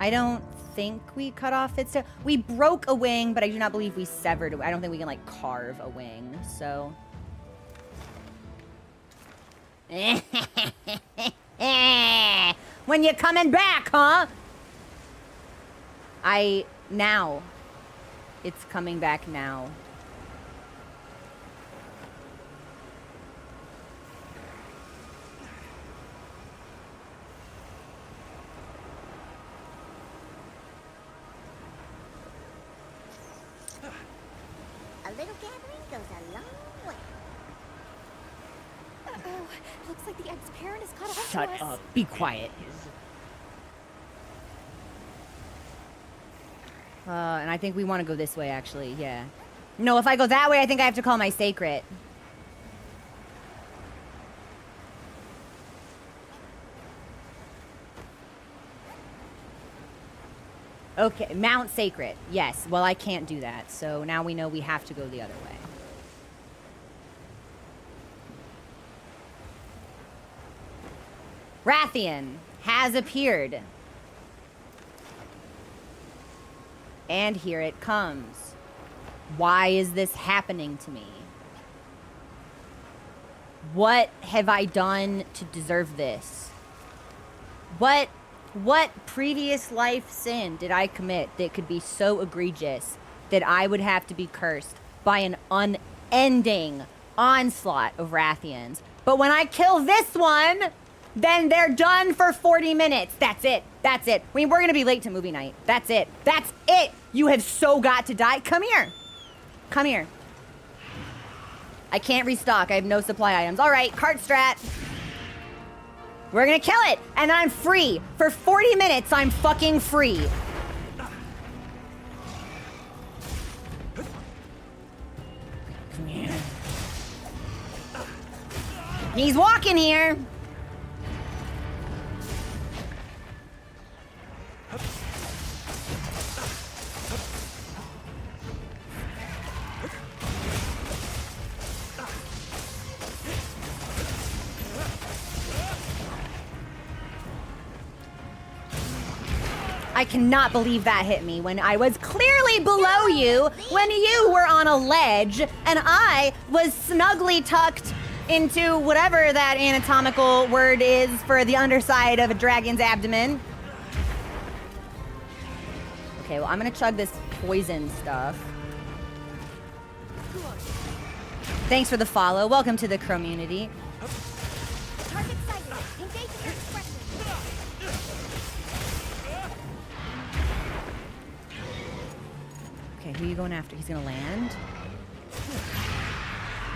I don't think we cut off its tail. We broke a wing, but I do not believe we severed. I don't think we can like carve a wing. So when you coming back, huh? Now. It's coming back now. A little gathering goes a long way. Uh-oh. Looks like the egg's parent is caught up Shut to us. up. Be quiet. And I think we want to go this way, actually. Yeah. No, if I go that way, I think I have to call my sacred. Okay, Mount Sacred. Yes. Well, I can't do that. So now we know we have to go the other way. Rathian has appeared. And here it comes. Why is this happening to me? What have I done to deserve this? What previous life sin did I commit that could be so egregious that I would have to be cursed by an unending onslaught of Rathians? But when I kill this one, then they're done for 40 minutes. That's it. That's it. I mean, we're going to be late to movie night. That's it. That's it. You have so got to die. Come here. Come here. I can't restock. I have no supply items. All right, cart strat. We're going to kill it. And I'm free. For 40 minutes, I'm fucking free. Come here. He's walking here. I cannot believe that hit me when I was clearly below you, when you were on a ledge, and I was snugly tucked into whatever that anatomical word is for the underside of a dragon's abdomen. Okay, well, I'm gonna chug this poison stuff. Thanks for the follow. Welcome to the community. Target sighted. Engage your expression. Okay, who are you going after? He's gonna land.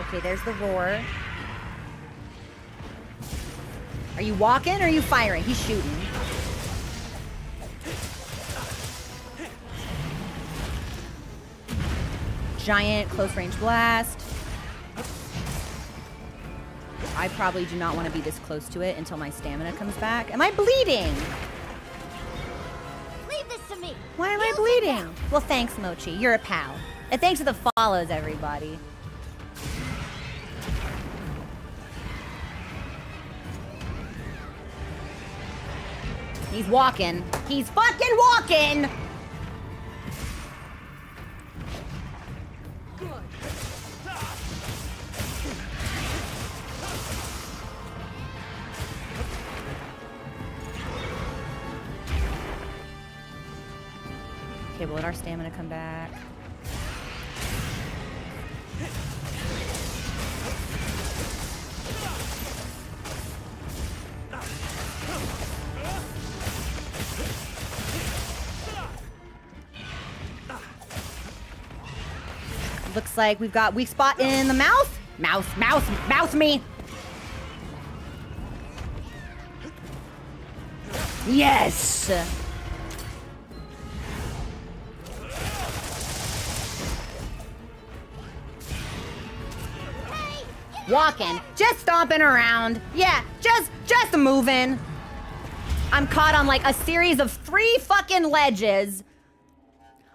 Okay, there's the roar. Are you walking or are you firing? He's shooting. giant close range blast. I probably do not want to be this close to it until my stamina comes back. Am I bleeding? Leave this to me. Why am I bleeding? Well, thanks, Mochi. You're a pal. And thanks for the follows, everybody. He's walking. He's fucking walking! Okay, we'll let our stamina come back. Looks like we've got weak spot in the mouth. Mouth me. Yes. Walking, just stomping around. Yeah, just moving. I'm caught on like a series of 3 fucking ledges.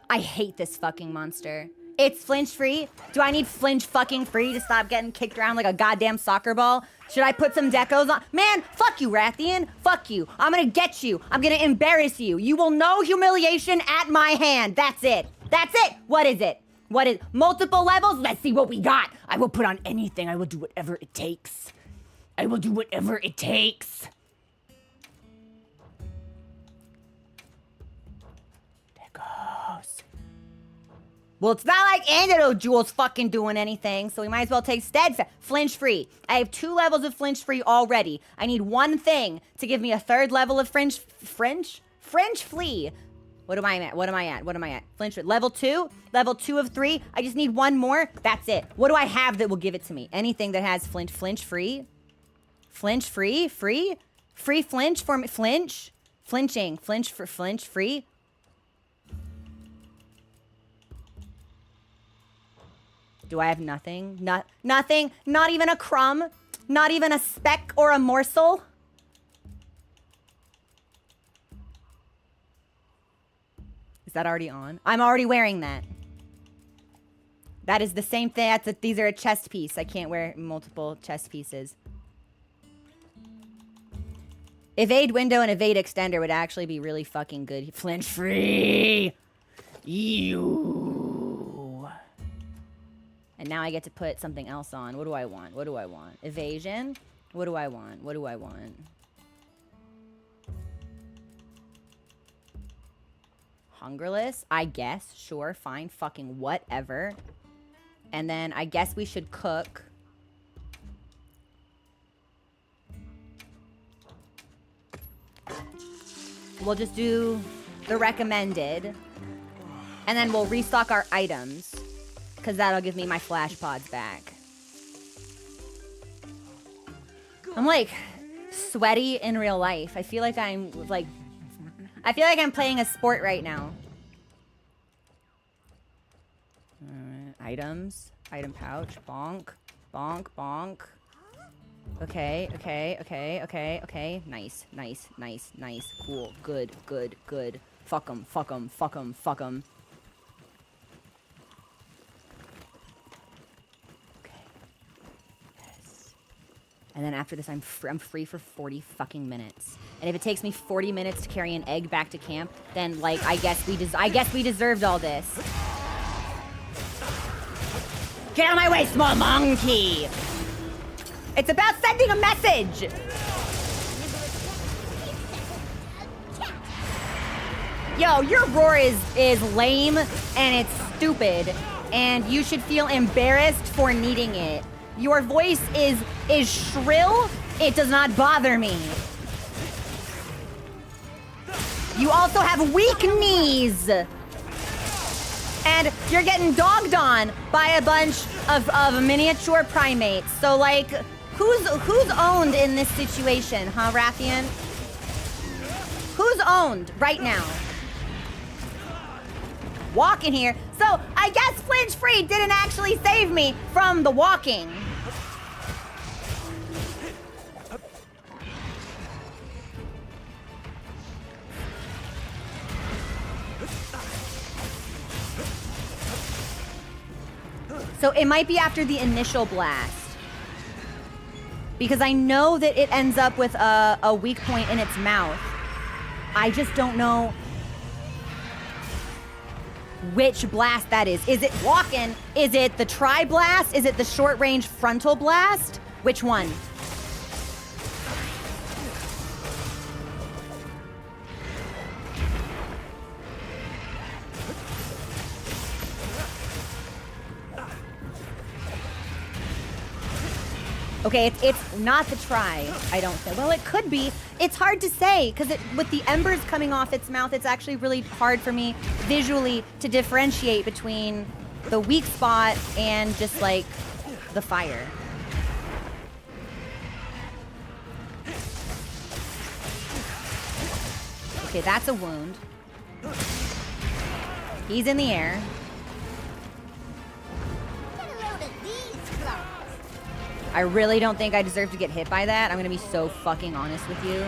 I hate this fucking monster. It's flinch free. Do I need flinch fucking free to stop getting kicked around like a goddamn soccer ball? Should I put some decos on? Man, fuck you, Rathian. Fuck you. I'm gonna get you. I'm gonna embarrass you. You will know humiliation at my hand. That's it. That's it. What is it? What is multiple levels? Let's see what we got. I will put on anything. I will do whatever it takes. I will do whatever it takes. There goes. Well, it's not like Antidote Jewel's fucking doing anything, so we might as well take Steadfast. Flinch free. I have 2 levels of flinch free already. I need one thing to give me a 3rd level of French flee. What am I at? Flinch free. Level 2? Level 2 of 3? I just need one more. That's it. What do I have that will give it to me? Anything that has flinch free? Flinch free? Free? Free flinch for me? Flinch? Flinching. Flinch free? Do I have nothing? Nothing? Not even a crumb? Not even a speck or a morsel? Is that already on? I'm already wearing that. That is the same thing. These are a chest piece. I can't wear multiple chest pieces. Evade window and evade extender would actually be really fucking good. Flinch free! You. And now I get to put something else on. What do I want? What do I want? Evasion? What do I want? What do I want? Hungerless? I guess. Sure. Fine. Fucking whatever. And then I guess we should cook. We'll just do the recommended. And then we'll restock our items. Because that'll give me my flash pods back. I'm like sweaty in real life. I feel like I'm like... I feel like I'm playing a sport right now. Items. Item pouch. Bonk. Bonk. Bonk. Okay. Okay. Okay. Okay. Okay. Nice. Nice. Nice. Nice. Cool. Good. Good. Good. Fuck 'em. Fuck 'em. Fuck 'em. Fuck 'em. And then after this, I'm free for 40 fucking minutes. And if it takes me 40 minutes to carry an egg back to camp, then like I guess we deserved all this. Get out of my way, small monkey! It's about sending a message. Yo, your roar is lame and it's stupid, and you should feel embarrassed for needing it. Your voice is shrill. It does not bother me. You also have weak knees. And you're getting dogged on by a bunch of miniature primates. So like, who's owned in this situation, huh, Rathian? Who's owned right now? Walk in here. So I guess flinch free didn't actually save me from the walking. So it might be after the initial blast. Because I know that it ends up with a weak point in its mouth. I just don't know which blast that is. Is it walking? Is it the tri-blast? Is it the short-range frontal blast? Which one? Okay, it's not the try, I don't think. Well, it could be. It's hard to say, because with the embers coming off its mouth, it's actually really hard for me visually to differentiate between the weak spot and just, like, the fire. Okay, that's a wound. He's in the air. I really don't think I deserve to get hit by that. I'm gonna be so fucking honest with you.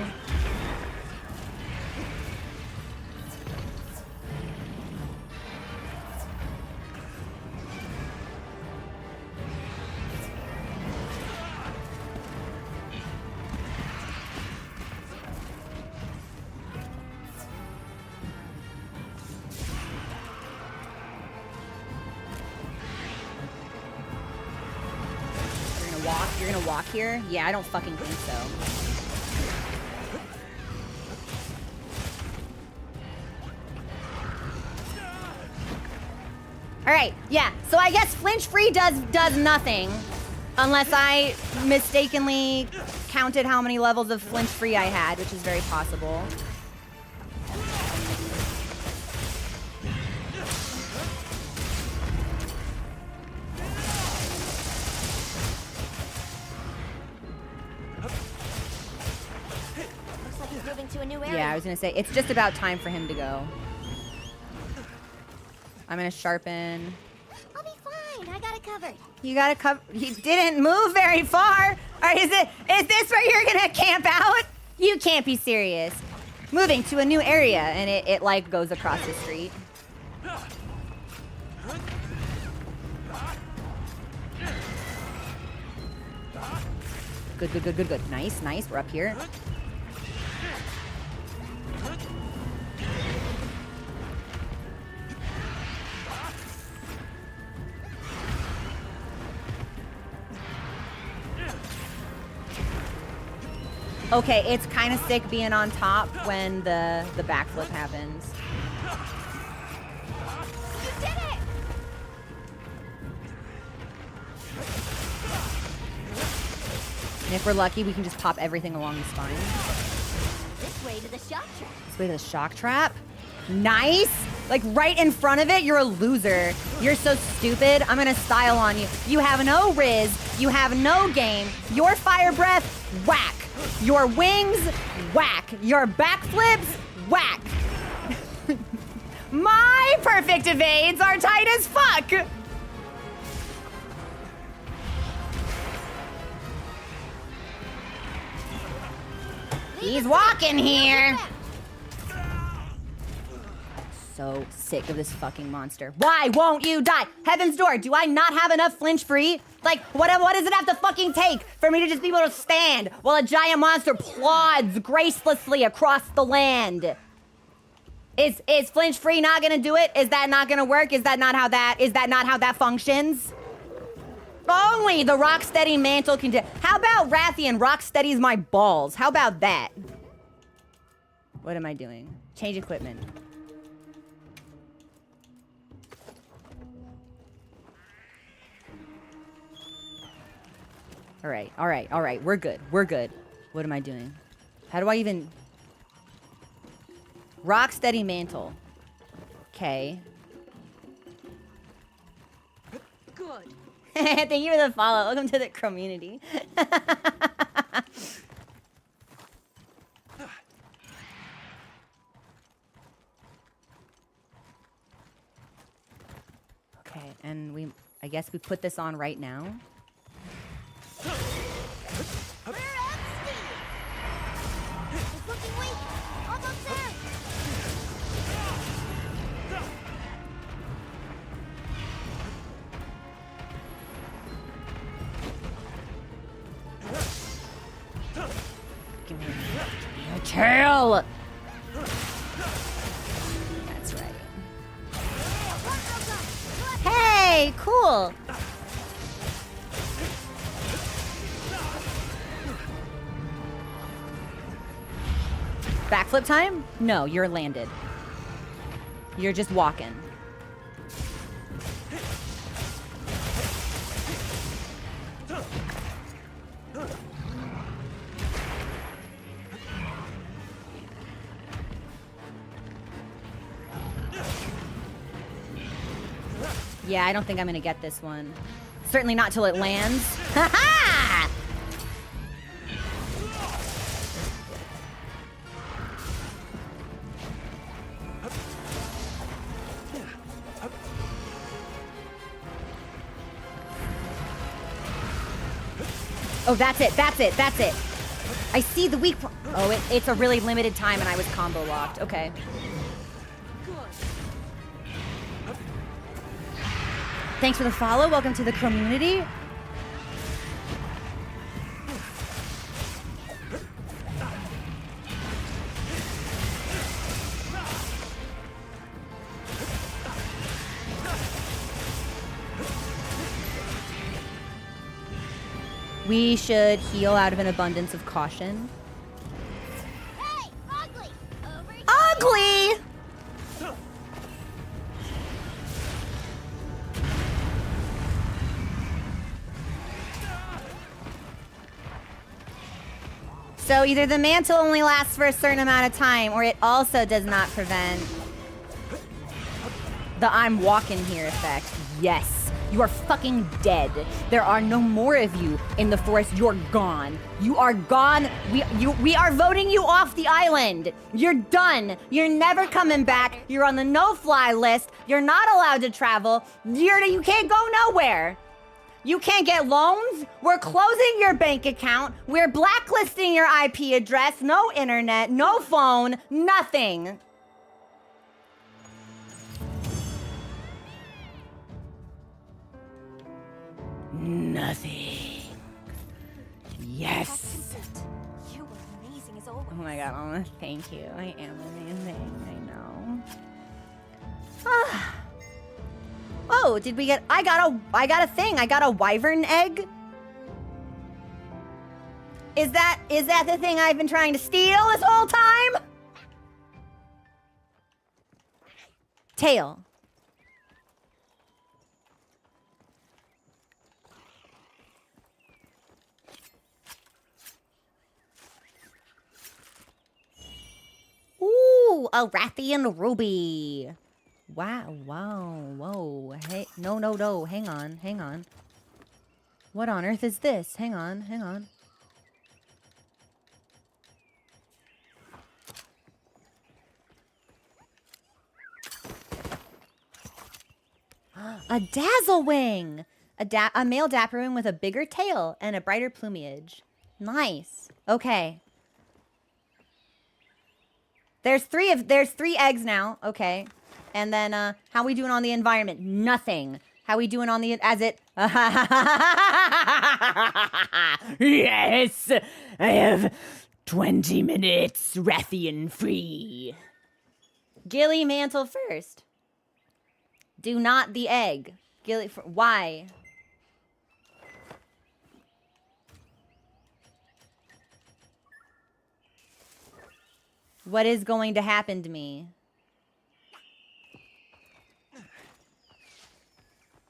You're gonna walk here? Yeah, I don't fucking think so. All right, yeah. So I guess flinch free does nothing, unless I mistakenly counted how many levels of flinch free I had, which is very possible. To a new area. Yeah, I was gonna say, it's just about time for him to go. I'm gonna sharpen. I'll be fine. I got it covered. You got to cover. He didn't move very far. All right, is this where you're gonna camp out? You can't be serious. Moving to a new area, and it like goes across the street. Good. Nice. We're up here. Okay, it's kind of sick being on top when the backflip happens. You did it! And if we're lucky, we can just pop everything along the spine. This way to the shock trap. This way to the shock trap. Nice! Like right in front of it, you're a loser. You're so stupid. I'm gonna style on you. You have no riz. You have no game. Your fire breath, whack. Your wings, whack. Your backflips, whack. My perfect evades are tight as fuck. He's walking here. So sick of this fucking monster. Why won't you die? Heaven's door, do I not have enough flinch free? Like, what does it have to fucking take for me to just be able to stand while a giant monster plods gracelessly across the land? Is flinch free not gonna do it? Is that not gonna work? Is that not how that functions? Only the rock-steady mantle can do. How about Rathian rock-steadies my balls? How about that? What am I doing? Change equipment. All right. We're good. What am I doing? How do I even... Rock-steady mantle. Okay. Good. Thank you for the follow. Welcome to the community. I guess we put this on right now. We're empty! It's looking weak! Almost there! Give me a tail! That's right. Hey, cool! Backflip time? No, you're landed. You're just walking. Yeah, I don't think I'm gonna get this one. Certainly not till it lands. Ha ha! Oh, that's it, that's it, that's it. I see the weak point. Oh, it's a really limited time and I was combo locked. Okay. Thanks for the follow. Welcome to the community. We should heal out of an abundance of caution. Hey, Ugly! Over here! Ugly! So either the mantle only lasts for a certain amount of time, or it also does not prevent the I'm walking here effect. Yes, you are fucking dead. There are no more of you in the forest. You're gone. You are gone. We are voting you off the island. You're done. You're never coming back. You're on the no-fly list. You're not allowed to travel. You can't go nowhere. You can't get loans. We're closing your bank account. We're blacklisting your IP address. No internet, no phone, nothing. Nothing. Yes. You were amazing as always. Oh my god, Mama, thank you. I am amazing. I know. Ah. Oh, did we get... I got a thing. I got a wyvern egg. Is that the thing I've been trying to steal this whole time? Tail. Ooh, a Rathian ruby. Wow, whoa. Hey, no, hang on. What on earth is this? Hang on. A dazzlewing! A male dapperwing with a bigger tail and a brighter plumage. Nice. Okay. There's three eggs now. Okay. And then, how we doing on the environment? Nothing. How we doing on the, as it, yes, I have 20 minutes Rathian free. Gilly mantle first. Do not the egg. Gilly, why? What is going to happen to me?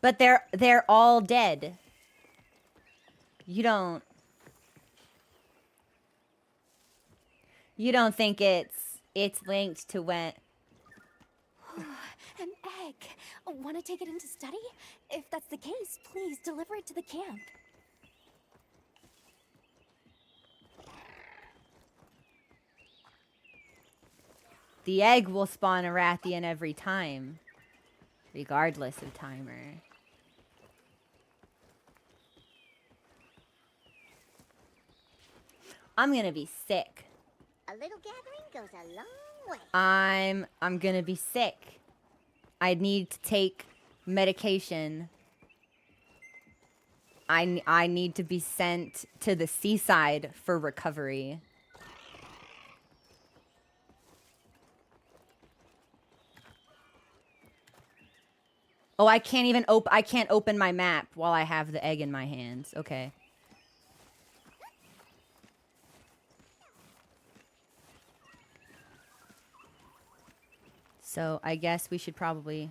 But they're all dead. You don't think it's linked to when... An egg. Want to take it into study? If that's the case, please deliver it to the camp. The egg will spawn a Rathian every time, regardless of timer. I'm gonna be sick. A little gathering goes a long way. I'm gonna be sick. I need to take medication. I need to be sent to the seaside for recovery. Oh, I can't even I can't open my map while I have the egg in my hands. Okay. So, I guess we should probably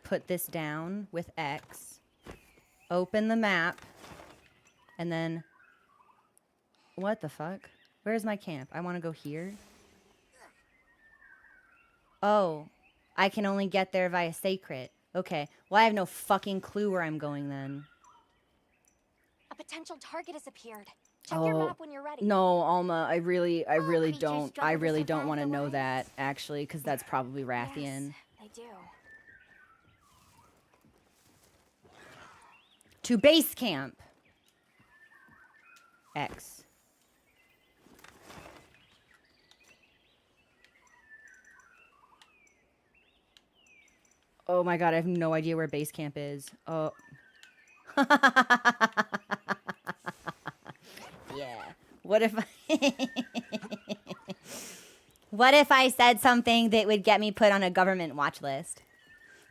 put this down with X. Open the map. And then... What the fuck? Where's my camp? I want to go here. Oh. I can only get there via Sacred. Okay. Well, I have no fucking clue where I'm going then. A potential target has appeared. Check your map when you're ready. No, Alma, I really creatures don't struggle to survive want to the know wilds. that, actually, because that's probably Rathian. Yes, they do. To base camp. X. Oh my god, I have no idea where base camp is. Oh. Yeah. What if What if I said something that would get me put on a government watch list?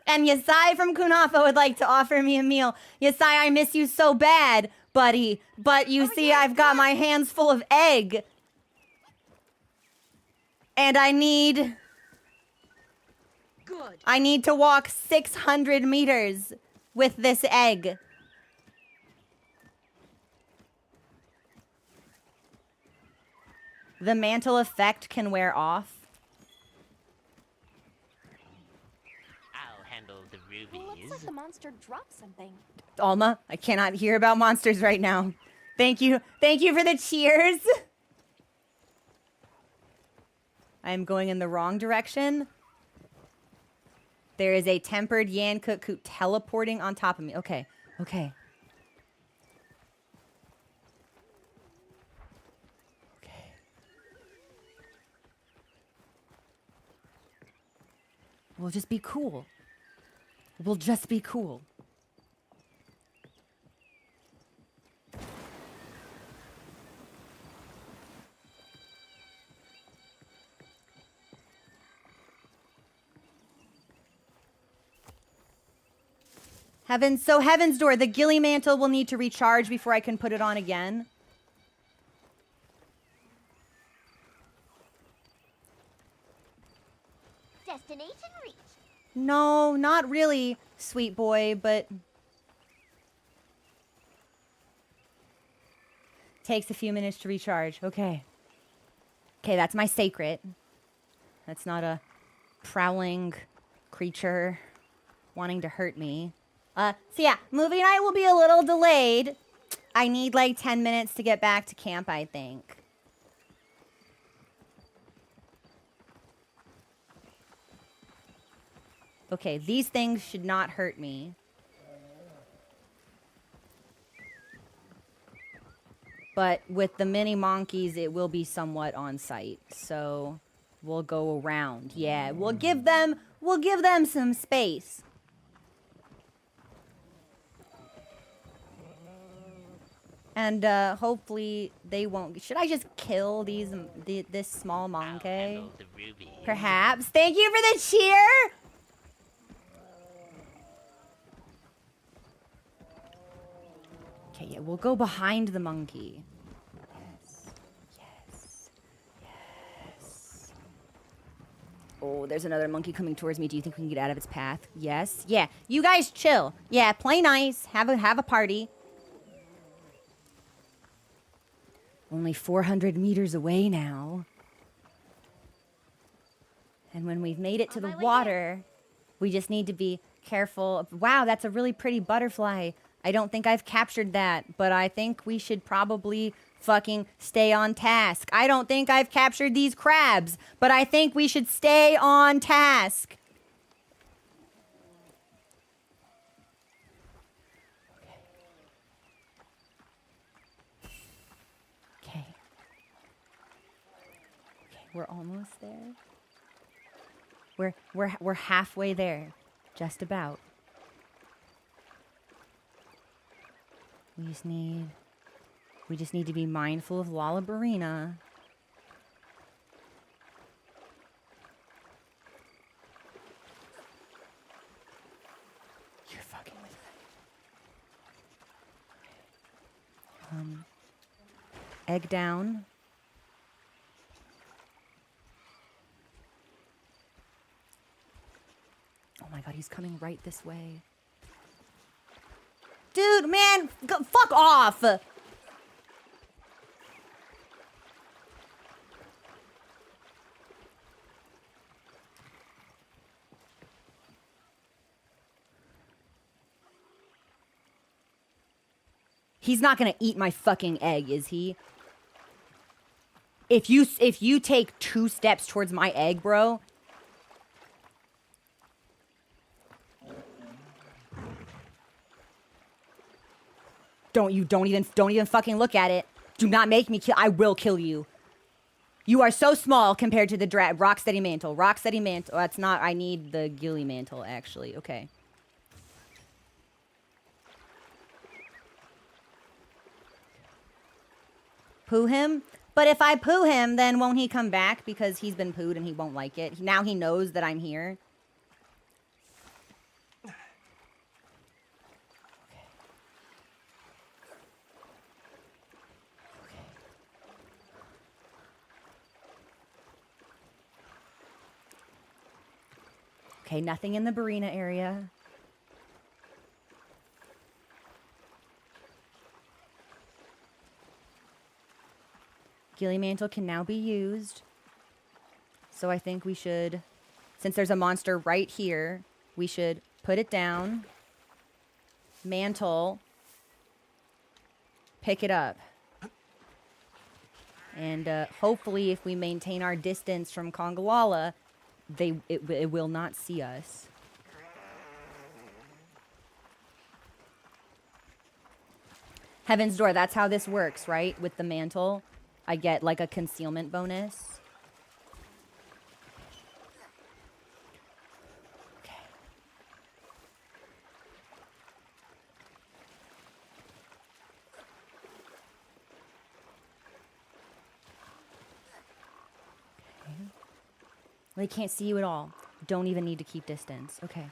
And Yasai from Kunafa would like to offer me a meal. Yasai, I miss you so bad, buddy. But you see, I've got my hands full of egg. And I need to walk 600 meters with this egg. The mantle effect can wear off. I'll handle the Well, looks rubies. like the monster dropped something. Alma, I cannot hear about monsters right now. Thank you. Thank you for the cheers. I am going in the wrong direction. There is a tempered Yankut teleporting on top of me. Okay. Okay. Okay. We'll just be cool. We'll just be cool. Heaven's Door, the Gilly Mantle will need to recharge before I can put it on again. Destination reached. No, not really, sweet boy, but... Takes a few minutes to recharge. Okay. Okay, that's my sacred. That's not a prowling creature wanting to hurt me. So yeah, movie night will be a little delayed. I need like 10 minutes to get back to camp, I think. Okay, these things should not hurt me. But with the mini monkeys, it will be somewhat on site. So we'll go around. Yeah, we'll give them some space. And hopefully they won't. Should I just kill this small monkey? Handle the rubies. Perhaps. Thank you for the cheer. Okay, yeah, we'll go behind the monkey. Yes. Yes. Oh, there's another monkey coming towards me. Do you think we can get out of its path? Yes. Yeah. You guys chill. Yeah, play nice. Have a party. Only 400 meters away now. And when we've made it to the water, we just need to be careful. Wow, that's a really pretty butterfly. I don't think I've captured that, but I think we should probably fucking stay on task. I don't think I've captured these crabs, but I think we should stay on task. We're almost there. We're halfway there. Just about. We just need to be mindful of Lullabarina. You're fucking with me. Egg down. Oh my god, he's coming right this way. Dude, man, fuck off! He's not gonna eat my fucking egg, is he? If you take 2 steps towards my egg, bro. Don't even fucking look at it. Do not make me kill. I will kill you. You are so small compared to the Rocksteady Mantle. Rocksteady Mantle. That's not. I need the Gilly Mantle, actually. Okay. Poo him? But if I poo him, then won't he come back because he's been pooed and he won't like it? Now he knows that I'm here. Okay, nothing in the Barina area. Gilly Mantle can now be used. So I think we should, since there's a monster right here, we should put it down. Mantle. Pick it up. And hopefully if we maintain our distance from Congalala, it will not see us. Heaven's Door, that's how this works, right? With the mantle, I get like a concealment bonus. Okay. They can't see you at all. Don't even need to keep distance. Okay.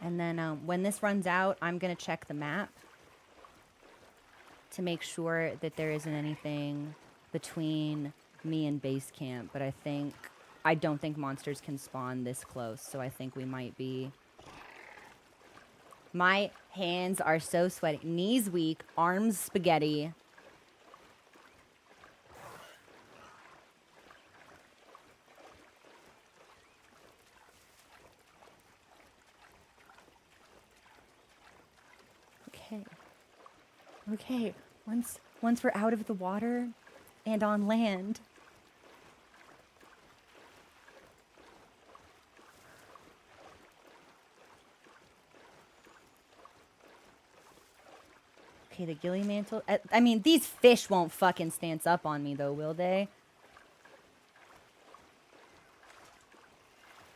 And then when this runs out, I'm going to check the map to make sure that there isn't anything between me and base camp. But I don't think monsters can spawn this close, so I think we might be... My hands are so sweaty. Knees weak, arms spaghetti. Okay, once we're out of the water and on land. Okay, the Gilly Mantle. I mean, these fish won't fucking stance up on me though, will they?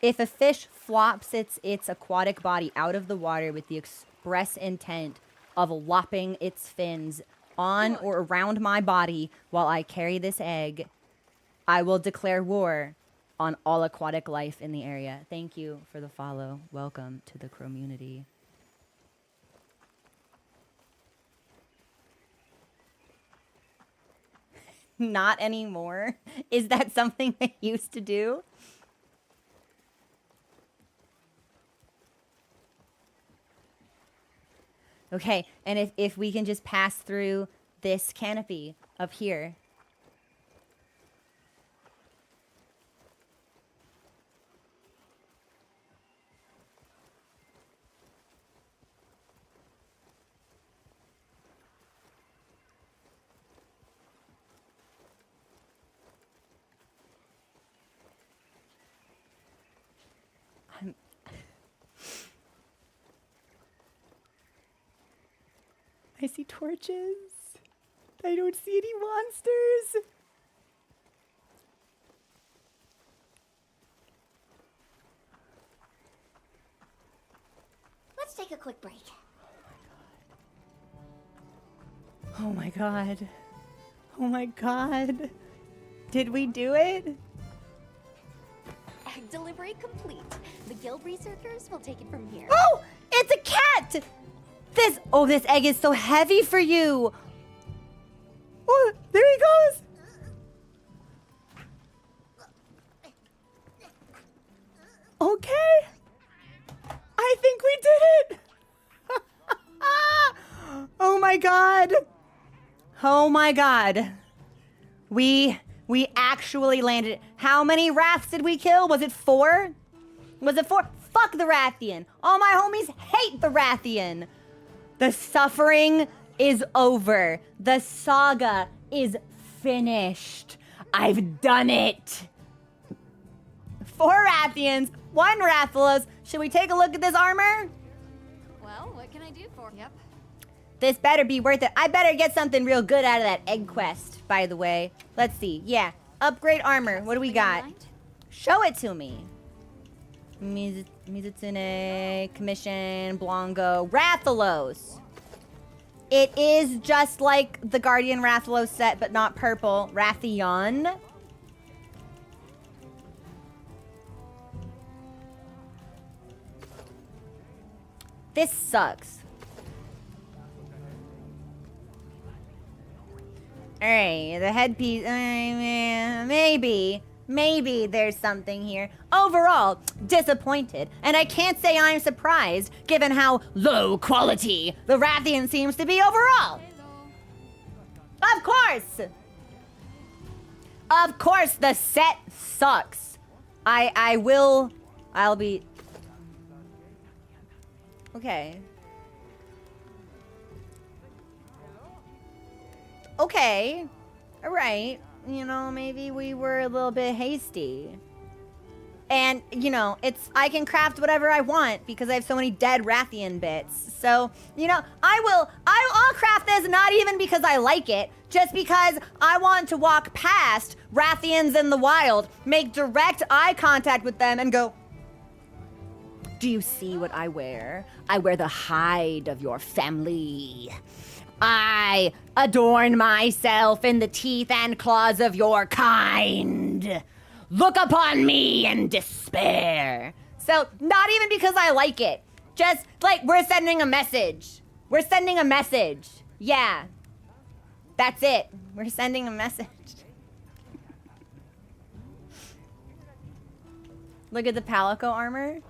If a fish flops its aquatic body out of the water with the express intent of lopping its fins on or around my body while I carry this egg, I will declare war on all aquatic life in the area. Thank you for the follow. Welcome to the community. Not anymore? Is that something they used to do? Okay, and if we can just pass through this canopy up here. I see torches. I don't see any monsters. Let's take a quick break. Oh my god. Oh my god. Did we do it? Egg delivery complete. The guild researchers will take it from here. Oh, it's a cat. This egg is so heavy for you. Oh, there he goes. Okay. I think we did it. Oh my god. Oh my god. We actually landed it. How many Wraths did we kill? Was it 4? Was it 4? Fuck the Rathian. All my homies hate the Rathian. The suffering is over. The saga is finished. I've done it. 4 Rathians, 1 Rathalos. Should we take a look at this armor? Well, what can I do for you? Yep. This better be worth it. I better get something real good out of that egg quest, by the way. Let's see. Yeah. Upgrade armor. What do we got? Show it to me. Mizutsune, Commission, Blango, Rathalos. It is just like the Guardian Rathalos set, but not purple. Rathian. This sucks. Alright, the headpiece, maybe there's something here. Overall, disappointed, and I can't say I'm surprised, given how low quality the Rathian seems to be overall. Of course! Of course, the set sucks. I'll be... Okay. Okay, all right, you know, maybe we were a little bit hasty. And, you know, I can craft whatever I want because I have so many dead Rathian bits. So, you know, I'll craft this not even because I like it, just because I want to walk past Rathians in the wild, make direct eye contact with them and go, do you see what I wear? I wear the hide of your family. I adorn myself in the teeth and claws of your kind. Look upon me in despair. So, not even because I like it. Just, like, we're sending a message. We're sending a message. Yeah. That's it. We're sending a message. Look at the Palico armor.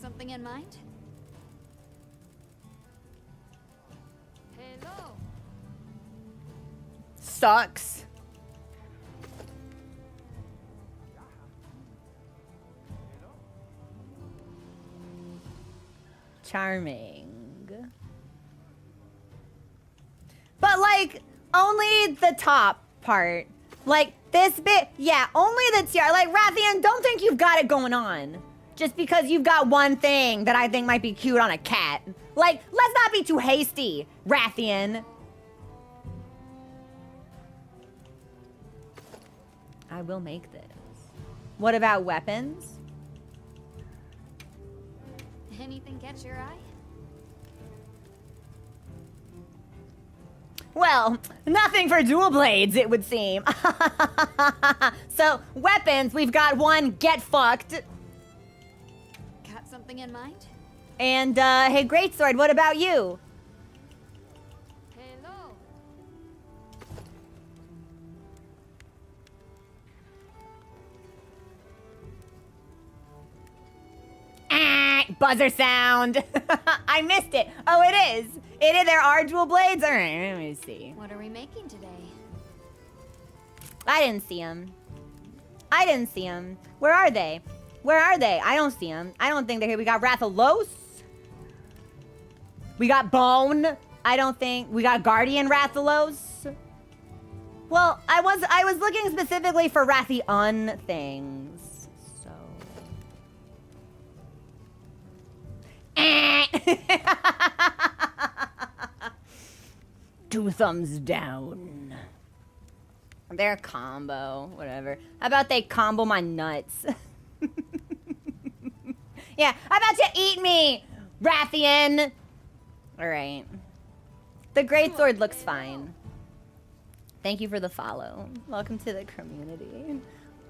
Something in mind? Hello. Sucks. Charming. But like, only the top part. Like, this bit, yeah, only the tiara. Like, Rathian, don't think you've got it going on. Just because you've got one thing that I think might be cute on a cat. Like, let's not be too hasty, Rathian. I will make this. What about weapons? Anything catch your eye? Well, nothing for dual blades, it would seem. So, weapons, we've got one, get fucked. Got something in mind? And, hey, Greatsword, what about you? Hello. Buzzer sound. I missed it. Oh, it is. It is. There are dual blades. All right, let me see. What are we making today? I didn't see them. I didn't see them. Where are they? Where are they? I don't see them. I don't think they're here. We got Rathalos. We got Bone. I don't think we got Guardian Rathalos. Well, I was looking specifically for Rathian things. So 2 thumbs down. Their combo, whatever. How about they combo my nuts? Yeah, how about you eat me, Rathian? All right. The Greatsword looks fine. Thank you for the follow. Welcome to the community.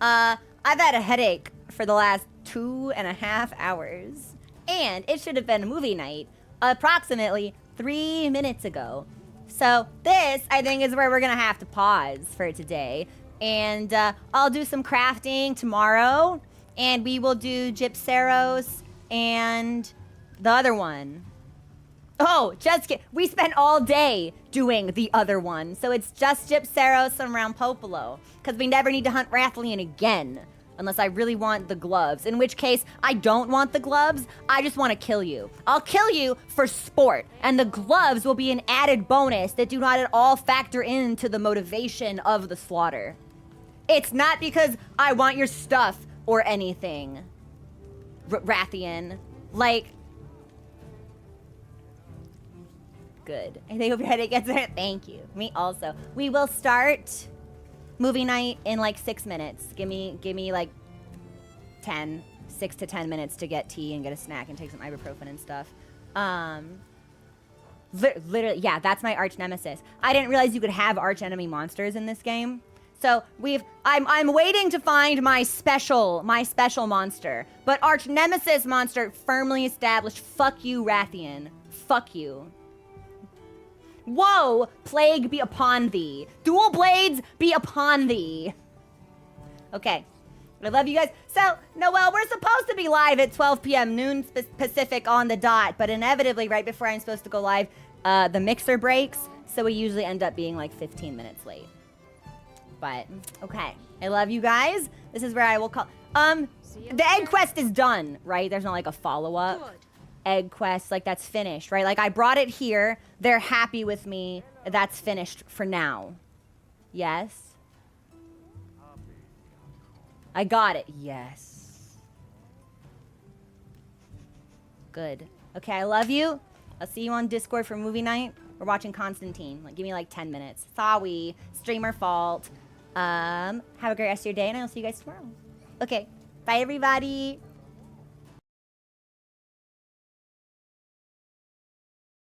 I've had a headache for the last 2.5 hours. And it should have been movie night approximately 3 minutes ago. So this, I think, is where we're gonna have to pause for today. And I'll do some crafting tomorrow. And we will do Gypseros and the other one. Oh, just kidding. We spent all day doing the other one. So it's just Gypseros and Rampopolo. Because we never need to hunt Rathian again. Unless I really want the gloves. In which case, I don't want the gloves. I just want to kill you. I'll kill you for sport. And the gloves will be an added bonus that do not at all factor into the motivation of the slaughter. It's not because I want your stuff or anything. Rathian. Like... Good. I think hope your headache gets better. Thank you. Me also. We will start movie night in like 6 minutes. Give me like 6 to 10 minutes to get tea and get a snack and take some ibuprofen and stuff. Literally, yeah, that's my arch nemesis. I didn't realize you could have arch enemy monsters in this game. So I'm waiting to find my special monster. But arch nemesis monster firmly established. Fuck you, Rathian. Fuck you. Whoa! Plague be upon thee. Dual blades be upon thee. Okay. I love you guys. So, Noelle, we're supposed to be live at 12 p.m. noon Pacific on the dot, but inevitably, right before I'm supposed to go live, the mixer breaks, so we usually end up being like 15 minutes late. But, okay. I love you guys. This is where I will call... the egg quest is done, right? There's not like a follow-up. Good. Egg quest, like that's finished, right? Like I brought it here. They're happy with me. That's finished for now. Yes? I got it. Yes. Good. Okay, I love you. I'll see you on Discord for movie night. We're watching Constantine. Like, give me like 10 minutes. Sorry. Streamer fault. Have a great rest of your day, and I'll see you guys tomorrow. Okay. Bye, everybody.